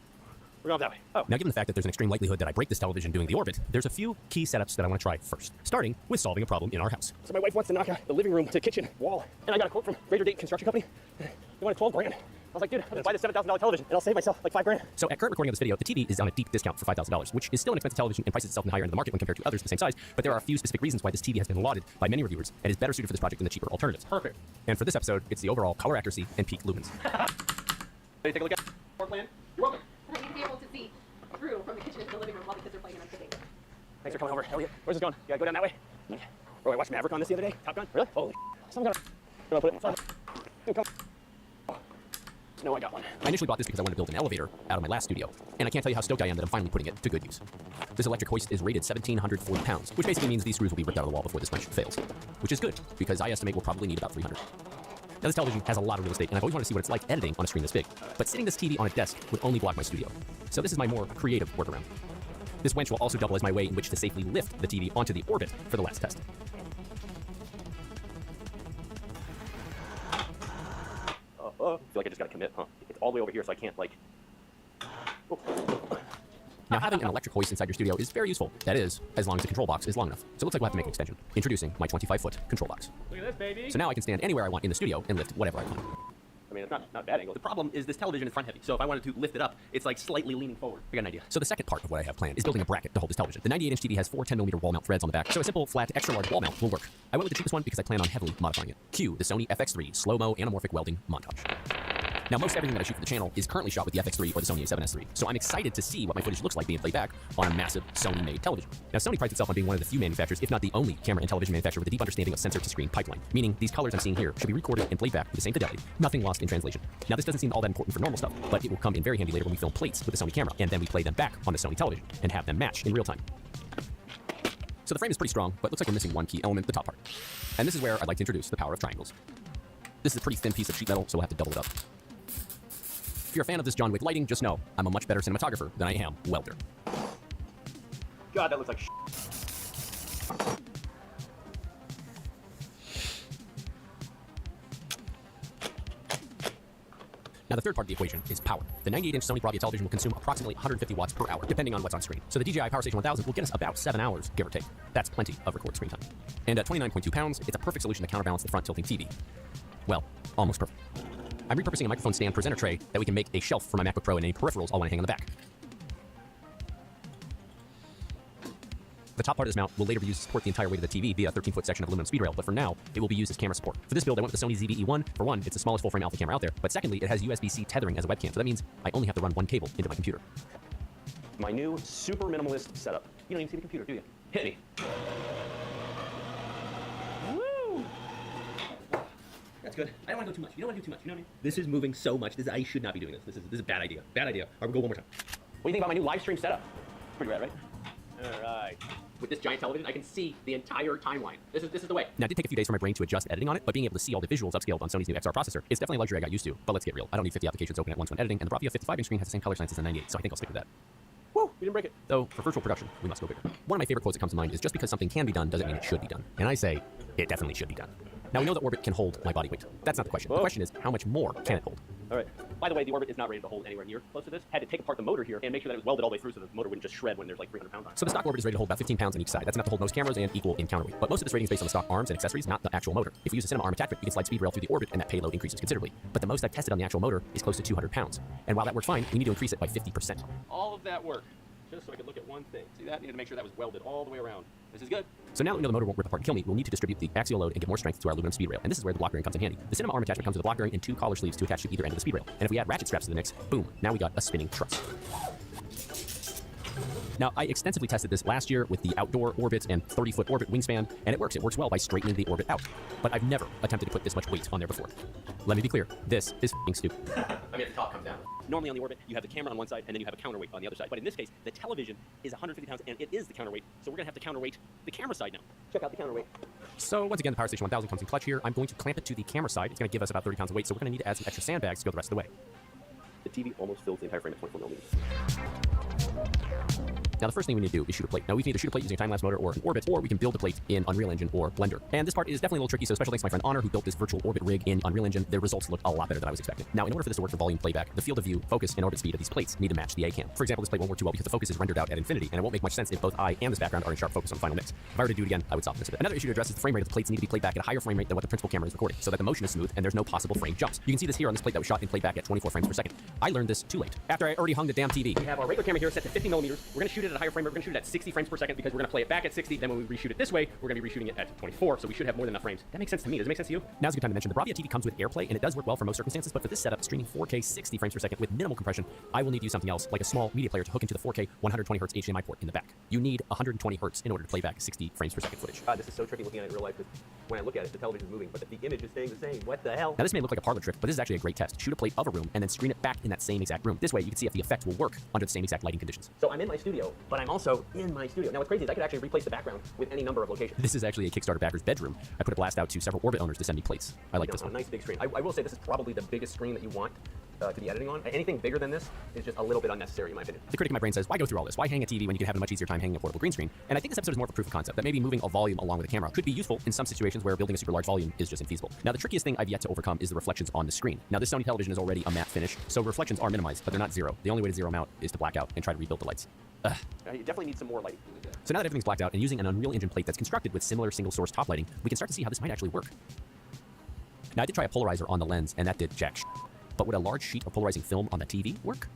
We're going up that way. Oh. Now, given the fact that there's an extreme likelihood that I break this television doing the orbit, there's a few key setups that I want to try first, starting with solving a problem in our house. So my wife wants to knock out the living room to kitchen wall, and I got a quote from Greater Dayton Construction Company. They wanted 12 grand. I was like, dude, I'll just buy this $7,000 television, and I'll save myself like 5 grand. So at current recording of this video, the TV is on a deep discount for $5,000, which is still an expensive television and prices itself in the higher end of the market when compared to others the same size, but there are a few specific reasons why this TV has been lauded by many reviewers and is better suited for this project than the cheaper alternatives. Perfect. And for this episode, it's the overall color accuracy and peak lumens. Take a look at floor plan. You're welcome. I need to be able to see through from the kitchen to the living room while the kids are playing and I'm sitting. Thanks for coming over, Elliot. Where's this going? You gotta go down that way? Oh, I watched Maverick on this the other day. Top Gun? Really? Holy someone got put it inside. No, I got one. I initially bought this because I wanted to build an elevator out of my last studio, and I can't tell you how stoked I am that I'm finally putting it to good use. This electric hoist is rated 1,740 pounds, which basically means these screws will be ripped out of the wall before this wrench fails, which is good, because I estimate we'll probably need about 300. Now, this television has a lot of real estate, and I've always wanted to see what it's like editing on a screen this big, but sitting this TV on a desk would only block my studio. So this is my more creative workaround. This winch will also double as my way in which to safely lift the TV onto the orbit for the last test. I feel like I just gotta commit, huh? It's all the way over here, so I can't, like... Oh. Now, having an electric hoist inside your studio is very useful. That is, as long as the control box is long enough. So it looks like we'll have to make an extension. Introducing my 25-foot control box. Look at this, baby! So now I can stand anywhere I want in the studio and lift whatever I want. I mean, it's not a bad angle. The problem is this television is front heavy, so if I wanted to lift it up, it's like slightly leaning forward. I got an idea. So the second part of what I have planned is building a bracket to hold this television. The 98-inch TV has 4 10mm wall mount threads on the back, so a simple, flat, extra-large wall mount will work. I went with the cheapest one because I plan on heavily modifying it. Cue the Sony FX3 slow-mo anamorphic welding montage. Now, most everything that I shoot for the channel is currently shot with the FX3 or the Sony A7S III, so I'm excited to see what my footage looks like being played back on a massive Sony-made television. Now, Sony prides itself on being one of the few manufacturers, if not the only camera and television manufacturer with a deep understanding of sensor-to-screen pipeline, meaning these colors I'm seeing here should be recorded and played back with the same fidelity, nothing lost in translation. Now, this doesn't seem all that important for normal stuff, but it will come in very handy later when we film plates with the Sony camera, and then we play them back on the Sony television and have them match in real time. So the frame is pretty strong, but looks like we're missing one key element, the top part. And this is where I'd like to introduce the power of triangles. This is a pretty thin piece of sheet metal, so we'll have to double it up. If you're a fan of this John Wick lighting, just know I'm a much better cinematographer than I am welder. God, that looks like shit. Now, the third part of the equation is power. The 98-inch Sony Bravia television will consume approximately 150 watts per hour, depending on what's on screen. So the DJI PowerStation 1000 will get us about 7 hours, give or take. That's plenty of recorded screen time. And at 29.2 pounds, it's a perfect solution to counterbalance the front tilting TV. Well, almost perfect. I'm repurposing a microphone stand presenter tray that we can make a shelf for my MacBook Pro and any peripherals all want to hang on the back. The top part of this mount will later be used to support the entire weight of the TV via a 13-foot section of aluminum speed rail, but for now, it will be used as camera support. For this build, I went with the Sony ZV-E1. For one, it's the smallest full-frame alpha camera out there, but secondly, it has USB-C tethering as a webcam, so that means I only have to run one cable into my computer. My new super minimalist setup. You don't even see the computer, do you? Hit me. Woo! That's good. I don't want to go too much. You don't want to do too much. You know what I mean? This is moving so much. I should not be doing this. This is a bad idea. Bad idea. All right, we'll go one more time. What do you think about my new live stream setup? Pretty rad, right? All right. With this giant television, I can see the entire timeline. This is the way. Now, it did take a few days for my brain to adjust editing on it, but being able to see all the visuals upscaled on Sony's new XR processor is definitely a luxury I got used to. But let's get real. I don't need 50 applications open at once when editing, and the Bravia 55-inch screen has the same color science as the 98, so I think I'll stick with that. Woo! We didn't break it. Though, for virtual production, we must go bigger. One of my favorite quotes that comes to mind is just because something can be done doesn't mean it should be done. And I say, it definitely should be done. Now, we know the orbit can hold my body weight. That's not the question. The question is, how much more can it hold? All right. By the way, the orbit is not rated to hold anywhere near close to this. Had to take apart the motor here and make sure that it was welded all the way through so the motor wouldn't just shred when there's like 300 pounds on it. So the stock orbit is rated to hold about 15 pounds on each side. That's enough to hold most cameras and equal in counterweight. But most of this rating is based on the stock arms and accessories, not the actual motor. If we use a cinema arm attachment, we can slide speed rail through the orbit and that payload increases considerably. But the most I've tested on the actual motor is close to 200 pounds. And while that works fine, we need to increase it by 50%. All of that work just so I could look at one thing. See that? Needed to make sure that was welded all the way around. This is good. So now that we know the motor won't rip apart and kill me, we'll need to distribute the axial load and give more strength to our aluminum speed rail. And this is where the block bearing comes in handy. The cinema arm attachment comes with a block bearing and 2 collar sleeves to attach to either end of the speed rail. And if we add ratchet straps to the mix, boom, now we got a spinning truss. Now, I extensively tested this last year with the outdoor orbit and 30-foot orbit wingspan, and it works. It works well by straightening the orbit out. But I've never attempted to put this much weight on there before. Let me be clear, this is f***ing stupid. I mean, the top comes down. Normally on the orbit, you have the camera on one side, and then you have a counterweight on the other side. But in this case, the television is 150 pounds, and it is the counterweight. So we're going to have to counterweight the camera side now. Check out the counterweight. So once again, the Power Station 1000 comes in clutch here. I'm going to clamp it to the camera side. It's going to give us about 30 pounds of weight, so we're going to need to add some extra sandbags to go the rest of the way. The TV almost fills the entire frame at 24 millimeters. Now, the first thing we need to do is shoot a plate. Now, we can either shoot a plate using a time-lapse motor or an orbit, or we can build a plate in Unreal Engine or Blender. And this part is definitely a little tricky, so special thanks to my friend Honor, who built this virtual orbit rig in Unreal Engine. The results look a lot better than I was expecting. Now, in order for this to work for volume playback, the field of view, focus, and orbit speed of these plates need to match the A-cam. For example, this plate won't work too well because the focus is rendered out at infinity, and it won't make much sense if both I and this background are in sharp focus on final mix. If I were to do it again, I would stop this a bit. Another issue to address is the frame rate of the plates need to be played back at a higher frame rate than what the principal camera is recording, so that the motion is smooth and there's no possible frame jumps. You can see this here on this plate that was shot in playback at 24 frames per second. I learned this too late, after I already hung the damn TV. We have our regular camera here set to 50 millimeters. We're going to shoot it at a higher frame rate. We're going to shoot it at 60 frames per second because we're going to play it back at 60. Then when we reshoot it this way, we're going to be reshooting it at 24, so we should have more than enough frames. That makes sense to me. Does it make sense to you? Now's a good time to mention the Bravia TV comes with AirPlay, and it does work well for most circumstances, but for this setup, streaming 4K 60 frames per second with minimal compression, I will need to use something else, like a small media player to hook into the 4K 120 Hz HDMI port in the back. You need 120 Hz in order to play back 60 frames per second footage. This is so tricky looking at it in real life, because when I look at it, the television is moving, but the image is staying the same. What the hell? Now, this may look like a parlor trick, but this is actually a great test. Shoot a plate of a room and then screen it back in that same exact room. This way, you can see if the effect will work under the same exact lighting conditions. So I'm in my studio, but I'm also in my studio. Now, what's crazy is I could actually replace the background with any number of locations. This is actually a Kickstarter backer's bedroom. I put a blast out to several orbit owners to send me plates. I like this one. A nice big screen. I will say this is probably the biggest screen that you want to be editing on. Anything bigger than this is just a little bit unnecessary in my opinion. The critic in my brain says, why go through all this? Why hang a TV when you can have a much easier time hanging a portable green screen? And I think this episode is more of a proof of concept that maybe moving a volume along with a camera could be useful in some situations where building a super large volume is just infeasible. Now, the trickiest thing I've yet to overcome is the reflections on the screen. Now, this Sony television is already a matte finish, so reflections are minimized, but they're not zero. The only way to zero them out is to black out and try to rebuild the lights. You definitely need some more lighting. So now that everything's blacked out and using an Unreal Engine plate that's constructed with similar single source top lighting, we can start to see how this might actually work. Now, I did try a polarizer on the lens, and that did jack shit. But would a large sheet of polarizing film on the TV work?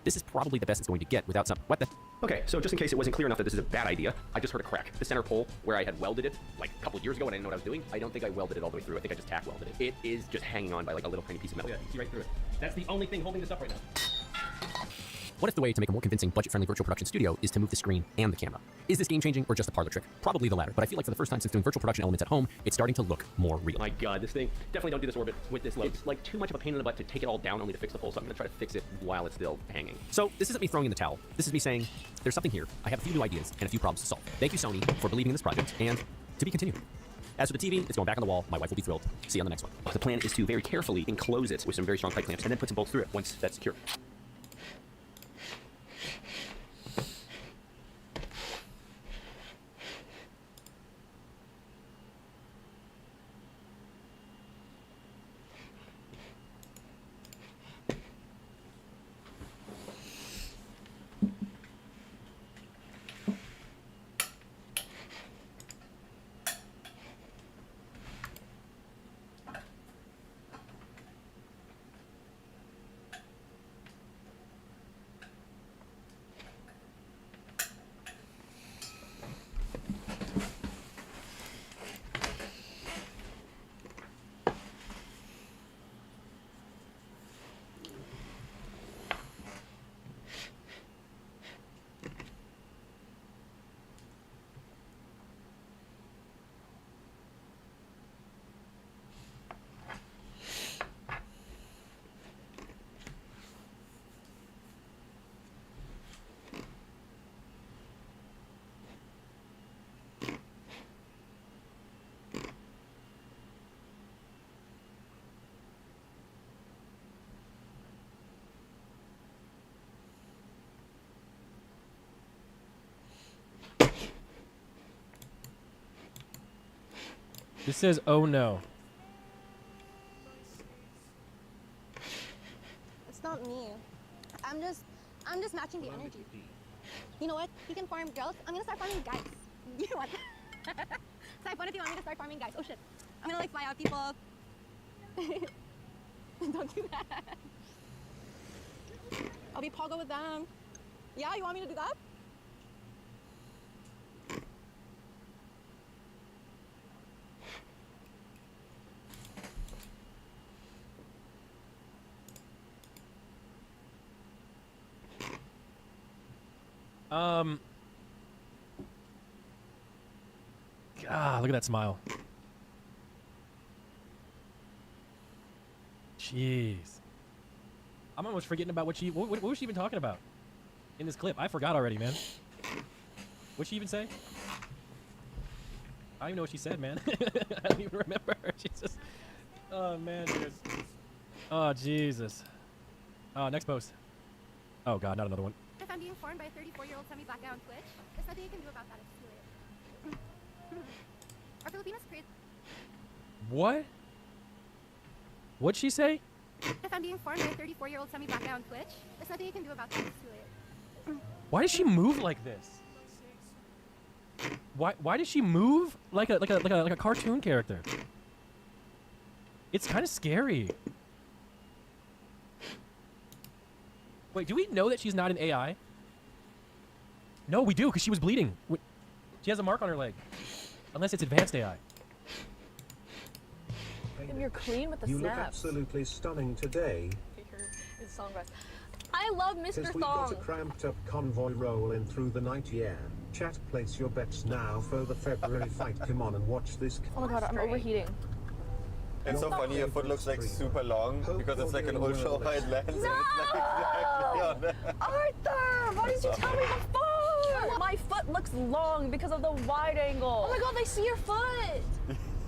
This is probably the best it's going to get without some... What the... Okay, so just in case it wasn't clear enough that this is a bad idea, I just heard a crack. The center pole, where I had welded it, like a couple years ago and I didn't know what I was doing, I don't think I welded it all the way through. I think I just tack welded it. It is just hanging on by like a little tiny piece of metal. Oh, yeah, you see right through it. That's the only thing holding this up right now. What if the way to make a more convincing, budget-friendly virtual production studio is to move the screen and the camera? Is this game-changing or just a parlor trick? Probably the latter, but I feel like for the first time since doing virtual production elements at home, it's starting to look more real. My God, this thing, definitely don't do this orbit with this load. It's like too much of a pain in the butt to take it all down only to fix the pole, so I'm gonna try to fix it while it's still hanging. So this isn't me throwing in the towel. This is me saying, there's something here. I have a few new ideas and a few problems to solve. Thank you, Sony, for believing in this project, and to be continued. As for the TV, it's going back on the wall. My wife will be thrilled. See you on the next one. The plan is to very carefully enclose it with some very strong pipe clamps and then put some bolts through it once that's secure. This says, oh no. It's not me. I'm just matching the energy. You know what? You can farm girls. I'm gonna start farming guys. You know what? So I if you want me to start farming guys. Oh shit. I'm gonna like fly out people. Don't do that. I'll be poggo with them. Yeah, you want me to do that? God, look at that smile. Jeez. I'm almost forgetting about what was she even talking about in this clip? I forgot already, man. What'd she even say? I don't even know what she said, man. I don't even remember. She's just... Oh, man, dude. Oh, Jesus. Oh, next post. Oh, God, not another one. If I'm being formed by a 34-year-old semi-black guy on Twitch, there's nothing you can do about that. It's too late. Are Filipinos crazy? What? What'd she say? If I'm being formed by a 34-year-old semi-black guy on Twitch, there's nothing you can do about that. It's too late. Why does she move like this? Why does she move like a cartoon character? It's kind of scary. Wait, do we know that she's not an AI? No, we do, because she was bleeding. She has a mark on her leg. Unless it's advanced AI. And you're clean with the You snaps. look absolutely stunning today. His song breath. I love Mr. Because we Thong. got a cramped up convoy rolling through the night, yeah. Chat, place your bets now for the February fight. Come on and watch this. Oh my god, I'm overheating. It's so funny, your foot looks like super long because it's like an ultra wide lens. No! Exactly Arthur, why didn't you tell me before? My foot looks long because of the wide angle. Oh my god, they see your foot.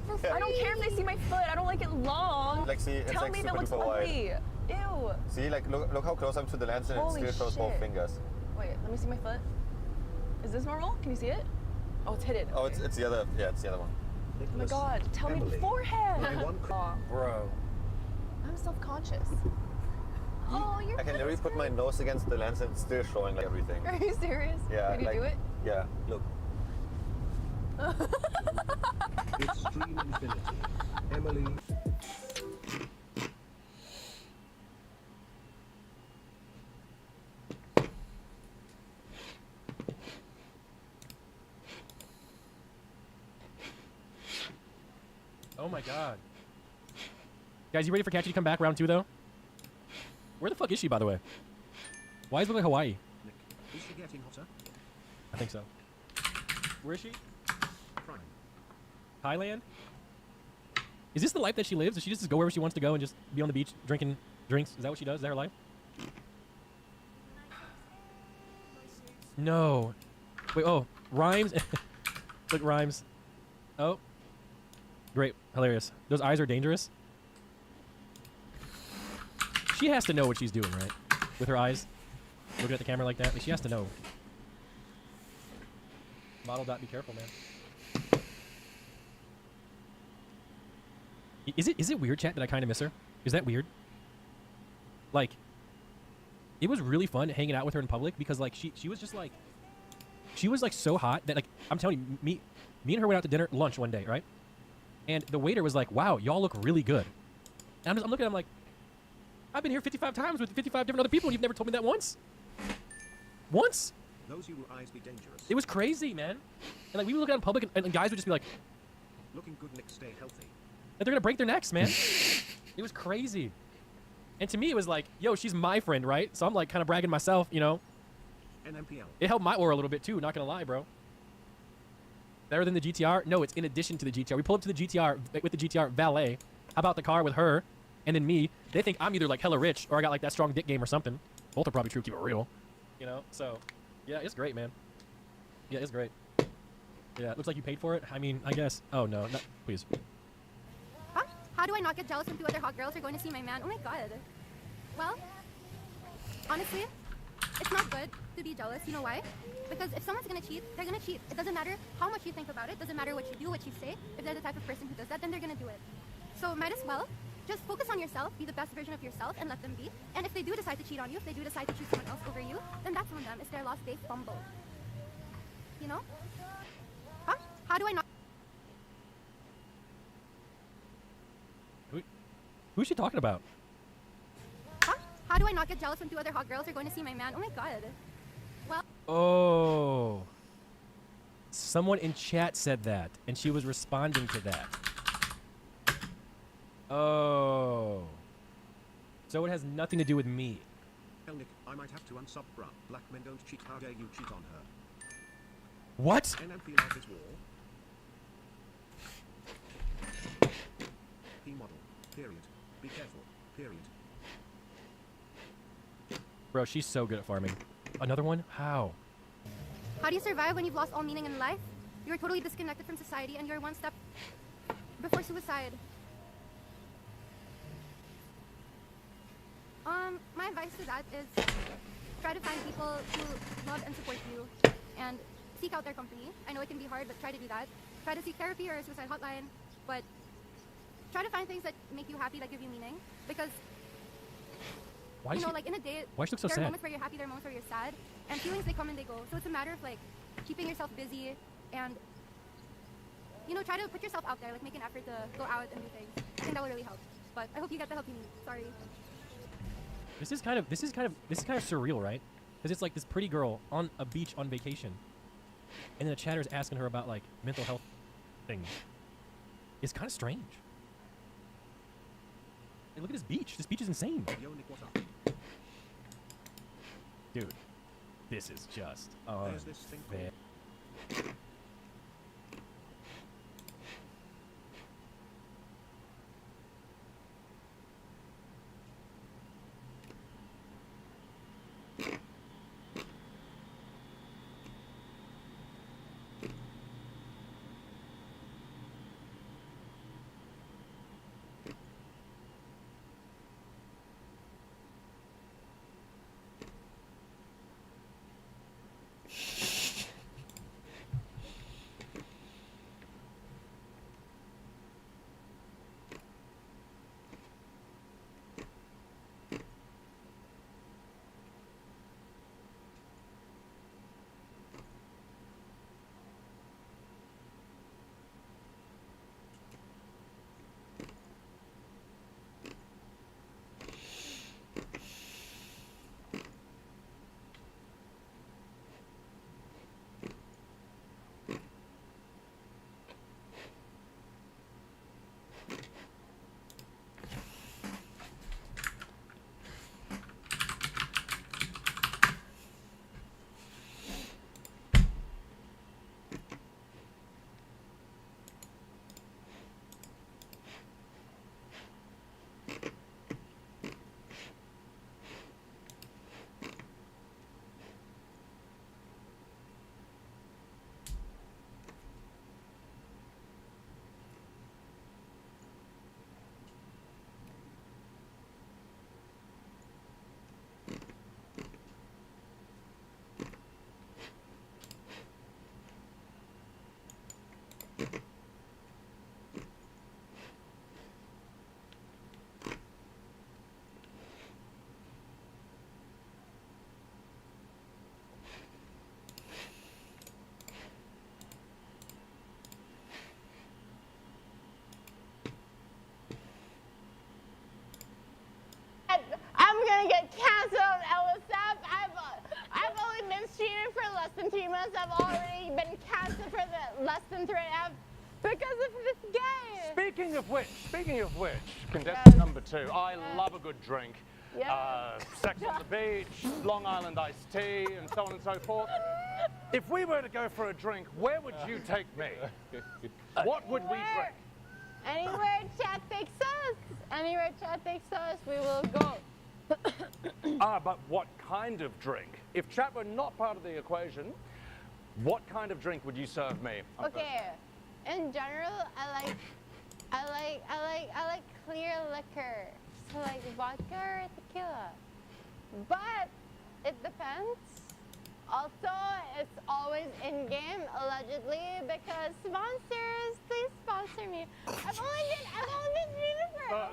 For free. I don't care if they see my foot. I don't like it long. Like, see, it's tell like me if super it looks duper wide. ugly. Ew. See, like, look how close I'm to the lens and Holy it still shows both shit. fingers. Wait, let me see my foot. Is this normal? Can you see it? Oh, it's hidden. Oh, it's the other, yeah, it's the other one. Oh my god, tell me beforehand. Aw. Bro. I'm self-conscious. Oh, you're I can literally put my nose against the lens and it's still showing like everything. Are you serious? Yeah. Can you like, do it? Yeah, look. Extreme Infinity. Emily. Oh my god. Guys, you ready for Catchy to come back round 2 though? Where the fuck is she, by the way? Why does it look like Hawaii? Is she getting hotter? I think so. Where is she? Prime. Thailand? Is this the life that she lives? Does she just go wherever she wants to go and just be on the beach drinking drinks? Is that what she does? Is that her life? No. Wait, oh. Rhymes. Look, Rhymes. Oh. Great. Hilarious. Those eyes are dangerous. She has to know what she's doing, right? With her eyes. Looking at the camera like that. Like, she has to know. Model dot, be careful, man. Is it weird, chat, that I kind of miss her? Is that weird? Like, it was really fun hanging out with her in public because, like, she was just, like... She was, like, so hot that, like, I'm telling you, me and her went out to dinner, lunch one day, right? And the waiter was like, wow, y'all look really good. And I'm looking at him like, I've been here 55 times with 55 different other people and you've never told me that once? Once? Those you eyes be dangerous. It was crazy, man. And like we would look out in public and guys would just be like, Looking good, Nick, stay healthy. and they're gonna break their necks, man. It was crazy. And to me it was like, yo, she's my friend, right? So I'm like kind of bragging myself, you know. NMPL. It helped my aura a little bit too, not gonna lie, bro. Better than the GTR? No, it's in addition to the GTR. We pull up to the GTR with the GTR valet. How about the car with her and then me? They think I'm either like hella rich or I got like that strong dick game or something. Both are probably true, keep it real. You know? So, yeah, it's great, man. Yeah, it's great. Yeah, it looks like you paid for it. I mean, I guess. Oh, no, please. Huh? How do I not get jealous when 2 other hot girls are going to see my man? Oh my god. Well, honestly, it's not good to be jealous. You know why? Because if someone's gonna cheat, they're gonna cheat. It doesn't matter how much you think about it. Doesn't matter what you do, what you say. If they're the type of person who does that, then they're gonna do it. So might as well just focus on yourself, be the best version of yourself, and let them be. And if they do decide to cheat on you, if they do decide to choose someone else over you, then that's on them. It's their loss. They fumbled. You know? Huh? How do I not? Who's she talking about? Huh? How do I not get jealous when 2 other hot girls are going to see my man? Oh my god. Well. Oh. Someone in chat said that, and she was responding to that. Oh. So it has nothing to do with me. Elnick, I might have to unsub bruh. Black men don't cheat. How dare you cheat on her? What? NMP life is war. P model. Period. Be careful. Period. Bro, she's so good at farming. Another one? How? How do you survive when you've lost all meaning in life? You're totally disconnected from society and you're one step before suicide. My advice to that is try to find people who love and support you and seek out their company. I know it can be hard, but try to do that. Try to seek therapy or a suicide hotline, but try to find things that make you happy, that give you meaning. Because, Why you know, she- like in a day, why does she look so there are sad? moments where you're happy, there are moments where you're sad, and feelings, they come and they go. So it's a matter of like keeping yourself busy and, you know, try to put yourself out there, like make an effort to go out and do things. I think that will really help. But I hope you get the help you need. Sorry. This is kind of surreal, right? Because it's like this pretty girl on a beach on vacation, and then a chatter's asking her about like mental health things. It's kind of strange. Hey, look at this beach. This beach is insane. Yo, Nick, what up? Dude, this is just There's this thing unfair. I'm gonna get canceled on LSF. I've only been streaming for less than 3 months. I've already been canceled for the less than 3 hours because of this game. Speaking of which, contestant number 2, I love a good drink. Yeah. Sex on the beach, Long Island iced tea, and so on and so forth. If we were to go for a drink, where would you take me? What would we drink? Anywhere chat takes us. Anywhere chat takes us, we will go. But what kind of drink? If chat were not part of the equation, what kind of drink would you serve me? Okay. In general, I like clear liquor. So like vodka or tequila. But it depends. Also, it's always in-game, allegedly, because sponsors, please sponsor me. I've only been streaming for a month.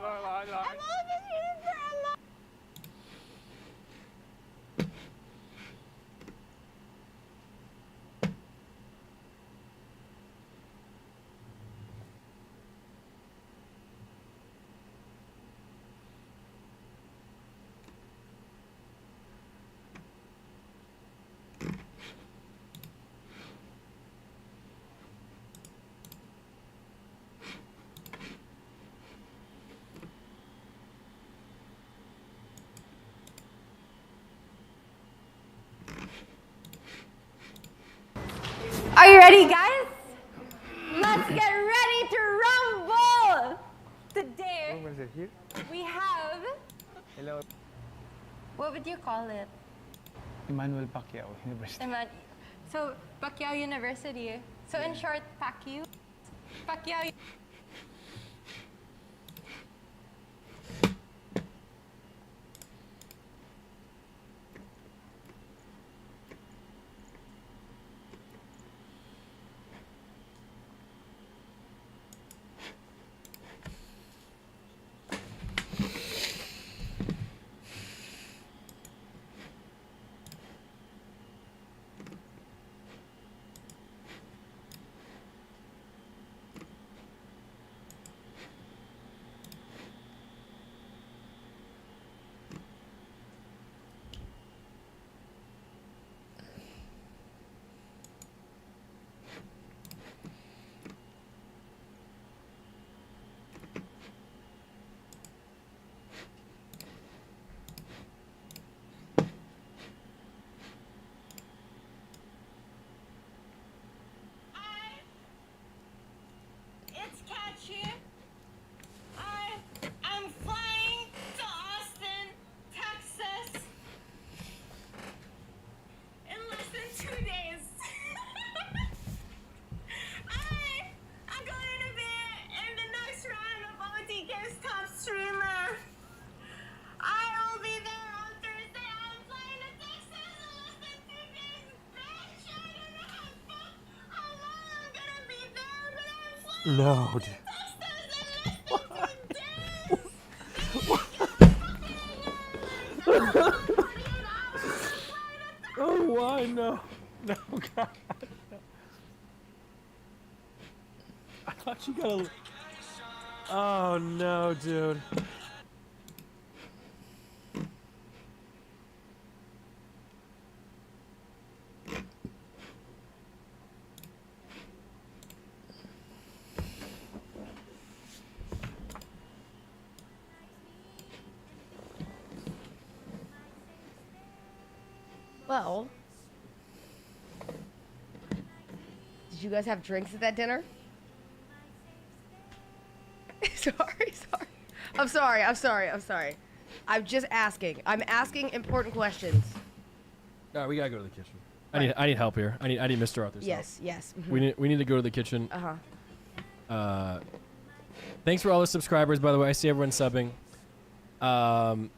Are you ready, guys? Let's get ready to rumble! Today, Was it here? we have... Hello. What would you call it? Emmanuel Pacquiao University. So, Pacquiao University. So, in short, Pacquiao. Pacquiao. It's catchy. I'm flying to Austin, Texas in less than 2 days. I'm going to be in the next round of OTK's Top Streamer. I will be there on Thursday. I'm flying to Texas in less than 2 days. Bitch, I don't know how long I'm gonna be there, but I'm flying. No, dude. Oh, why no? No, God. I thought you got a. Oh no, dude. Well, did you guys have drinks at that dinner? sorry. I'm sorry. I'm just asking. I'm asking important questions. No, we gotta go to the kitchen. I need help here. I need Mr. Arthur's help. Yes. Mhm. We need to go to the kitchen. Uh-huh. Thanks for all the subscribers, by the way. I see everyone subbing.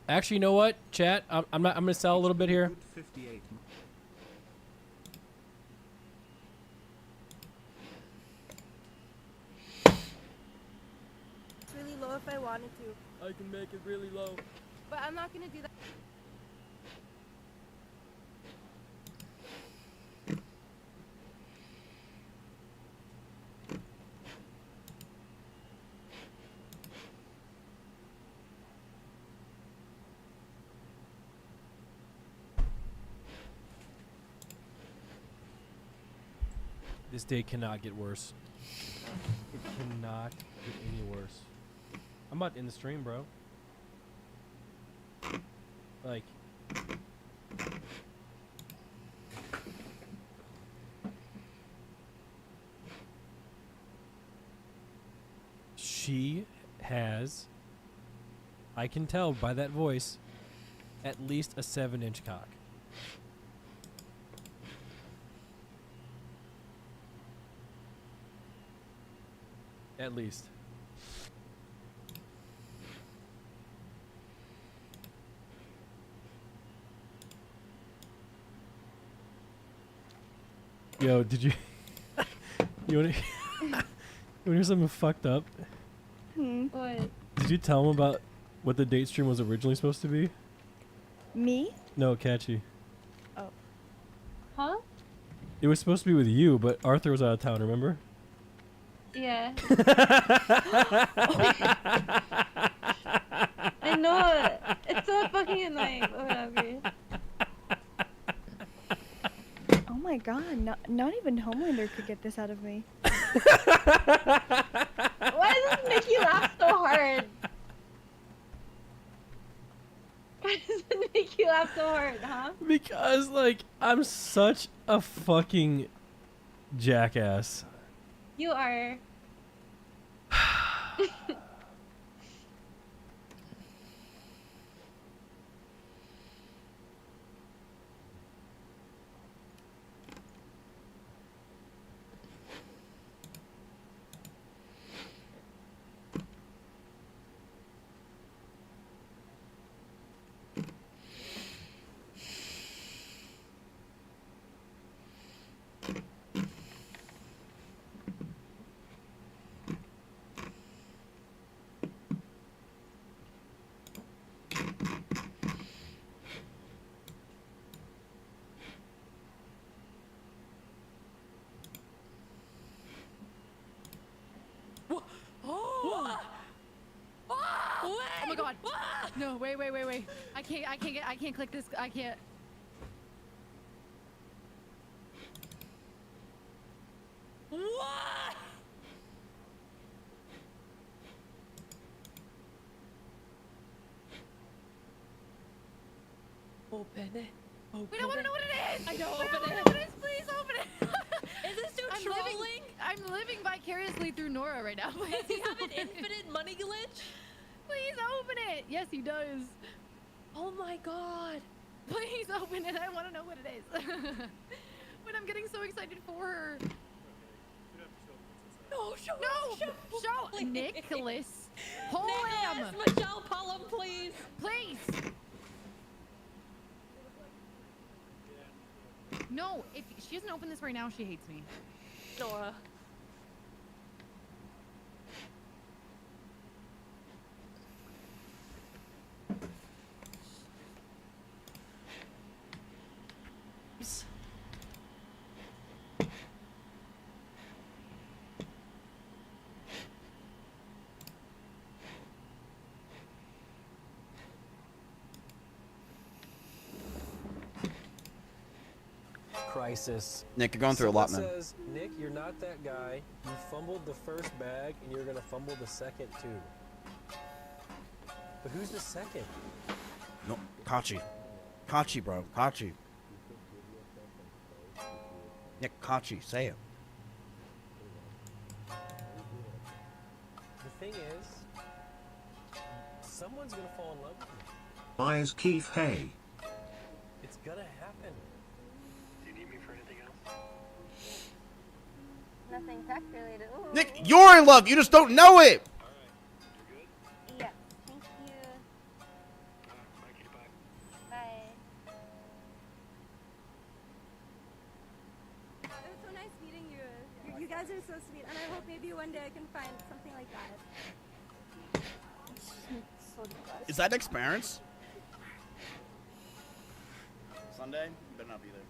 Actually, you know what, chat? I'm gonna sell a little bit here. 58. It's really low if I wanted to. I can make it really low. But I'm not gonna do that. This day cannot get worse. It cannot get any worse. I'm about to end the stream, bro. Like. She has, I can tell by that voice, at least a 7-inch cock. At least. Yo, did you you wanna hear something fucked up? What? Did you tell him about what the date stream was originally supposed to be? Me? No, Catchy. Oh. Huh? It was supposed to be with you, but Arthur was out of town, remember? Yeah. I know. It's so fucking annoying, but whatever. Oh my god, not even Homelander could get this out of me. Why does this make you laugh so hard? Why does it make you laugh so hard, huh? Because, like, I'm such a fucking Jackass. You are. Oh my god. No, wait. I can't click this. I can't. What? Open it. Wait, I want to know what it is. I know. Wait, Open I it. wanna know what it is. Please open it. Is this dude trolling? I'm living vicariously through Nora right now. Does he have an infinite money glitch? Please open it. Yes, he does. Oh my god. Please open it. I want to know what it is. But I'm getting so excited for her. No, show. Show Nicholas. Hold him. Michelle Pullum, please. Please. No, if she doesn't open this right now, she hates me. Nora. Crisis. Nick, you're going through a lot, man. Someone says, Nick, you're not that guy. You fumbled the first bag, and you're gonna fumble the second too. But who's the second? No, Kachi. Kachi, bro. Kachi. Nick, Kachi, say it. The thing is, someone's gonna fall in love with me. Eyes Keith Hay. It's gonna happen. Do you need me for anything else? Nothing tech related. Ooh. Nick, you're in love. You just don't know it. Yeah. Thank you. Bye. It was so nice meeting you. You guys are so sweet, and I hope maybe one day I can find something like that. Is that Nick's parents? Sunday? Better not be there.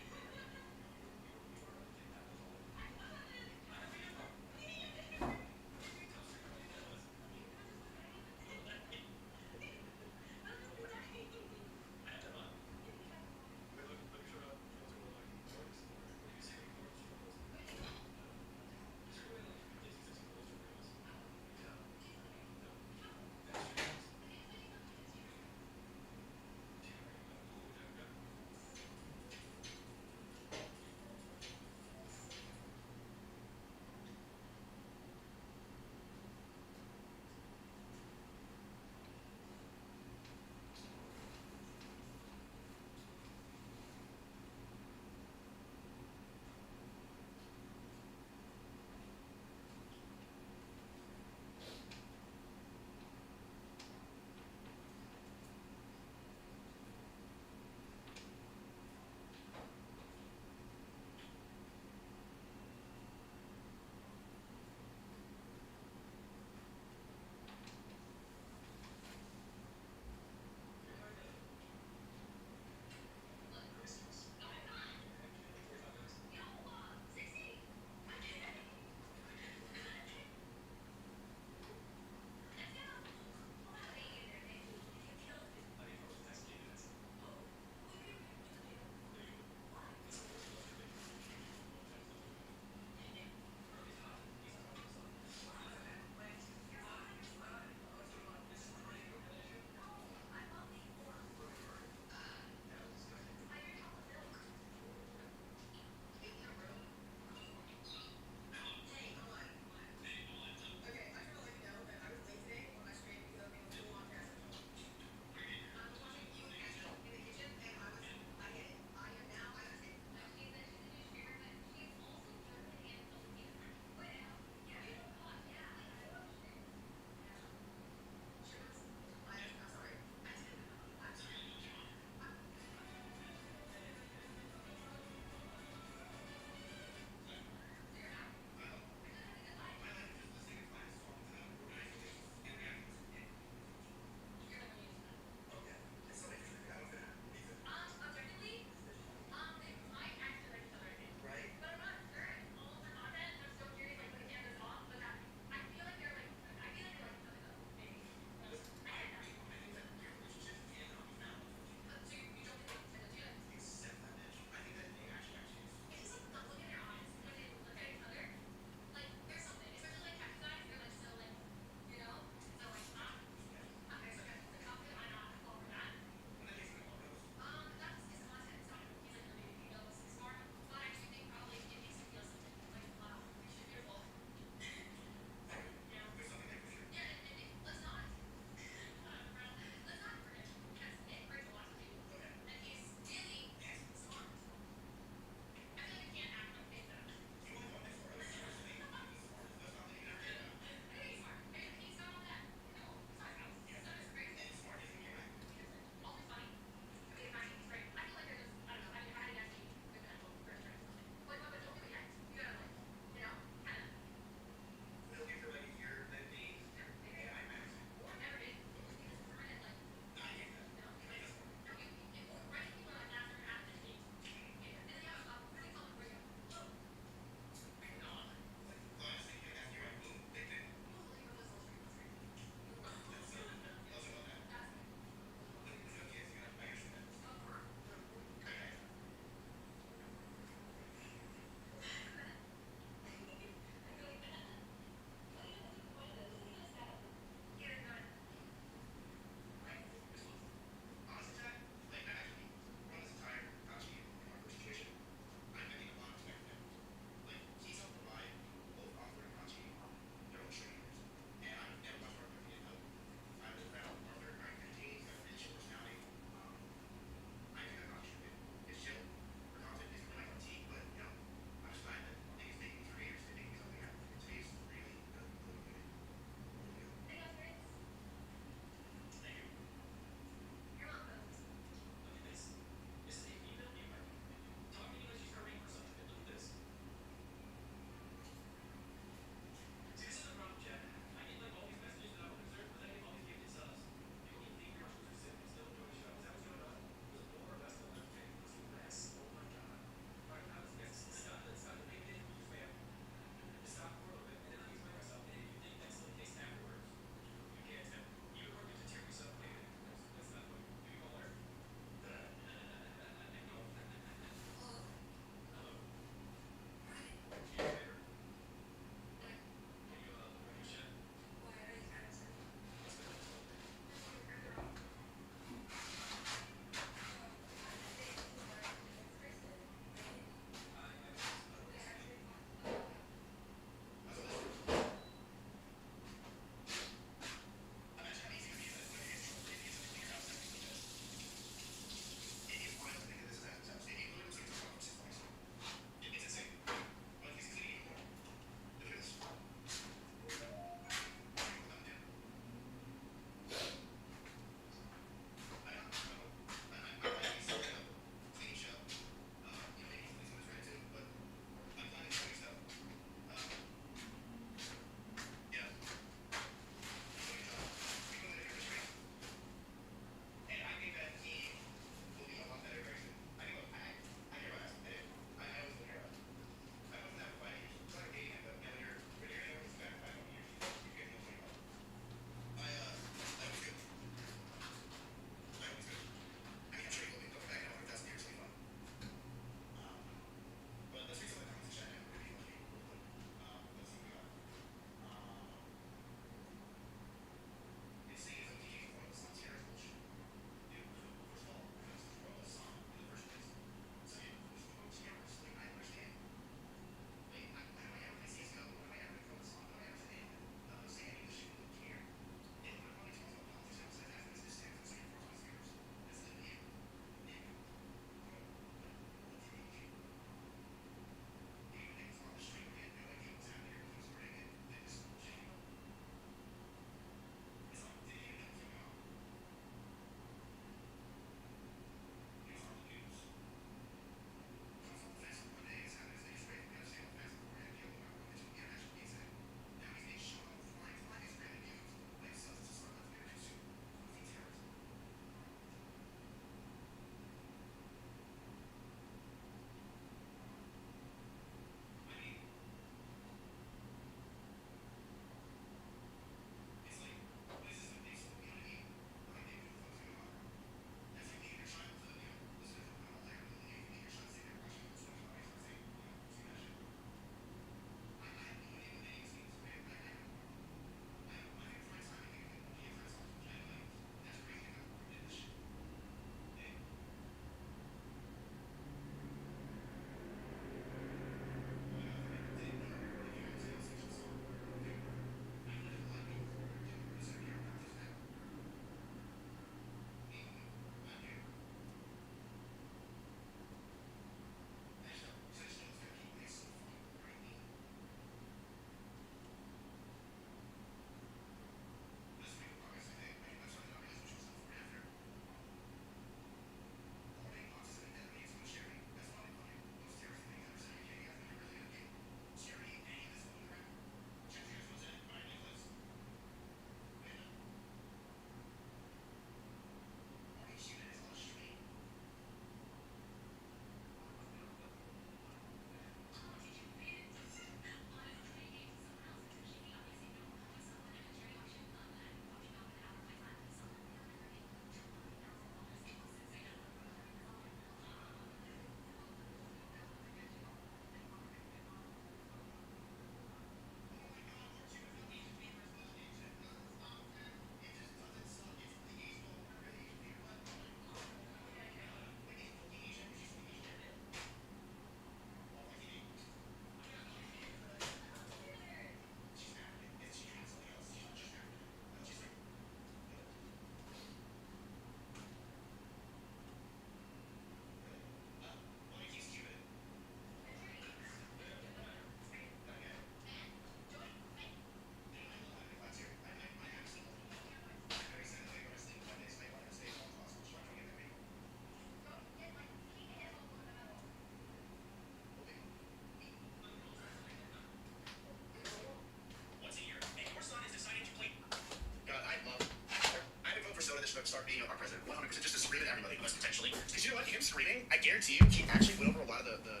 guarantee you, he actually went over a lot of the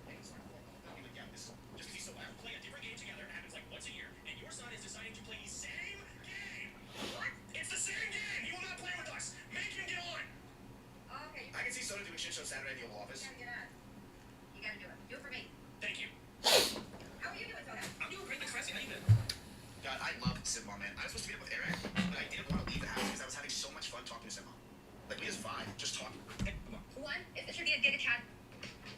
things. Yeah, this, just 'cause he's so loud. Play a different game together. It happens like once a year, and your son is deciding to play the same game. What? It's the same game. He will not play with us. Make him get on. Okay. I can see Soda doing shit show Saturday at the Oval Office. You gotta do it. Do it for me. Thank you. How are you doing, Soda? I'm doing great. Thanks for asking. How you been? God, I love Simba, man. I was supposed to meet up with Eric, but I didn't want to leave the house because I was having so much fun talking to Simba. Like, we just vibe, just talking. One, it should be a Giga Chad.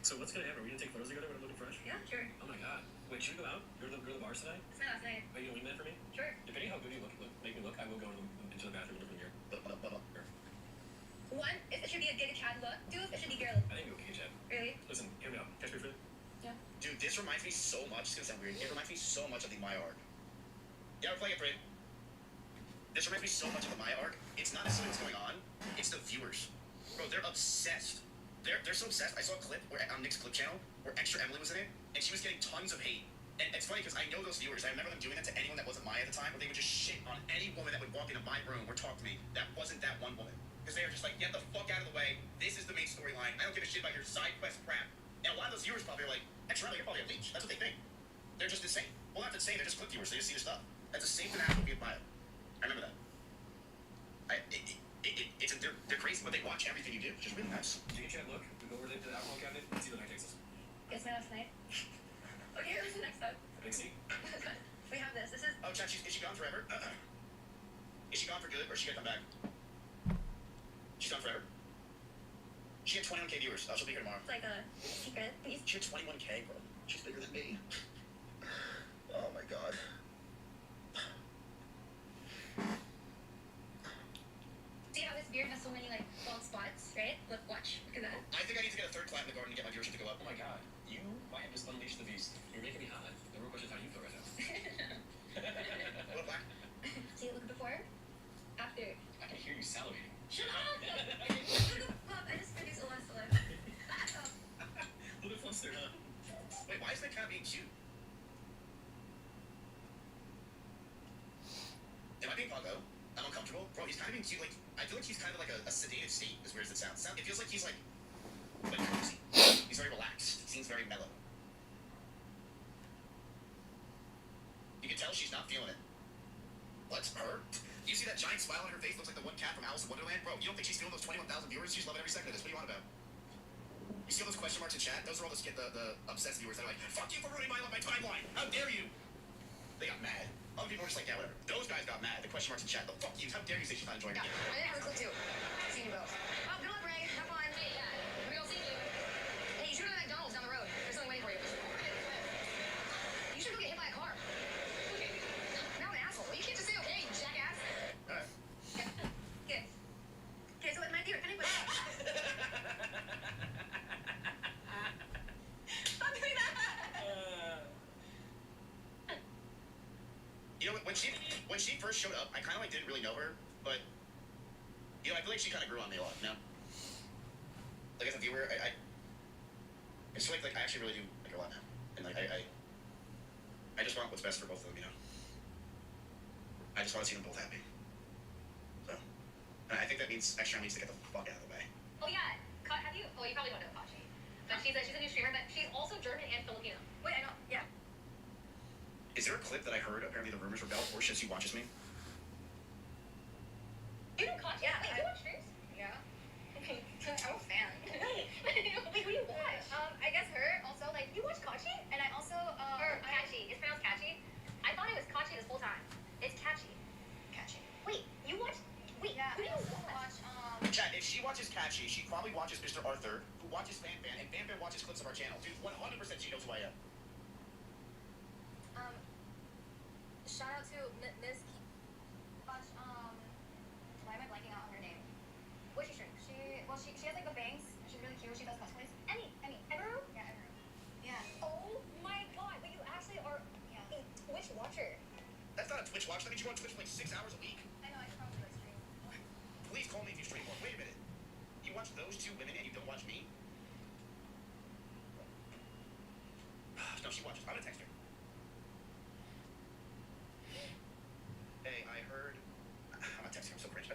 So what's gonna happen? Are we gonna take photos together when I'm looking fresh? Yeah, sure. Oh my god. Wait, should we go out? Go to the bars tonight? It's my last night. Are you gonna wing that for me? Sure. Depending on how good you make me look, I will go into the bathroom and look in the mirror. One, if it should be a Giga Chad look. Two, if it should be girl. I think we'll okay, Chad. Really? Listen, hear me out. Catch me for Yeah. Dude, this reminds me so much, it's gonna sound weird, it reminds me so much of the Maya arc. Yeah, we're playing it, Brit. This reminds me so much of the Maya arc. It's not necessarily what's going on, it's the viewers. Bro, they're obsessed. They're so obsessed. I saw a clip where on Nick's clip channel where Extra Emily was in it, and she was getting tons of hate. And it's funny because I know those viewers. I remember them doing that to anyone that wasn't Maya at the time, where they would just shit on any woman that would walk into my room or talk to me that wasn't that one woman. Because they were just like, get the fuck out of the way. This is the main storyline. I don't give a shit about your side quest crap. And a lot of those viewers probably are like, Extra Emily, you're probably a leech. That's what they think. They're just insane. Well, not insane. They're just clip viewers. They just see the stuff. That's the same thing that happened with me with Maya. I remember that. They're crazy, but they watch everything you do, which is really nice. Do you get look? We go over to the alcohol cabinet and see the night takes us. It's my last night. Okay, what's the next step? Big C? We have this. This is. Oh, Chad, is she gone forever? Is she gone for good, or is she gonna come back? She's gone forever? She had 21K viewers. She'll be here tomorrow. It's like a secret. Please. She had 21K, bro. She's bigger than me. Oh my god. See how this beard has so many like bald spots, right? Look, watch. Look at that. I think I need to get a third clap in the garden to get my viewership to go up. Oh my god. You might have just unleashed the beast. You're making me hot. The real question is how you feel right now. What black? See, look before, after. I can hear you salivating. Shut up! Look, I just produced a lot of saliva. A little bit flustered, huh? Wait, why is that kind of being cute? Am I being Pago? I'm uncomfortable. Bro, he's kind of being cute. Like, I feel like he's kind of like a sedated state, as weird as it sounds. It feels like he's like cozy. He's very relaxed. He seems very mellow. You can tell she's not feeling it. What's her? You see that giant smile on her face? Looks like the one cat from Alice in Wonderland? Bro, you don't think she's feeling those 21,000 viewers? She's loving every second of this. What do you want about? You see all those question marks in chat? Those are all the obsessed viewers that are like, fuck you for ruining my timeline! How dare you! They got mad. Other people were just like, yeah, whatever. Those guys got mad. The question marks in chat. The fuck you. How dare you say she's not enjoying it? Yeah, I didn't have a clue too. See you both. Oh, good luck, Ray. Have fun. Hey, yeah. We all see you. Hey, you should go to McDonald's down the road. There's something waiting for you. You should go get hit by a car. Okay. Now I'm an asshole. You can't just say okay, you jackass. Alright. Okay. Okay, so my dear, can I put Stop doing that! You know, when she first showed up, I kind of like didn't really know her, but you know, I feel like she kind of grew on me a lot. You know, like as a viewer, I just feel like I actually really do like her a lot now, and like I just want what's best for both of them. You know, I just want to see them both happy. So, and I think that means Extra needs to get the fuck out of the way. Oh yeah, have you? Well, you probably don't know Kachi, but she's a new streamer, but she's also German and Filipino. Wait, I know. Yeah. Is there a clip that I heard? Apparently, the rumors were about, or she watches me. You know Kachi? Yeah. Wait, you watch streams? Yeah. Okay, I'm a fan. Wait, who do you watch? I guess her. Also, like, you watch Kachi? And I also, or Kachi. It's pronounced Kachi. I thought it was Kachi this whole time. It's Kachi. Kachi. Wait, you watch? Wait, yeah. Who do you watch? Chat, if she watches Kachi, she probably watches Mr. Arthur, who watches FanFan, and FanFan watches clips of our channel. Dude, 100% she knows who I am. Shout out to Ms. Watch, why am I blanking out on her name? What's she stream? She has like the bangs, and she's really cute. She does cosplays. Emmy, Everu? Yeah, Everu. Yeah. Oh my god, but you actually are a Twitch watcher. That's not a Twitch watch. That means you go on Twitch for like 6 hours a week. I know, I should probably like stream more. Please call me if you stream more. Wait a minute. You watch those two women and you don't watch me? No, she watches. I'm gonna text her. Hey, I heard. I'm not texting her. I'm so cringe.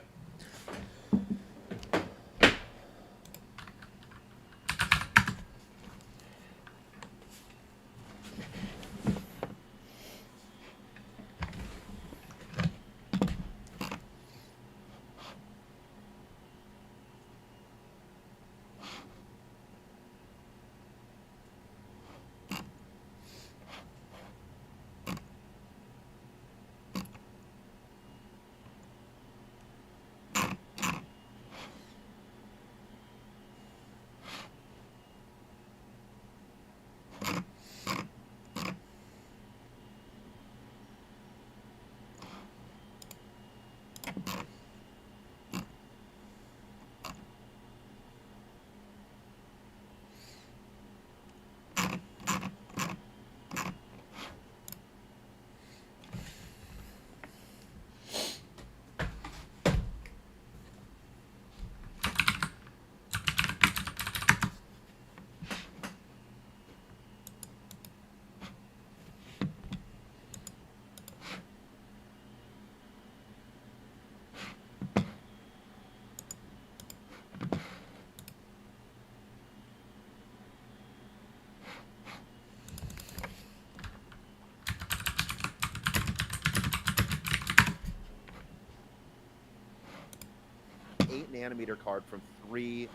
8nm card from 3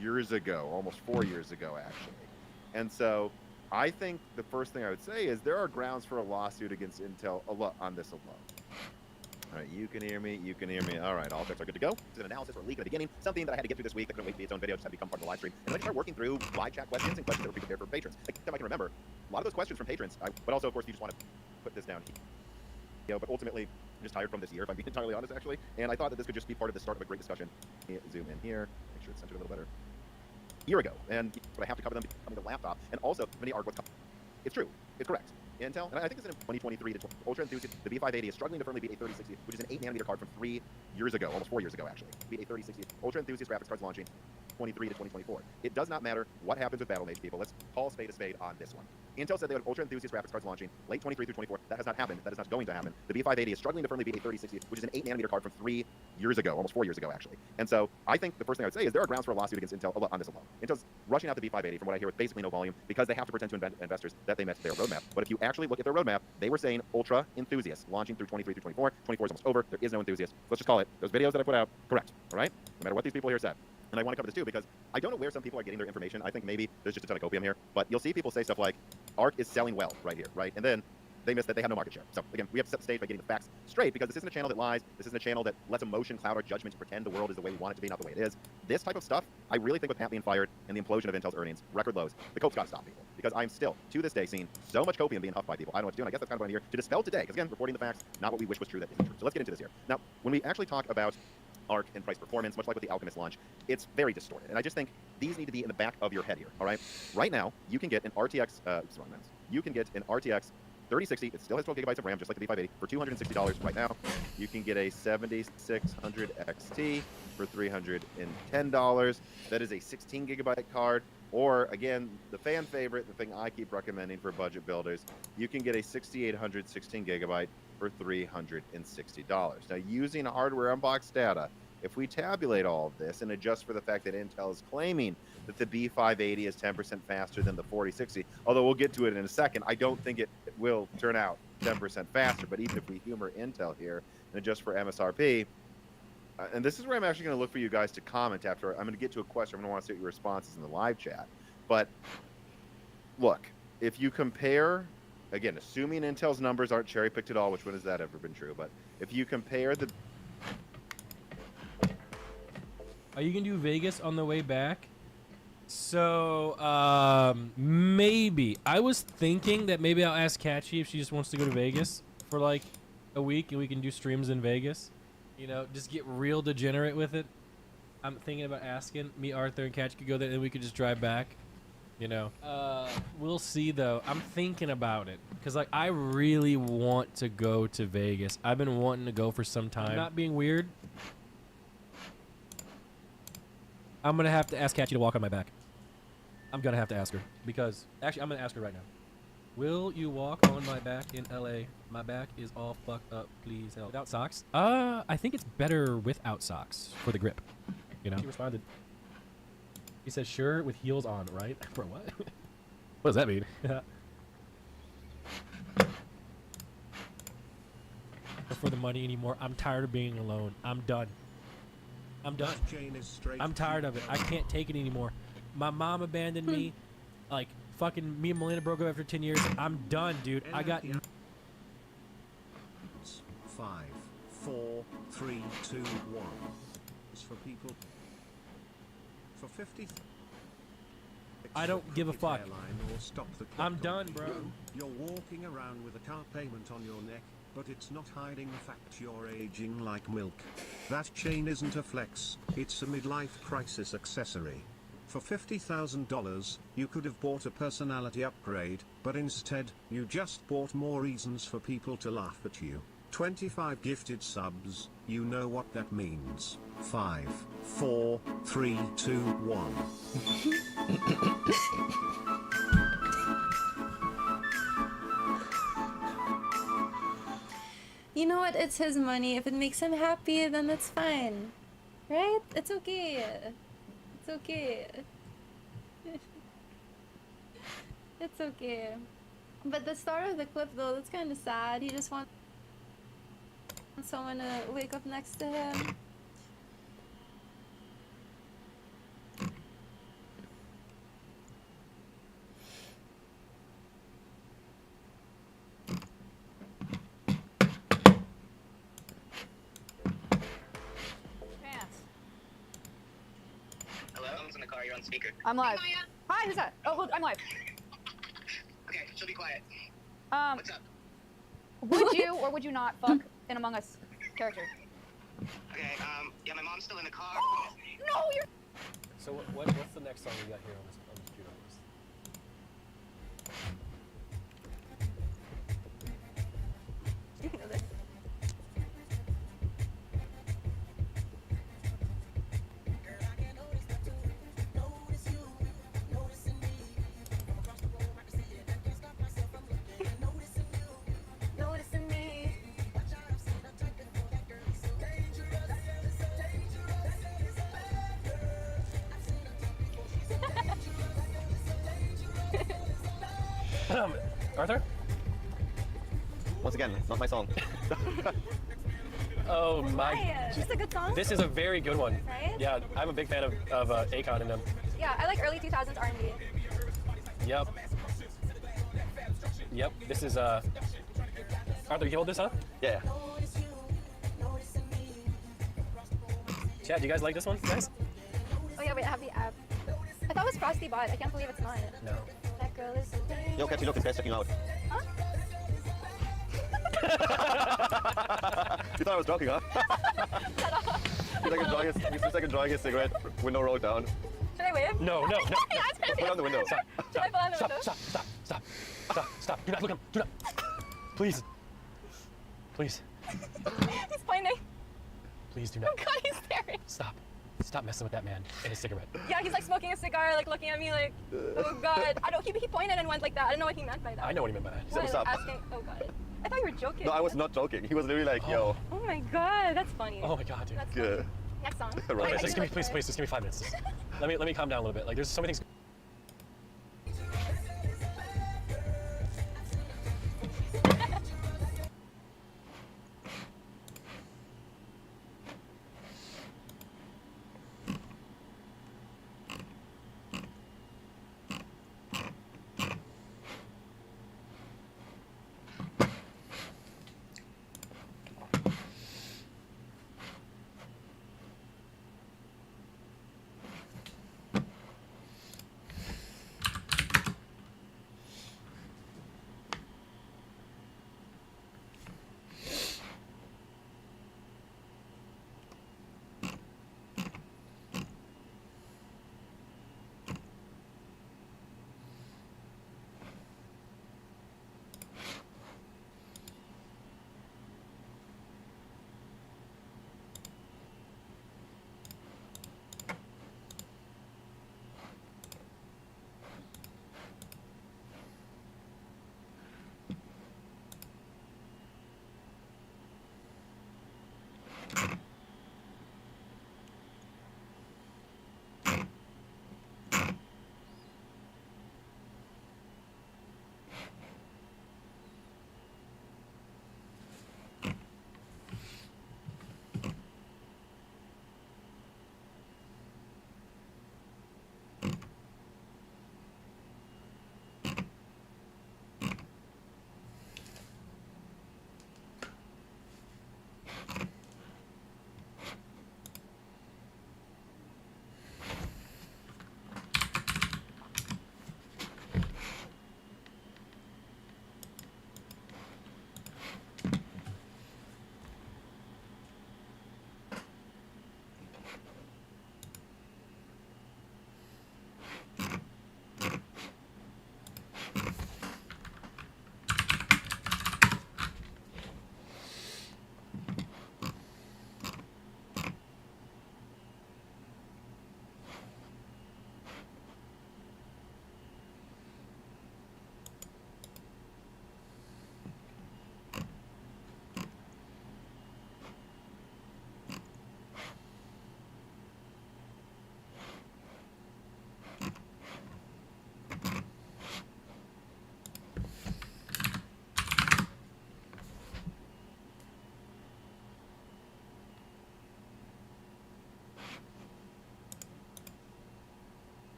years ago, almost 4 years ago, actually. And so I think the first thing I would say is there are grounds for a lawsuit against Intel on this alone. All right, you can hear me. You can hear me. All right, all checks are good to go. It's an analysis or a leak at the beginning, something that I had to get through this week that couldn't wait to be its own video, just had to become part of the live stream. And then I start working through live chat questions and questions that were prepared for patrons. Like, I can remember a lot of those questions from patrons, but also, of course, you just want to put this down here. But ultimately, I'm just tired from this year, if I'm being entirely honest, actually. And I thought that this could just be part of the start of a great discussion. Zoom in here, make sure it's centered a little better. A year ago, but I have to cover them becoming the laptop, and also many are what's coming. It's true. It's correct. Intel, and I think it's in 2023, the Ultra Enthusiast, the B580 is struggling to firmly beat a 3060, which is an 8nm card from 3 years ago, almost 4 years ago, actually. Beat a 3060 Ultra Enthusiast graphics cards launching 23 to 2024. It does not matter what happens with Battlemage, people. Let's call a spade on this one. Intel said they would have Ultra Enthusiast graphics cards launching late 23 through 24. That has not happened. That is not going to happen. The B580 is struggling to firmly beat a 3060, which is an 8nm card from 3 years ago, almost 4 years ago, actually. And so I think the first thing I would say is there are grounds for a lawsuit against Intel on this alone. Intel's rushing out the B580, from what I hear, with basically no volume, because they have to pretend to investors that they met their roadmap. But if you actually look at their roadmap, they were saying Ultra Enthusiast launching through 23 through 24. 24 is almost over. There is no Enthusiast. Let's just call it. Those videos that I put out, correct. All right? No matter what these people here said. And I want to cover this too because I don't know where some people are getting their information. I think maybe there's just a ton of copium here. But you'll see people say stuff like, ARC is selling well right here, right? And then they miss that they have no market share. So again, we have to set the stage by getting the facts straight, because this isn't a channel that lies. This isn't a channel that lets emotion cloud our judgment to pretend the world is the way we want it to be, not the way it is. This type of stuff, I really think with Pat being fired and the implosion of Intel's earnings, record lows, the cope's got to stop people. Because I'm still, to this day, seeing so much copium being huffed by people. I don't know what to do, and I guess that's kind of what I'm here to dispel today. Because again, reporting the facts, not what we wish was true that isn't true. So let's get into this here. Now, when we actually talk about ARC and price performance, much like with the Alchemist launch, it's very distorted. And I just think these need to be in the back of your head here, all right? Right now, you can get an RTX, you can get an RTX 3060, it still has 12 gigabytes of RAM, just like the B580, for $260 right now. You can get a 7600 XT for $310. That is a 16 gigabyte card. Or, again, the fan favorite, the thing I keep recommending for budget builders, you can get a 6800 16 gigabyte for $360. Now, using hardware unbox data, if we tabulate all of this and adjust for the fact that Intel is claiming that the B580 is 10% faster than the 4060, although we'll get to it in a second, I don't think it will turn out 10% faster. But even if we humor Intel here and adjust for MSRP, and this is where I'm actually going to look for you guys to comment after. I'm going to get to a question. I'm going to want to see what your responses in the live chat. But look, if you compare, again, assuming Intel's numbers aren't cherry-picked at all, which when has that ever been true? But if you compare the... Are you going to do Vegas on the way back? So, maybe. I was thinking that maybe I'll ask Catchy if she just wants to go to Vegas for like a week and we can do streams in Vegas. You know, just get real degenerate with it. I'm thinking about asking. Me, Arthur, and Catch could go there and we could just drive back. You know. We'll see, though. I'm thinking about it. Because, like, I really want to go to Vegas. I've been wanting to go for some time. I'm not being weird. I'm going to have to ask Catchy to walk on my back. I'm going to have to ask her. Because, actually, I'm going to ask her right now. Will you walk on my back in LA? My back is all fucked up. Please help. Without socks? I think it's better without socks for the grip. You know? He responded. He says, sure, with heels on, right? For what? What does that mean? For the money anymore. I'm tired of being alone. I'm done. I'm done. I'm tired of it. I can't take it anymore. My mom abandoned me. Like, fucking me and Melinda broke up after 10 years. I'm done, dude. I got... 5, 4, 3, 2, 1. It's for people. For 50. I don't give a fuck. I'm done, bro. You're walking around with a car payment on your neck, but it's not hiding the fact you're aging like milk. That chain isn't a flex, it's a midlife crisis accessory. For $50,000, you could have bought a personality upgrade, but instead, you just bought more reasons for people to laugh at you. 25 gifted subs, you know what that means. 5, 4, 3, 2, 1. You know what? It's his money. If it makes him happy, then that's fine. Right? It's okay. It's okay. It's okay. But the start of the clip, though, that's kind of sad. He just wants someone to wake up next to him. on speaker. I'm live. Hi, who's that? Oh, look, I'm live. Okay, she'll be quiet. What's up? Would you or would you not fuck an Among Us character? Okay, yeah, my mom's still in the car. No, you're. So what's the next song we got here on this judo list? You know this. Noticing me. Arthur? Once again, not my song. Oh my. Why? Is this a good song? This is a very good one. Right? Yeah, I'm a big fan of Akon and them. Yeah, I like early 2000s R&B. Yep. Yep. This is Arthur, you hold this, huh? Yeah. Chad, do you guys like this one, guys? Oh yeah, wait, I have the app. I thought it was Frosty Bot. I can't believe it's not. No. That girl is so Yo, Catchy, look, this guy's checking out. Huh? You thought I was joking, huh? He's like enjoying his cigarette, window rolled down. Should I wave? No, no, no. Put it on the window. Stop. Should I pull out the Stop, window? stop, stop, stop, stop, stop. Do not look at him. Do not. Please. Please. He's pointing. Please do not. Oh god, he's staring. Stop. Stop messing with that man and his cigarette. Yeah, he's like smoking a cigar, like looking at me like, oh god. I don't, he pointed and went like that. I don't know what he meant by that. I know what he meant by that. What, Stop. asking, oh god. I thought you were joking. No, I was not joking. He was literally like, yo. Oh my god, that's funny. Oh my god, dude. That's Yeah. Next song. Right. Okay, just give me, please, just give me 5 minutes. Let me calm down a little bit. Like, there's so many things.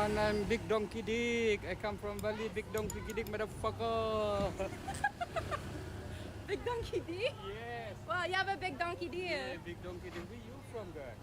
everyone. I'm Big Donkey Dick. I come from Bali. Big Donkey Dick, motherfucker. Big donkey D? Yes. Well, you have a big donkey D. Yeah, Big Donkey Dick. Where you from, guys?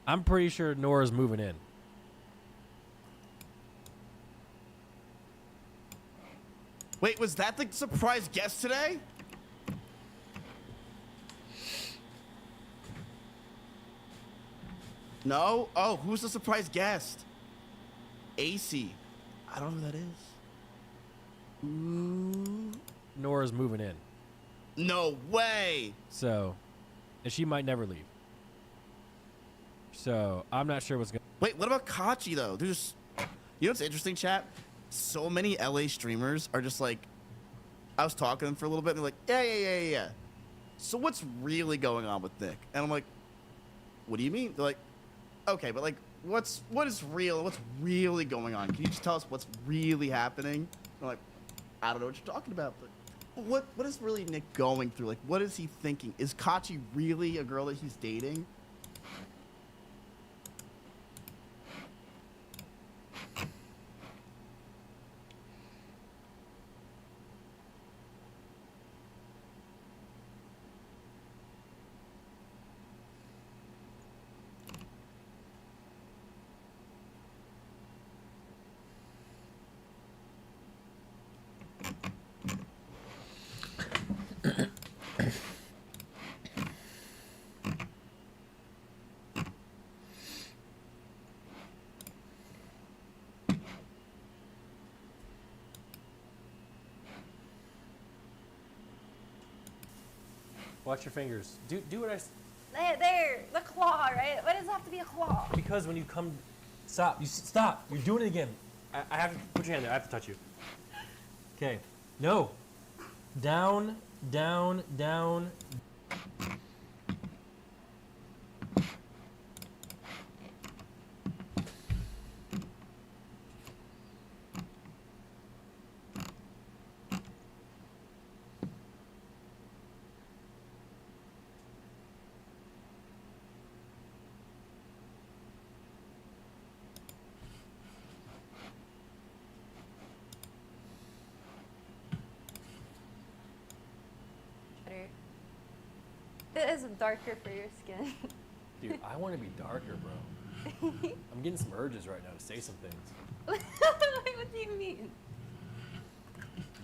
I'm pretty sure Nora's moving in. Wait, was that the surprise guest today? No? Oh, who's the surprise guest? AC. I don't know who that is. Ooh. Nora's moving in. No way. So, and she might never leave. So, I'm not sure what's going to... Wait, what about Kachi, though? There's... You know what's interesting, chat? So many LA streamers are just like... I was talking to them for a little bit, and they're like, yeah. So what's really going on with Nick? And I'm like, what do you mean? They're like, okay, but like, what is real? What's really going on? Can you just tell us what's really happening? I'm like, I don't know what you're talking about, but what is really Nick going through? Like, what is he thinking? Is Kachi really a girl that he's dating? Watch your fingers. Do what I... There, the claw, right? Why does it have to be a claw? Because when you come... Stop. Stop. You're doing it again. I have to put your hand there. I have to touch you. Okay. No. Down, down, down. It is darker for your skin. Dude, I want to be darker, bro. I'm getting some urges right now to say some things. What do you mean?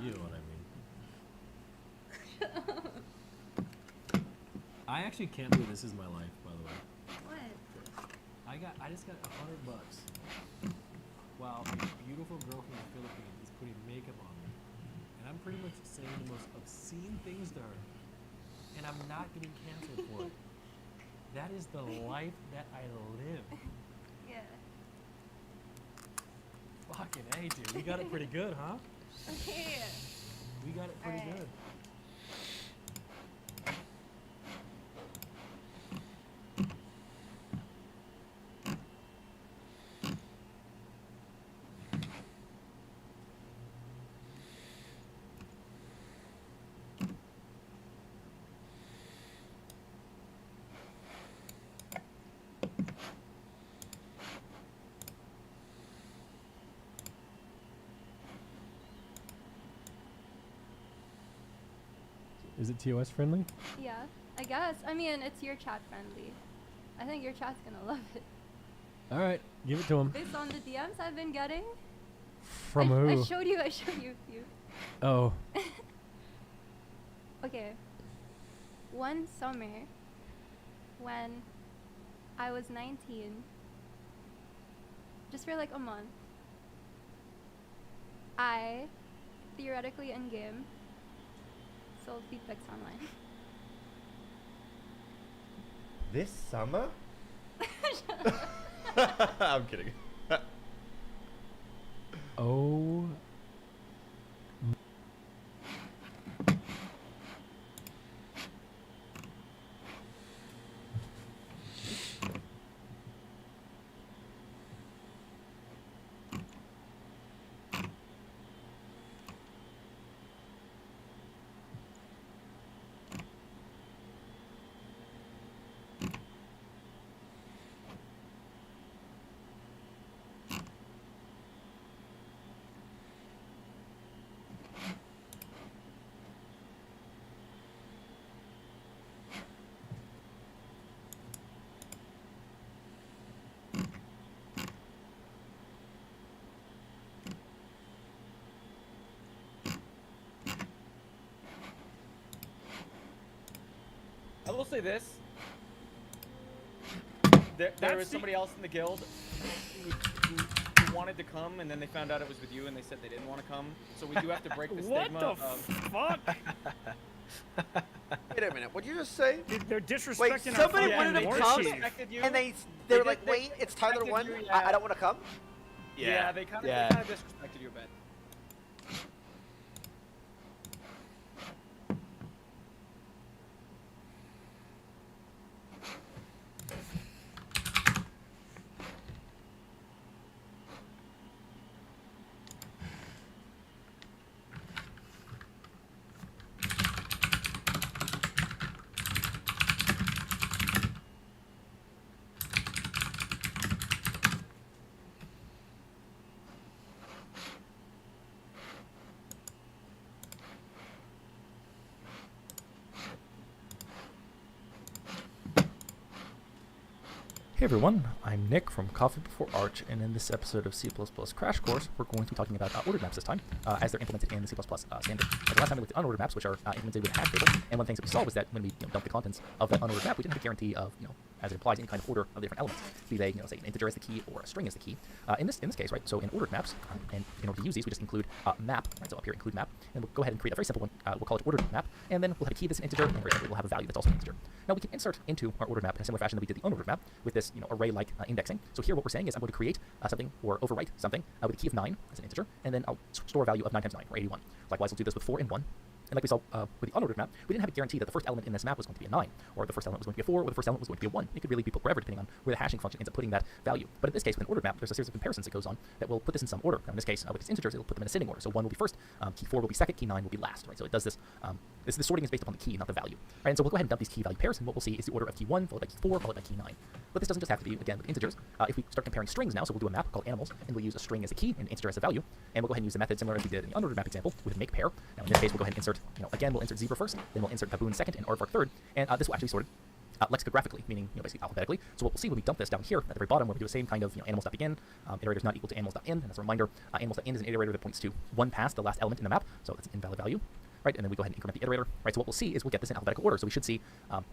You know what I mean. I actually can't believe this is my life, by the way. What? I just got $100 while a beautiful girl from the Philippines is putting makeup on me, and I'm pretty much saying the most obscene things to her, and I'm not getting canceled for it. That is the life that I live. Yeah. Fucking A, dude. We got it pretty good, huh? Yeah. We got it pretty good. Is it TOS friendly? Yeah, I guess. I mean, it's your chat friendly. I think your chat's gonna love it. All right, give it to him. Based on the DMs I've been getting. From who? I showed you a few. Oh. Okay. One summer, when I was 19, just for like a month, I theoretically in game sold feet pics online. This summer? I'm kidding. Oh. I will say this. There was somebody else in the guild who wanted to come, and then they found out it was with you, and they said they didn't want to come. So we do have to break the stigma of... fuck? Wait a minute, what'd you just say? They're disrespecting Wait, somebody our wanted to war come, chief. and they were like, wait, it's Tyler 1, I don't want to come? Yeah, they kind of disrespected you a bit. Hey everyone, I'm Nick from Coffee Before Arch, and in this episode of C++ Crash Course, we're going to be talking about ordered maps this time, as they're implemented in the C++ standard. The last time we looked at unordered maps, which are implemented with a hash table, and one of the things that we saw was that when we dumped the contents of that unordered map, we didn't have a guarantee of, as it implies, any kind of order of the different elements, be they, say, an integer as the key or a string as the key. In this case, right, so in ordered maps, and in order to use these, we just include map, right, so up here include map, and we'll go ahead and create a very simple one. We'll call it ordered map, and then we'll have a key that's an integer, and we'll have a value that's also an integer. Now we can insert into our ordered map in a similar fashion that we did the unordered map with this, array-like indexing. So here what we're saying is I'm going to create something or overwrite something with a key of 9 as an integer, and then I'll store a value of 9 times 9, or 81. Likewise, we'll do this with 4 and 1. And like we saw with the unordered map, we didn't have a guarantee that the first element in this map was going to be a 9, or the first element was going to be a 4, or the first element was going to be a 1. It could really be put wherever, depending on where the hashing function ends up putting that value. But in this case, with an ordered map, there's a series of comparisons that goes on that will put this in some order. Now in this case, with these integers, it'll put them in ascending order. So 1 will be first, key 4 will be second, key 9 will be last, right? So it does this. The sorting is based upon the key, not the value. Right? And so we'll go ahead and dump these key value pairs, and what we'll see is the order of key 1, followed by key 4, followed by key 9. But this doesn't just have to be, again, with integers. If we start comparing strings now, so we'll do a map called animals, and we'll use a string as a key and an integer as a value, and we'll go ahead and use a method similar as we did in the unordered map example with make pair. Now in this case, we'll go ahead and insert, again, we'll insert zebra first, then we'll insert baboon second, and aardvark third, and this will actually sort it lexicographically, meaning basically alphabetically. So what we'll see when we dump this down here at the very bottom, where we do the same kind of animals.begin, iterator is not equal to animals.end, and as a reminder, animals.end is an iterator that points to one past the last element in the map, so that's an invalid value. Right, and then we go ahead and increment the iterator. Right, so what we'll see is we'll get this in alphabetical order. So we should see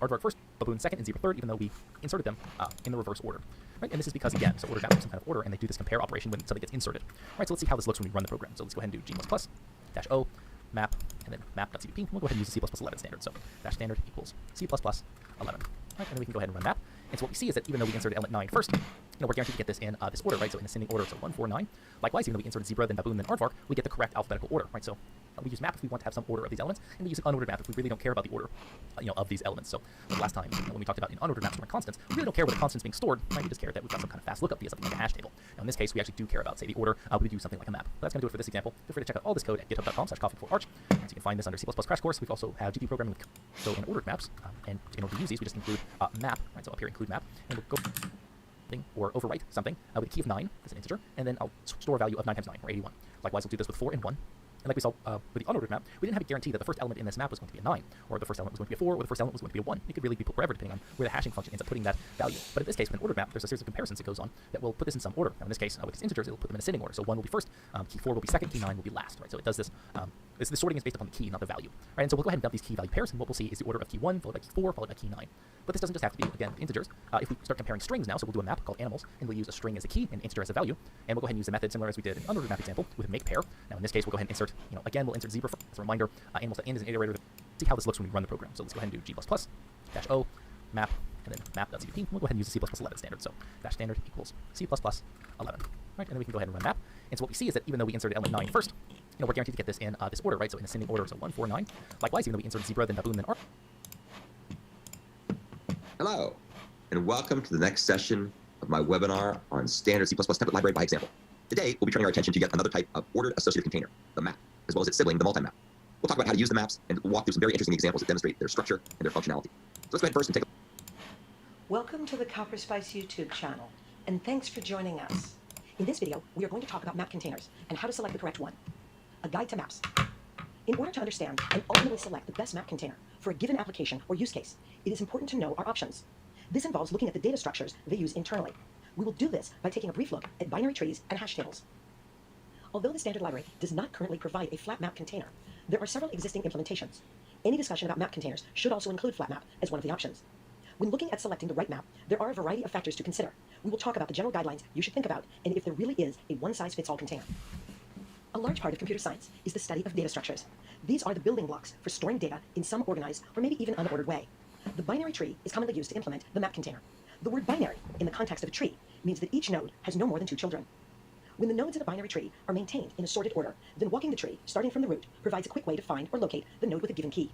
aardvark first, baboon second, and zebra third, even though we inserted them in the reverse order. Right, and this is because, again, so ordered maps have some kind of order, and they do this compare operation when something gets inserted. Right, so let's see how this looks when we run the program. So let's go ahead and do g++-o map, and then map.cpp. We'll go ahead and use the C++11 standard. So dash standard equals C++11. Right, and then we can go ahead and run map. And so what we see is that even though we inserted element 9 first, we're guaranteed to get this in this order, right? So in ascending order, so 1, 4, 9. Likewise, even though we inserted zebra, then baboon, then aardvark, we get the correct alphabetical order, right? So we use map if we want to have some order of these elements, and we use an unordered map if we really don't care about the order, of these elements. So like last time, when we talked about in unordered maps storing constants, we really don't care where the constant's being stored, right? We just care that we've got some kind of fast lookup via something like a hash table. Now in this case, we actually do care about, say, the order. We do something like a map. But that's going to do it for this example. Feel free to check out all this code at github.com/coffeebeforearch. So you can find this under C++ Crash Course. We've also have GPU programming with so in ordered maps, and in order to use these, we just include map, right? So up here include map, and we'll go or overwrite something with a key of 9 as an integer, and then I'll store a value of 9 times 9, or 81. Likewise, we'll do this with 4 and 1. And like we saw with the unordered map, we didn't have a guarantee that the first element in this map was going to be a 9, or the first element was going to be a 4, or the first element was going to be a 1. It could really be put wherever, depending on where the hashing function ends up putting that value. But in this case, with an ordered map, there's a series of comparisons that goes on that will put this in some order. Now in this case, with these integers, it'll put them in ascending order. So 1 will be first, key 4 will be second, key 9 will be last, right? So it does this. The sorting is based upon the key, not the value. Right? And so we'll go ahead and dump these key value pairs, and what we'll see is the order of key 1, followed by key 4, followed by key 9. But this doesn't just have to be, again, with integers. If we start comparing strings now, so we'll do a map called animals, and we'll use a string as a key and an integer as a value, and we'll go ahead and use a method similar as we did in the unordered map example with make pair. Now in this case, we'll go ahead and insert, again, we'll insert zebra first. As a reminder, animals.end is an iterator. See how this looks when we run the program. So let's go ahead and do g++-o map, and then map.cpp. We'll go ahead and use the C++11 standard. So dash standard equals C++11. Right, and then we can go ahead and run map. And so what we see is that even though we inserted element 9 first, we're guaranteed to get this in this order, right? So in ascending order, so 1, 4, 9. Likewise, even though we inserted zebra, then baboon, then aardvark. Hello, and welcome to the next session of my webinar on standard C++ template library by example. Today, we'll be turning our attention to yet another type of ordered associative container, the map, as well as its sibling, the multi-map. We'll talk about how to use the maps and walk through some very interesting examples that demonstrate their structure and their functionality. So let's go ahead first and take a Welcome to the Copper Spice YouTube channel, and thanks for joining us. In this video, we are going to talk about map containers and how to select the correct one. A guide to maps. In order to understand and ultimately select the best map container for a given application or use case, it is important to know our options. This involves looking at the data structures they use internally. We will do this by taking a brief look at binary trees and hash tables. Although the standard library does not currently provide a flat map container, there are several existing implementations. Any discussion about map containers should also include flat map as one of the options. When looking at selecting the right map, there are a variety of factors to consider. We will talk about the general guidelines you should think about and if there really is a one-size-fits-all container. A large part of computer science is the study of data structures. These are the building blocks for storing data in some organized or maybe even unordered way. The binary tree is commonly used to implement the map container. The word binary, in the context of a tree, means that each node has no more than 2 children. When the nodes in a binary tree are maintained in a sorted order, then walking the tree, starting from the root, provides a quick way to find or locate the node with a given key.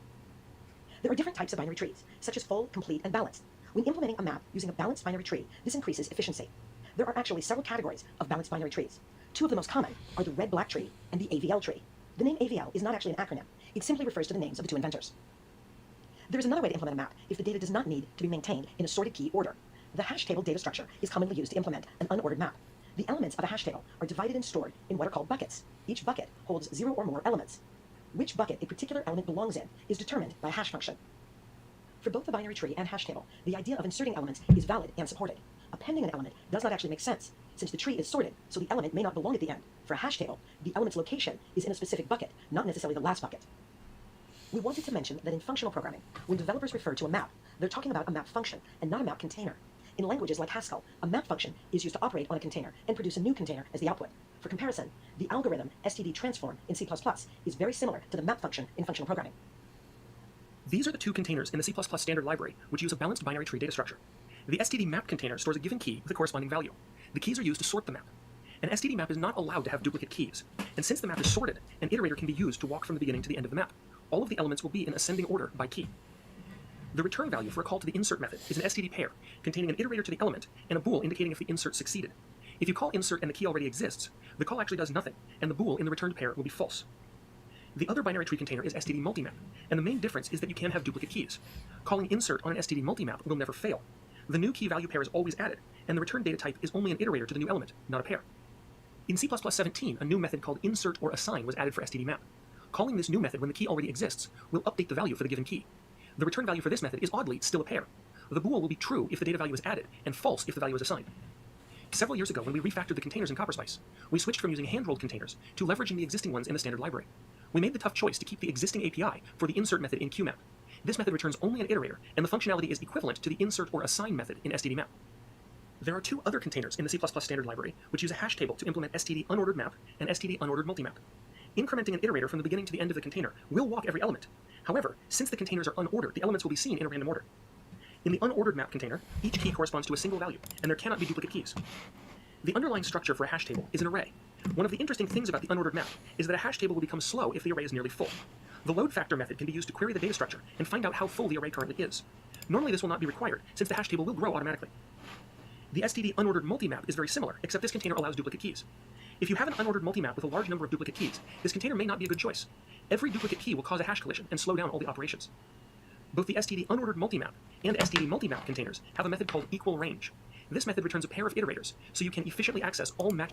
There are different types of binary trees, such as full, complete, and balanced. When implementing a map using a balanced binary tree, this increases efficiency. There are actually several categories of balanced binary trees. 2 of the most common are the red-black tree and the AVL tree. The name AVL is not actually an acronym. It simply refers to the names of the 2 inventors. There is another way to implement a map if the data does not need to be maintained in a sorted key order. The hash table data structure is commonly used to implement an unordered map. The elements of a hash table are divided and stored in what are called buckets. Each bucket holds 0 or more elements. Which bucket a particular element belongs in is determined by a hash function. For both the binary tree and hash table, the idea of inserting elements is valid and supported. Appending an element does not actually make sense, since the tree is sorted, so the element may not belong at the end. For a hash table, the element's location is in a specific bucket, not necessarily the last bucket. We wanted to mention that in functional programming, when developers refer to a map, they're talking about a map function and not a map container. In languages like Haskell, a map function is used to operate on a container and produce a new container as the output. For comparison, the algorithm std transform in C++ is very similar to the map function in functional programming. These are the 2 containers in the C++ standard library, which use a balanced binary tree data structure. The std map container stores a given key with a corresponding value. The keys are used to sort the map. An std map is not allowed to have duplicate keys, and since the map is sorted, an iterator can be used to walk from the beginning to the end of the map. All of the elements will be in ascending order by key. The return value for a call to the insert method is an std pair, containing an iterator to the element and a bool indicating if the insert succeeded. If you call insert and the key already exists, the call actually does nothing, and the bool in the returned pair will be false. The other binary tree container is std multimap, and the main difference is that you can have duplicate keys. Calling insert on an std multimap will never fail. The new key value pair is always added, and the return data type is only an iterator to the new element, not a pair. In C++ 17, a new method called insert or assign was added for std map. Calling this new method when the key already exists will update the value for the given key. The return value for this method is oddly still a pair. The bool will be true if the data value is added, and false if the value is assigned. Several years ago, when we refactored the containers in CopperSpice, we switched from using hand-rolled containers to leveraging the existing ones in the standard library. We made the tough choice to keep the existing API for the insert method in QMap. This method returns only an iterator, and the functionality is equivalent to the insert or assign method in std map. There are 2 other containers in the C++ standard library, which use a hash table to implement std unordered map and std unordered multimap. Incrementing an iterator from the beginning to the end of the container will walk every element. However, since the containers are unordered, the elements will be seen in a random order. In the unordered map container, each key corresponds to a single value, and there cannot be duplicate keys. The underlying structure for a hash table is an array. One of the interesting things about the unordered map is that a hash table will become slow if the array is nearly full. The load factor method can be used to query the data structure and find out how full the array currently is. Normally this will not be required, since the hash table will grow automatically. The std unordered multimap is very similar, except this container allows duplicate keys. If you have an unordered multimap with a large number of duplicate keys, this container may not be a good choice. Every duplicate key will cause a hash collision and slow down all the operations. Both the std unordered multimap and std multimap containers have a method called equal range. This method returns a pair of iterators, so you can efficiently access all match.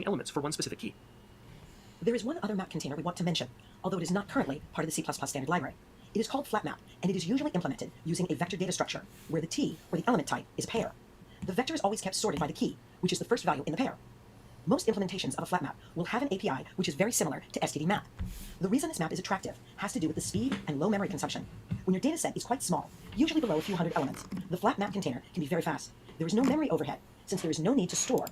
Elements for one specific key. There is one other map container we want to mention, although it is not currently part of the C++ standard library. It is called flatmap, and it is usually implemented using a vector data structure, where the t, or the element type, is a pair. The vector is always kept sorted by the key, which is the first value in the pair. Most implementations of a flat map will have an API which is very similar to stdmap. The reason this map is attractive has to do with the speed and low memory consumption. When your dataset is quite small, usually below a few hundred elements, the flat map container can be very fast. There is no memory overhead, since there is no need to store.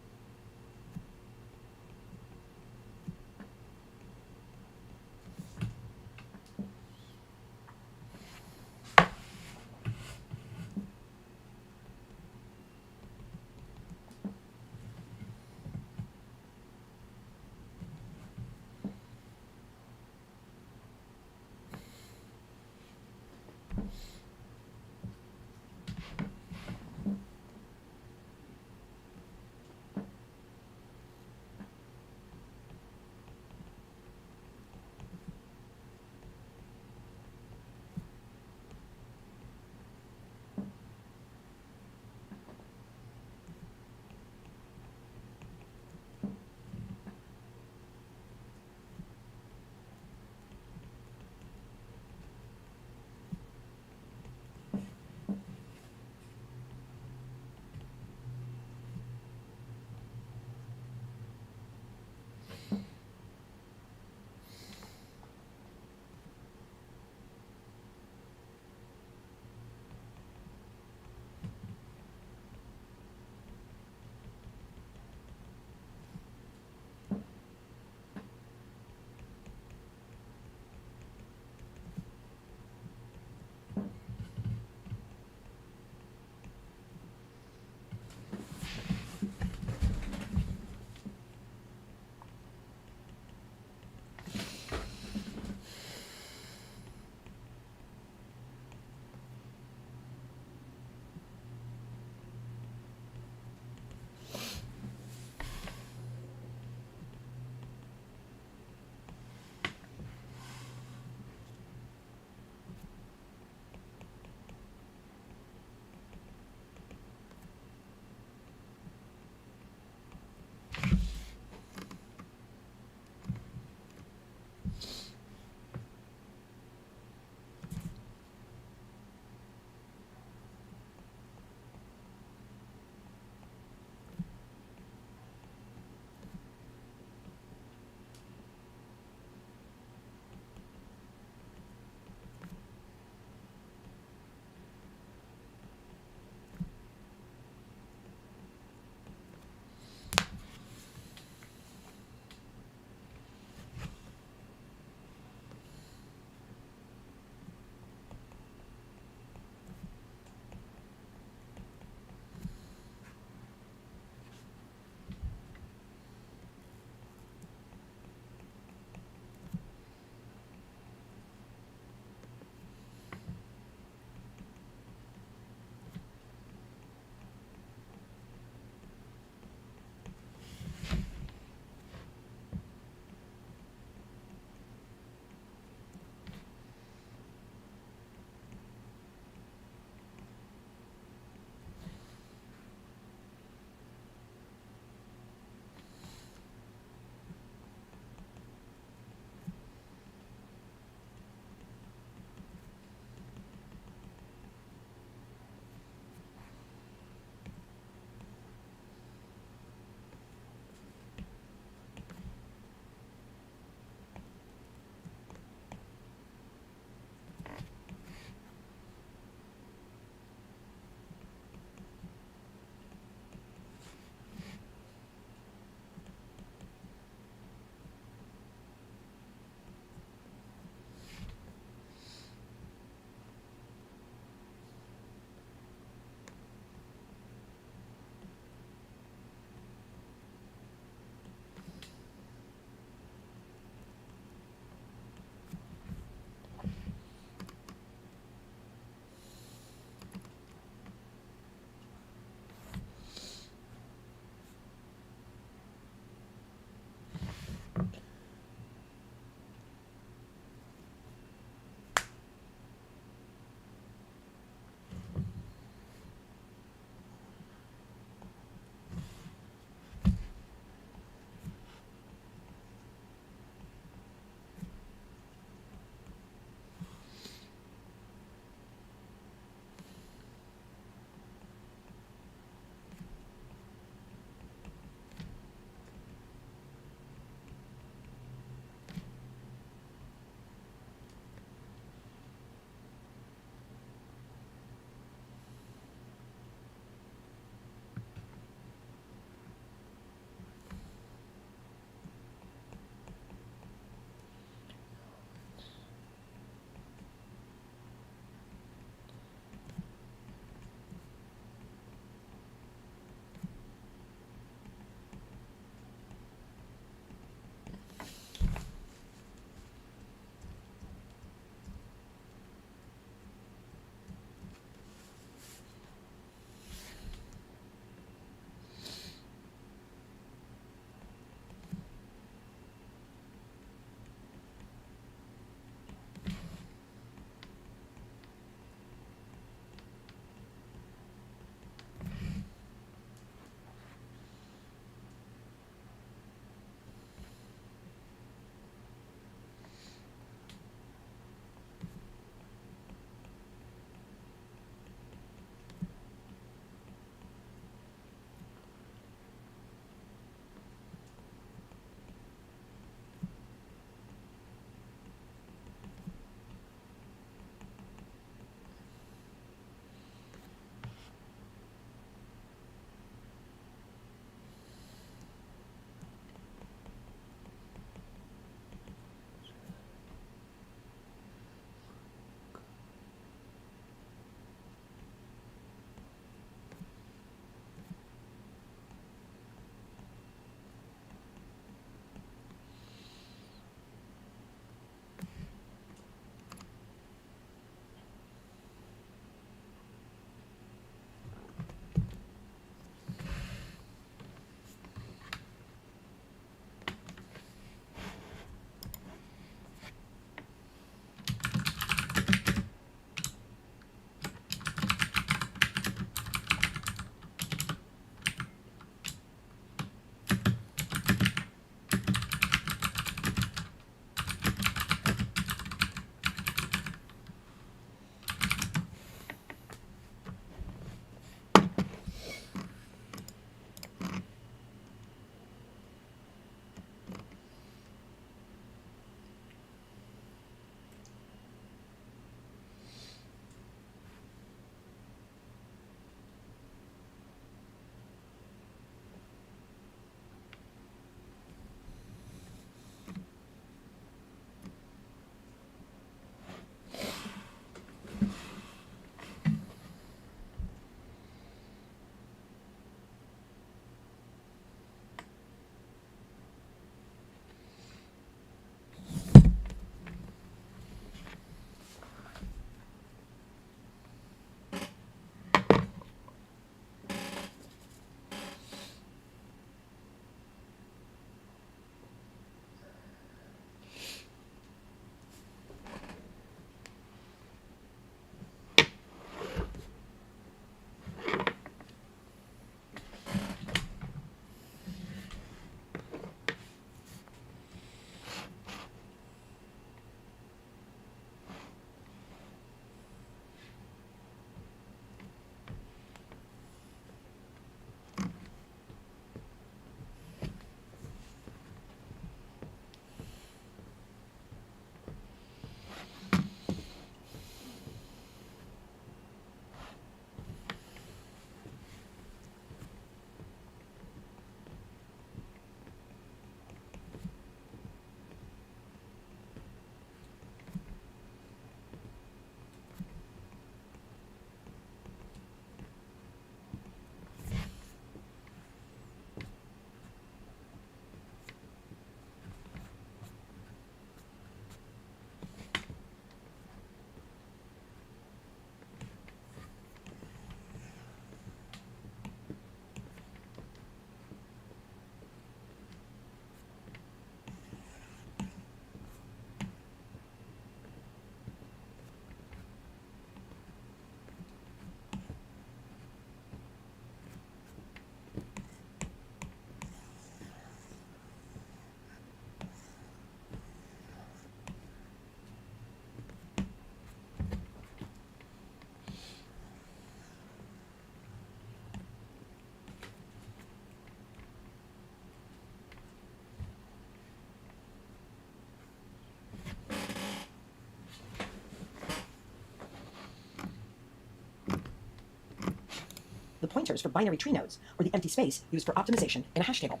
the pointers for binary tree nodes, or the empty space used for optimization in a hash table.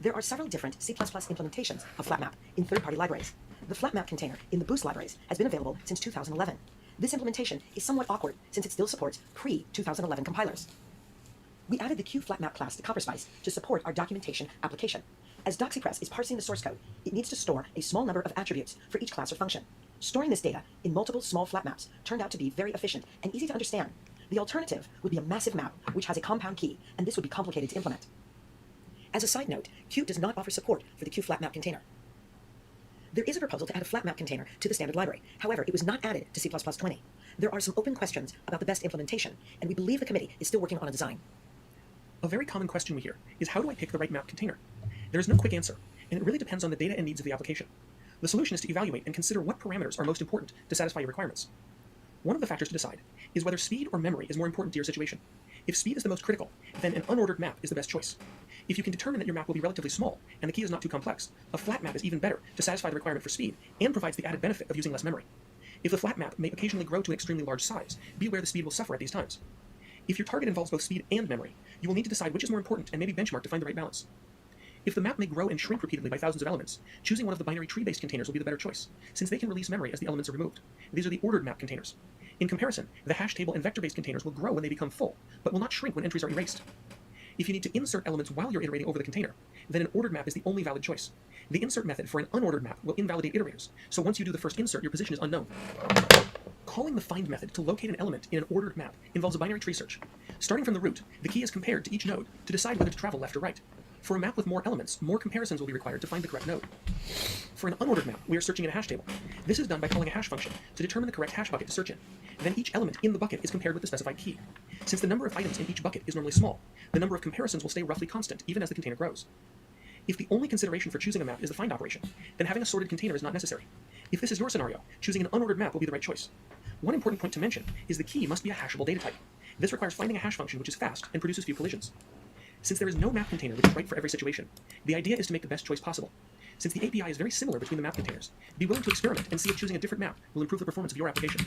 There are several different C++ implementations of FlatMap in third-party libraries. The FlatMap container in the Boost libraries has been available since 2011. This implementation is somewhat awkward since it still supports pre-2011 compilers. We added the QFlatMap class to CopperSpice to support our documentation application. As DoxyPress is parsing the source code, it needs to store a small number of attributes for each class or function. Storing this data in multiple small flat maps turned out to be very efficient and easy to understand. The alternative would be a massive map which has a compound key, and this would be complicated to implement. As a side note, Qt does not offer support for the QFlatMap container. There is a proposal to add a FlatMap container to the standard library. However, it was not added to C++20. There are some open questions about the best implementation, and we believe the committee is still working on a design. A very common question we hear is, how do I pick the right map container? There is no quick answer, and it really depends on the data and needs of the application. The solution is to evaluate and consider what parameters are most important to satisfy your requirements. One of the factors to decide is whether speed or memory is more important to your situation. If speed is the most critical, then an unordered map is the best choice. If you can determine that your map will be relatively small and the key is not too complex, a flat map is even better to satisfy the requirement for speed and provides the added benefit of using less memory. If the flat map may occasionally grow to an extremely large size, be aware the speed will suffer at these times. If your target involves both speed and memory, you will need to decide which is more important and maybe benchmark to find the right balance. If the map may grow and shrink repeatedly by thousands of elements, choosing one of the binary tree-based containers will be the better choice, since they can release memory as the elements are removed. These are the ordered map containers. In comparison, the hash table and vector-based containers will grow when they become full, but will not shrink when entries are erased. If you need to insert elements while you're iterating over the container, then an ordered map is the only valid choice. The insert method for an unordered map will invalidate iterators, so once you do the first insert, your position is unknown. Calling the find method to locate an element in an ordered map involves a binary tree search. Starting from the root, the key is compared to each node to decide whether to travel left or right. For a map with more elements, more comparisons will be required to find the correct node. For an unordered map, we are searching in a hash table. This is done by calling a hash function to determine the correct hash bucket to search in. Then each element in the bucket is compared with the specified key. Since the number of items in each bucket is normally small, the number of comparisons will stay roughly constant even as the container grows. If the only consideration for choosing a map is the find operation, then having a sorted container is not necessary. If this is your scenario, choosing an unordered map will be the right choice. One important point to mention is the key must be a hashable data type. This requires finding a hash function which is fast and produces few collisions. Since there is no map container which is right for every situation, the idea is to make the best choice possible. Since the API is very similar between the map containers, be willing to experiment and see if choosing a different map will improve the performance of your application.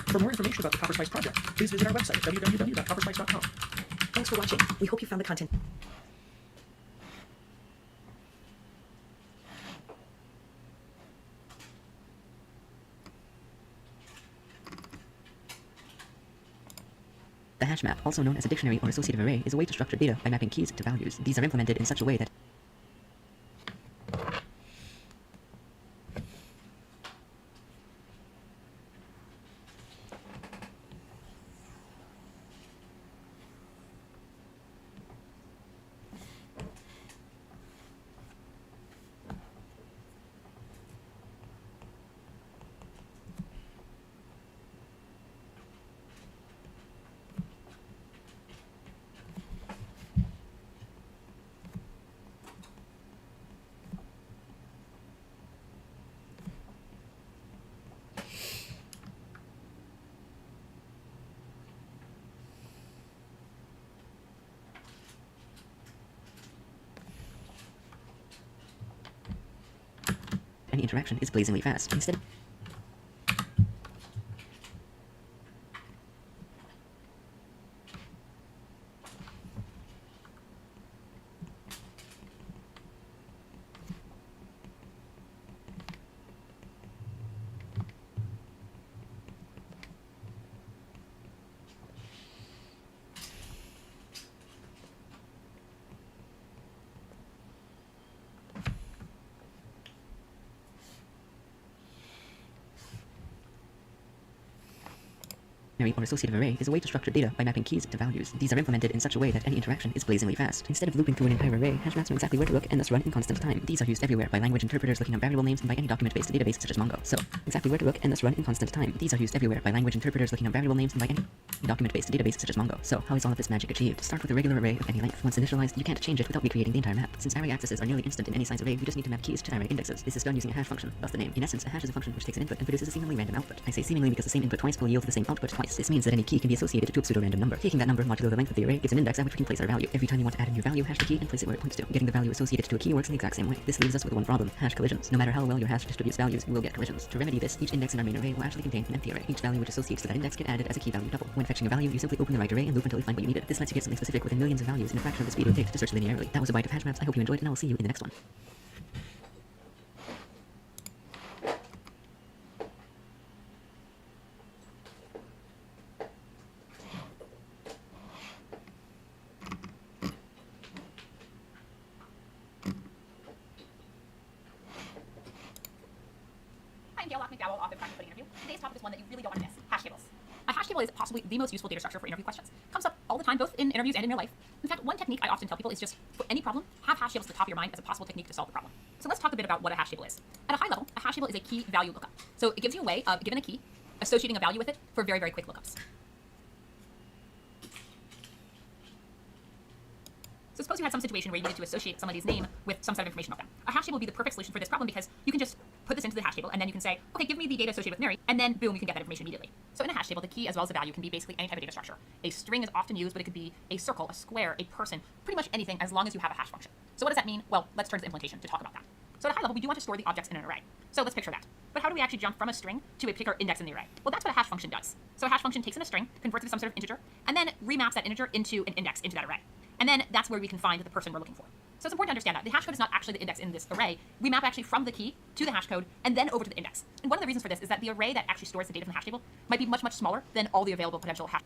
For more information about the CopperSpice project, please visit our website at www.copperspice.com. Thanks for watching. We hope you found the content. The hash map, also known as a dictionary or associative array, is a way to structure data by mapping keys to values. These are implemented in such a way that any interaction is blazingly fast. Instead, or associative array is a way to structure data by mapping keys to values. These are implemented in such a way that any interaction is blazingly fast. Instead of looping through an entire array, hash maps know exactly where to look and thus run in constant time. These are used everywhere by language interpreters looking up variable names and by any document-based database such as Mongo. So, exactly where to look and thus run in constant time. These are used everywhere by language interpreters looking up variable names and by any document-based database such as Mongo. So, how is all of this magic achieved? Start with a regular array of any length. Once initialized, you can't change it without recreating the entire map. Since array accesses are nearly instant in any size array, you just need to map keys to array indexes. This is done using a hash function, thus the name. In essence, a hash is a function which takes an input and produces a seemingly random output. I say seemingly because the same input twice will yield the same output twice. This means that any key can be associated to a pseudo-random number. Taking that number modulo the length of the array gives an index at which we can place our value. Every time you want to add a new value, hash the key and place it where it points to. Getting the value associated to a key works in the exact same way. This leaves us with one problem: hash collisions. No matter how well your hash distributes values, you will get collisions. To remedy this, each index in our main array will actually contain an empty array. Each value which associates to that index get added as a key value double. When fetching a value, you simply open the right array and loop until you find what you needed. This lets you get something specific within millions of values in a fraction of the speed it would take to search linearly. That was a bite of hash maps. I hope you enjoyed, and I will see you in the next one. I'm Gail McDowell, author of Practice Study Interview. Today's topic is one that you really don't want to miss: hash tables. A hash table is possibly the most useful data structure for interview questions. Comes up all the time, both in interviews and in real life. In fact, one technique I often tell people is just, for any problem, have hash tables at the top of your mind as a possible technique to solve the problem. So let's talk a bit about what a hash table is. At a high level, a hash table is a key value lookup. So it gives you a way of, given a key, associating a value with it for very, very quick lookups. So suppose you had some situation where you needed to associate somebody's name with some set of information about them. A hash table would be the perfect solution for this problem because you can just put this into the hash table and then you can say, okay, give me the data associated with Mary, and then boom, you can get that information immediately. So in a hash table, the key as well as the value can be basically any type of data structure. A string is often used, but it could be a circle, a square, a person, pretty much anything as long as you have a hash function. So what does that mean? Well, let's turn to the implementation to talk about that. So at a high level, we do want to store the objects in an array. So let's picture that. But how do we actually jump from a string to a particular index in the array? Well, that's what a hash function does. So a hash function takes in a string, converts it to some sort of integer, and then remaps that integer into an index into that array. And then that's where we can find the person we're looking for. So it's important to understand that the hash code is not actually the index in this array. We map actually from the key to the hash code and then over to the index. And one of the reasons for this is that the array that actually stores the data from the hash table might be much, much smaller than all the available potential hash.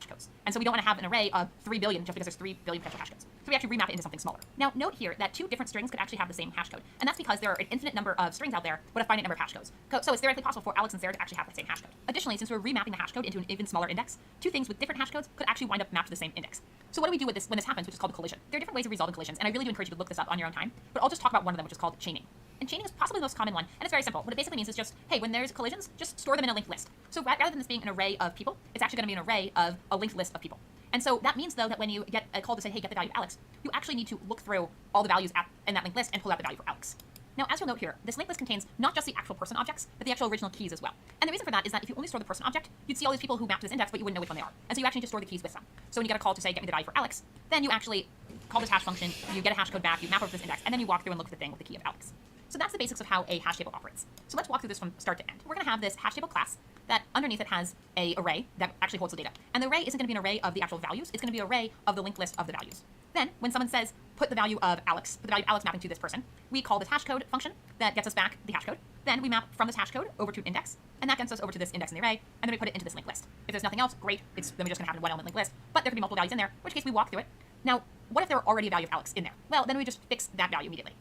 Codes. And so we don't want to have an array of 3 billion just because there's 3 billion potential hash codes. So we actually remap it into something smaller. Now note here that two different strings could actually have the same hash code. And that's because there are an infinite number of strings out there, but a finite number of hash codes. So it's theoretically possible for Alex and Sarah to actually have the same hash code. Additionally, since we're remapping the hash code into an even smaller index, two things with different hash codes could actually wind up mapped to the same index. So what do we do with this when this happens, which is called a collision? There are different ways of resolving collisions, and I really do encourage you to look this up on your own time, but I'll just talk about one of them, which is called chaining. And chaining is possibly the most common one, and it's very simple. What it basically means is just, hey, when there's collisions, just store them in a linked list. So rather than this being an array of people, it's actually going to be an array of a linked list of people. And so that means, though, that when you get a call to say, hey, get the value of Alex, you actually need to look through all the values in that linked list and pull out the value for Alex. Now, as you'll note here, this linked list contains not just the actual person objects, but the actual original keys as well. And the reason for that is that if you only store the person object, you'd see all these people who map to this index, but you wouldn't know which one they are. And so you actually just store the keys with them. So when you get a call to say, get me the value for Alex, then you actually call this hash function, you get a hash code back, you map over to this index, and then you walk through and look at the thing with the key of Alex. So that's the basics of how a hash table operates. So let's walk through this from start to end. We're going to have this hash table class that underneath it has an array that actually holds the data. And the array isn't going to be an array of the actual values, it's going to be an array of the linked list of the values. Then, when someone says, put the value of Alex, put the value of Alex mapping to this person, we call this hash code function that gets us back the hash code. Then we map from this hash code over to an index, and that gets us over to this index in the array, and then we put it into this linked list. If there's nothing else, great, then we're just going to have a one element linked list, but there could be multiple values in there, in which case we walk through it. Now, what if there were already a value of Alex in there? Well, then we just fix that value immediately.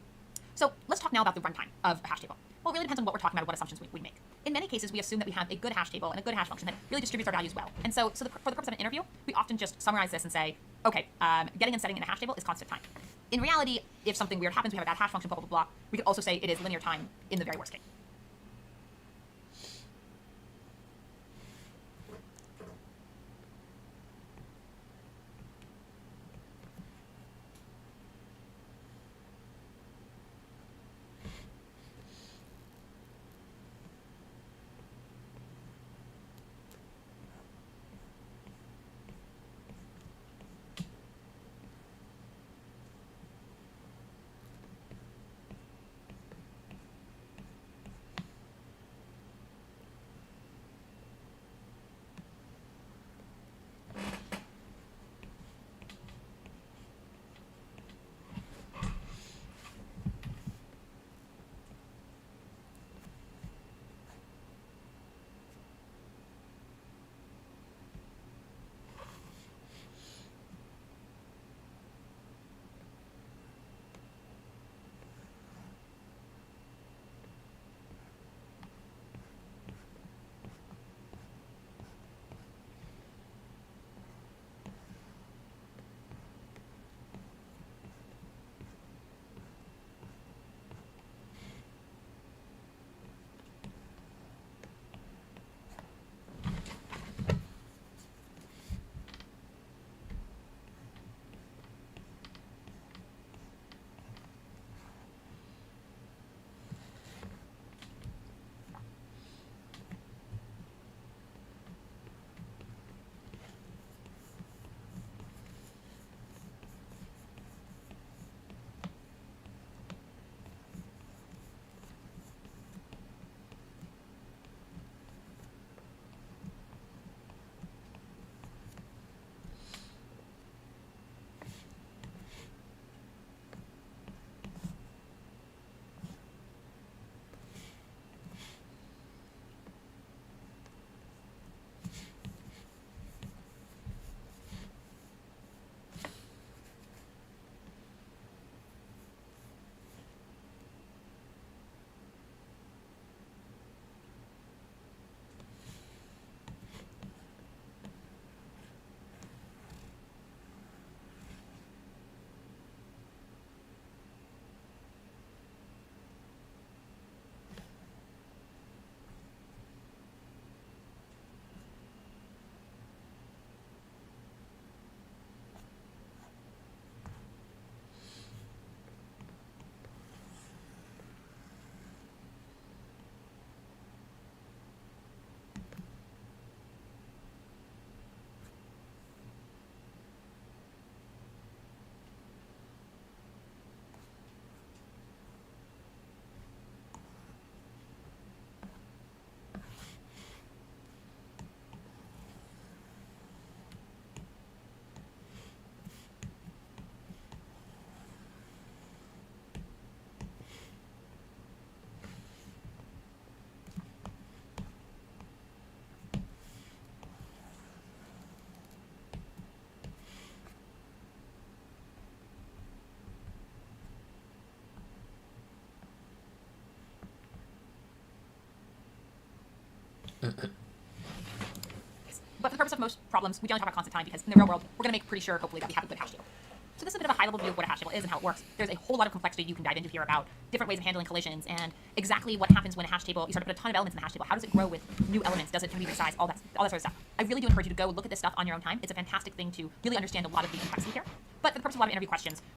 So let's talk now about the runtime of a hash table. Well, it really depends on what we're talking about, what assumptions we make. In many cases, we assume that we have a good hash table and a good hash function that really distributes our values well. And so for the purpose of an interview, we often just summarize this and say, okay, getting and setting in a hash table is constant time. In reality, if something weird happens, we have a bad hash function, blah, blah, blah, we could also say it is linear time in the very worst case. But for the purpose of most problems, we don't talk about constant time because in the real world, we're going to make pretty sure, hopefully, that we have a good hash table. So this is a bit of a high-level view of what a hash table is and how it works. There's a whole lot of complexity you can dive into here about different ways of handling collisions and exactly what happens when a hash table, you start to put a ton of elements in the hash table. How does it grow with new elements? Does it can we resize? All that sort of stuff. I really do encourage you to go look at this stuff on your own time. It's a fantastic thing to really understand a lot of the complexity here. But for the purpose of a lot of interview questions,